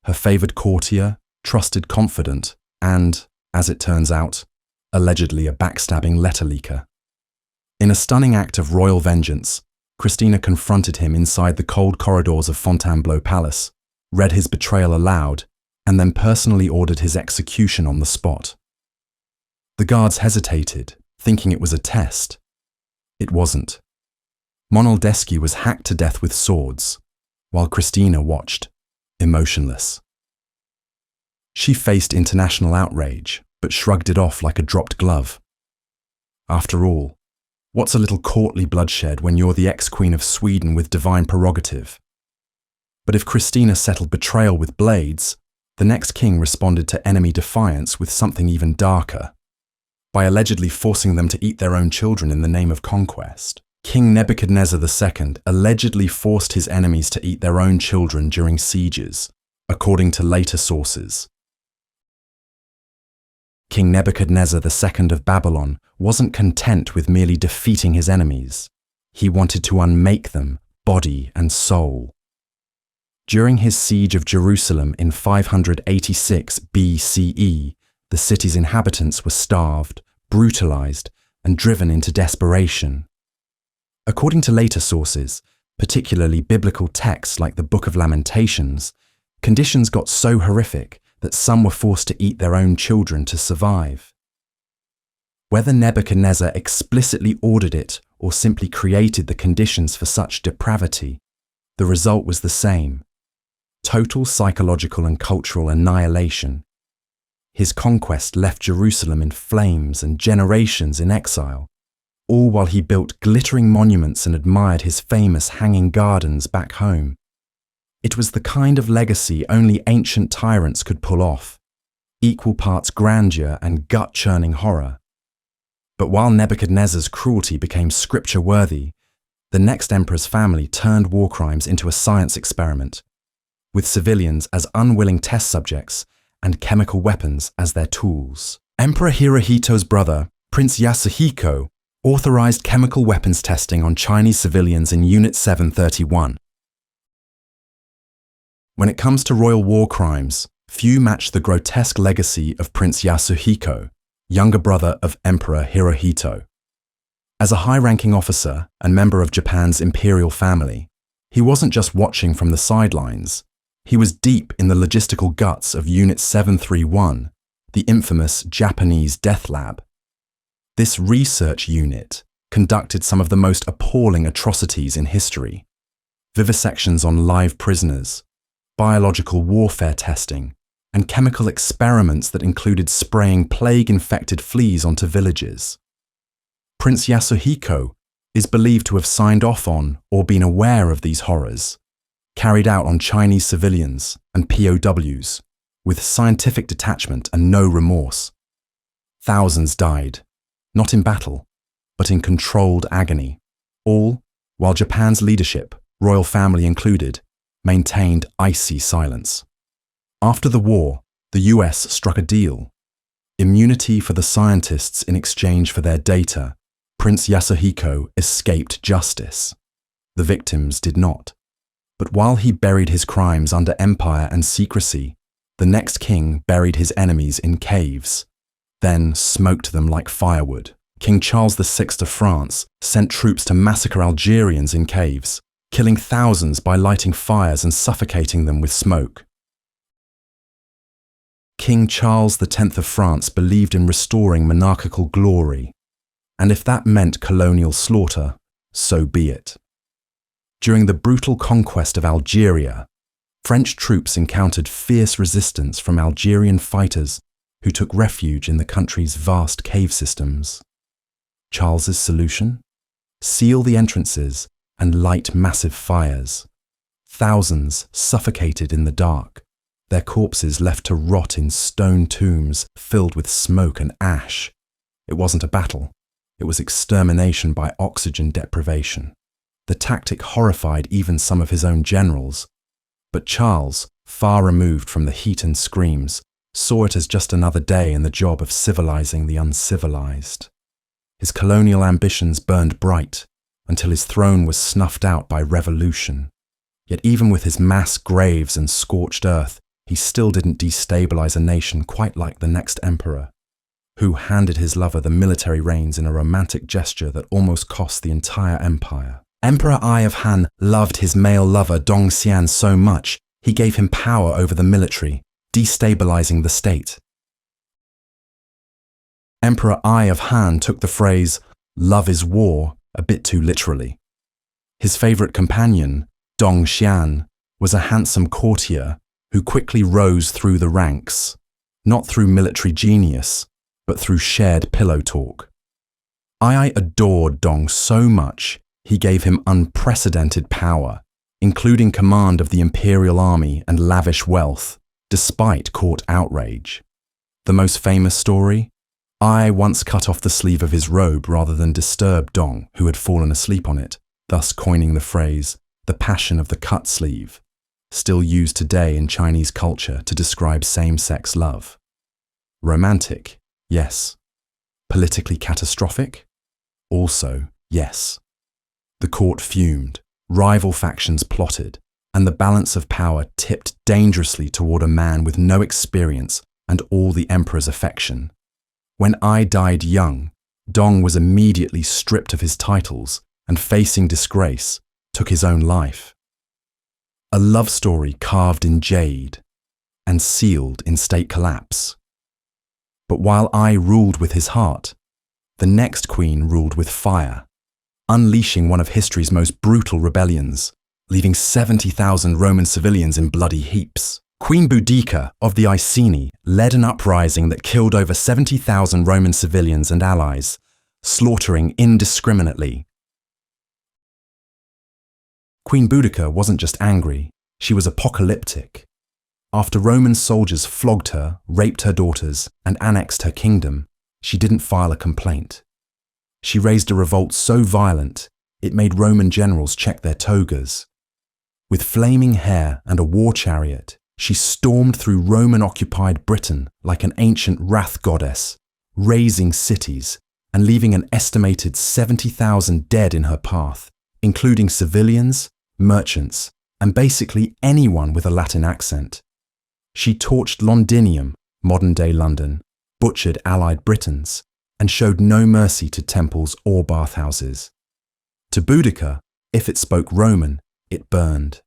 her favoured courtier, trusted confidant, and, as it turns out, allegedly a backstabbing letter leaker. In a stunning act of royal vengeance, Christina confronted him inside the cold corridors of Fontainebleau Palace, read his betrayal aloud, and then personally ordered his execution on the spot. The guards hesitated, thinking it was a test. It wasn't. Monaldeschi was hacked to death with swords, while Christina watched, emotionless. She faced international outrage, but shrugged it off like a dropped glove. After all, what's a little courtly bloodshed when you're the ex-queen of Sweden with divine prerogative? But if Christina settled betrayal with blades, the next king responded to enemy defiance with something even darker, by allegedly forcing them to eat their own children in the name of conquest. King Nebuchadnezzar II allegedly forced his enemies to eat their own children during sieges, according to later sources. King Nebuchadnezzar II of Babylon wasn't content with merely defeating his enemies. He wanted to unmake them, body and soul. During his siege of Jerusalem in 586 BCE, the city's inhabitants were starved, brutalized, and driven into desperation. According to later sources, particularly biblical texts like the Book of Lamentations, conditions got so horrific that some were forced to eat their own children to survive. Whether Nebuchadnezzar explicitly ordered it or simply created the conditions for such depravity, the result was the same: total psychological and cultural annihilation. His conquest left Jerusalem in flames and generations in exile, all while he built glittering monuments and admired his famous hanging gardens back home. It was the kind of legacy only ancient tyrants could pull off, equal parts grandeur and gut-churning horror. But while Nebuchadnezzar's cruelty became scripture-worthy, the next emperor's family turned war crimes into a science experiment, with civilians as unwilling test subjects and chemical weapons as their tools. Emperor Hirohito's brother, Prince Yasuhiko, authorized chemical weapons testing on Chinese civilians in Unit 731. When it comes to royal war crimes, few match the grotesque legacy of Prince Yasuhiko, younger brother of Emperor Hirohito. As a high-ranking officer and member of Japan's imperial family, he wasn't just watching from the sidelines. He was deep in the logistical guts of Unit 731, the infamous Japanese death lab. This research unit conducted some of the most appalling atrocities in history: vivisections on live prisoners, biological warfare testing, and chemical experiments that included spraying plague-infected fleas onto villages. Prince Yasuhiko is believed to have signed off on or been aware of these horrors, carried out on Chinese civilians and POWs, with scientific detachment and no remorse. Thousands died, not in battle, but in controlled agony, all while Japan's leadership, royal family included, maintained icy silence. After the war, the US struck a deal: immunity for the scientists in exchange for their data. Prince Yasuhiko escaped justice. The victims did not. But while he buried his crimes under empire and secrecy, the next king buried his enemies in caves, then smoked them like firewood. King Charles VI of France sent troops to massacre Algerians in caves, killing thousands by lighting fires and suffocating them with smoke. King Charles X of France believed in restoring monarchical glory, and if that meant colonial slaughter, so be it. During the brutal conquest of Algeria, French troops encountered fierce resistance from Algerian fighters who took refuge in the country's vast cave systems. Charles's solution? Seal the entrances and light massive fires. Thousands suffocated in the dark, their corpses left to rot in stone tombs filled with smoke and ash. It wasn't a battle. It was extermination by oxygen deprivation. The tactic horrified even some of his own generals, but Charles, far removed from the heat and screams, saw it as just another day in the job of civilizing the uncivilized. His colonial ambitions burned bright until his throne was snuffed out by revolution. Yet even with his mass graves and scorched earth, he still didn't destabilize a nation quite like the next emperor, who handed his lover the military reins in a romantic gesture that almost cost the entire empire. Emperor Ai of Han loved his male lover Dongxian so much, he gave him power over the military, destabilizing the state. Emperor Ai of Han took the phrase, "love is war," a bit too literally. His favorite companion, Dongxian, was a handsome courtier who quickly rose through the ranks, not through military genius, but through shared pillow talk. Ai adored Dong so much, he gave him unprecedented power, including command of the imperial army and lavish wealth, despite court outrage. The most famous story? I once cut off the sleeve of his robe rather than disturb Dong, who had fallen asleep on it, thus coining the phrase, the passion of the cut sleeve, still used today in Chinese culture to describe same-sex love. Romantic, yes. Politically catastrophic? Also, yes. The court fumed, rival factions plotted, and the balance of power tipped dangerously toward a man with no experience and all the emperor's affection. When I died young, Dong was immediately stripped of his titles and, facing disgrace, took his own life. A love story carved in jade and sealed in state collapse. But while I ruled with his heart, the next queen ruled with fire, unleashing one of history's most brutal rebellions, leaving 70,000 Roman civilians in bloody heaps. Queen Boudica of the Iceni led an uprising that killed over 70,000 Roman civilians and allies, slaughtering indiscriminately. Queen Boudica wasn't just angry, she was apocalyptic. After Roman soldiers flogged her, raped her daughters, and annexed her kingdom, she didn't file a complaint. She raised a revolt so violent, it made Roman generals check their togas. With flaming hair and a war chariot, she stormed through Roman-occupied Britain like an ancient wrath goddess, razing cities and leaving an estimated 70,000 dead in her path, including civilians, merchants, and basically anyone with a Latin accent. She torched Londinium, modern-day London, butchered Allied Britons, and showed no mercy to temples or bathhouses. To Boudica, if it spoke Roman, it burned.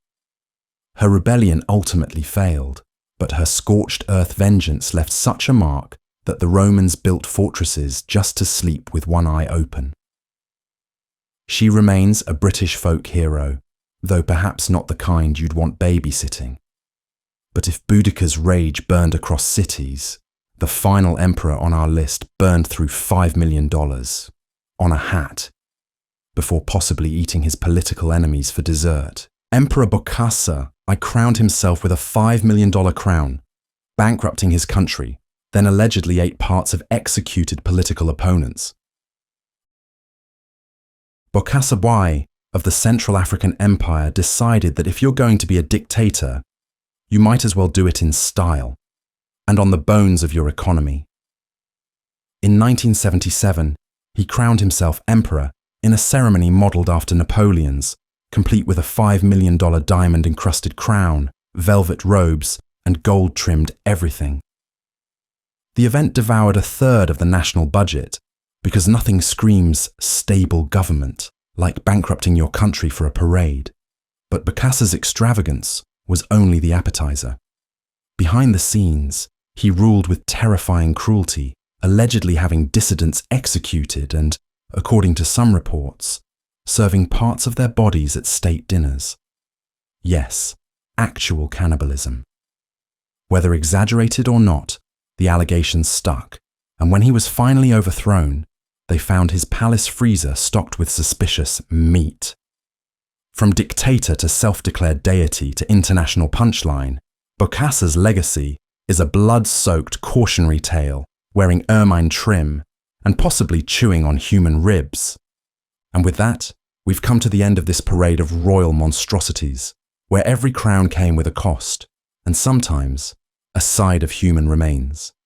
Her rebellion ultimately failed, but her scorched earth vengeance left such a mark that the Romans built fortresses just to sleep with one eye open. She remains a British folk hero, though perhaps not the kind you'd want babysitting. But if Boudica's rage burned across cities, the final emperor on our list burned through $5 million on a hat, before possibly eating his political enemies for dessert. Emperor Bokassa crowned himself with a $5 million crown, bankrupting his country, then allegedly ate parts of executed political opponents. Bokassa I of the Central African Empire decided that if you're going to be a dictator, you might as well do it in style, and on the bones of your economy. In 1977, he crowned himself emperor in a ceremony modelled after Napoleon's, complete with a $5 million diamond-encrusted crown, velvet robes, and gold-trimmed everything. The event devoured a third of the national budget, because nothing screams stable government like bankrupting your country for a parade. But Bokassa's extravagance was only the appetizer. Behind the scenes, he ruled with terrifying cruelty, allegedly having dissidents executed and, according to some reports, serving parts of their bodies at state dinners. Yes, actual cannibalism. Whether exaggerated or not, the allegations stuck, and when he was finally overthrown, they found his palace freezer stocked with suspicious meat. From dictator to self-declared deity to international punchline, Bokassa's legacy is a blood-soaked cautionary tale, wearing ermine trim, and possibly chewing on human ribs. And with that, we've come to the end of this parade of royal monstrosities, where every crown came with a cost, and sometimes a side of human remains.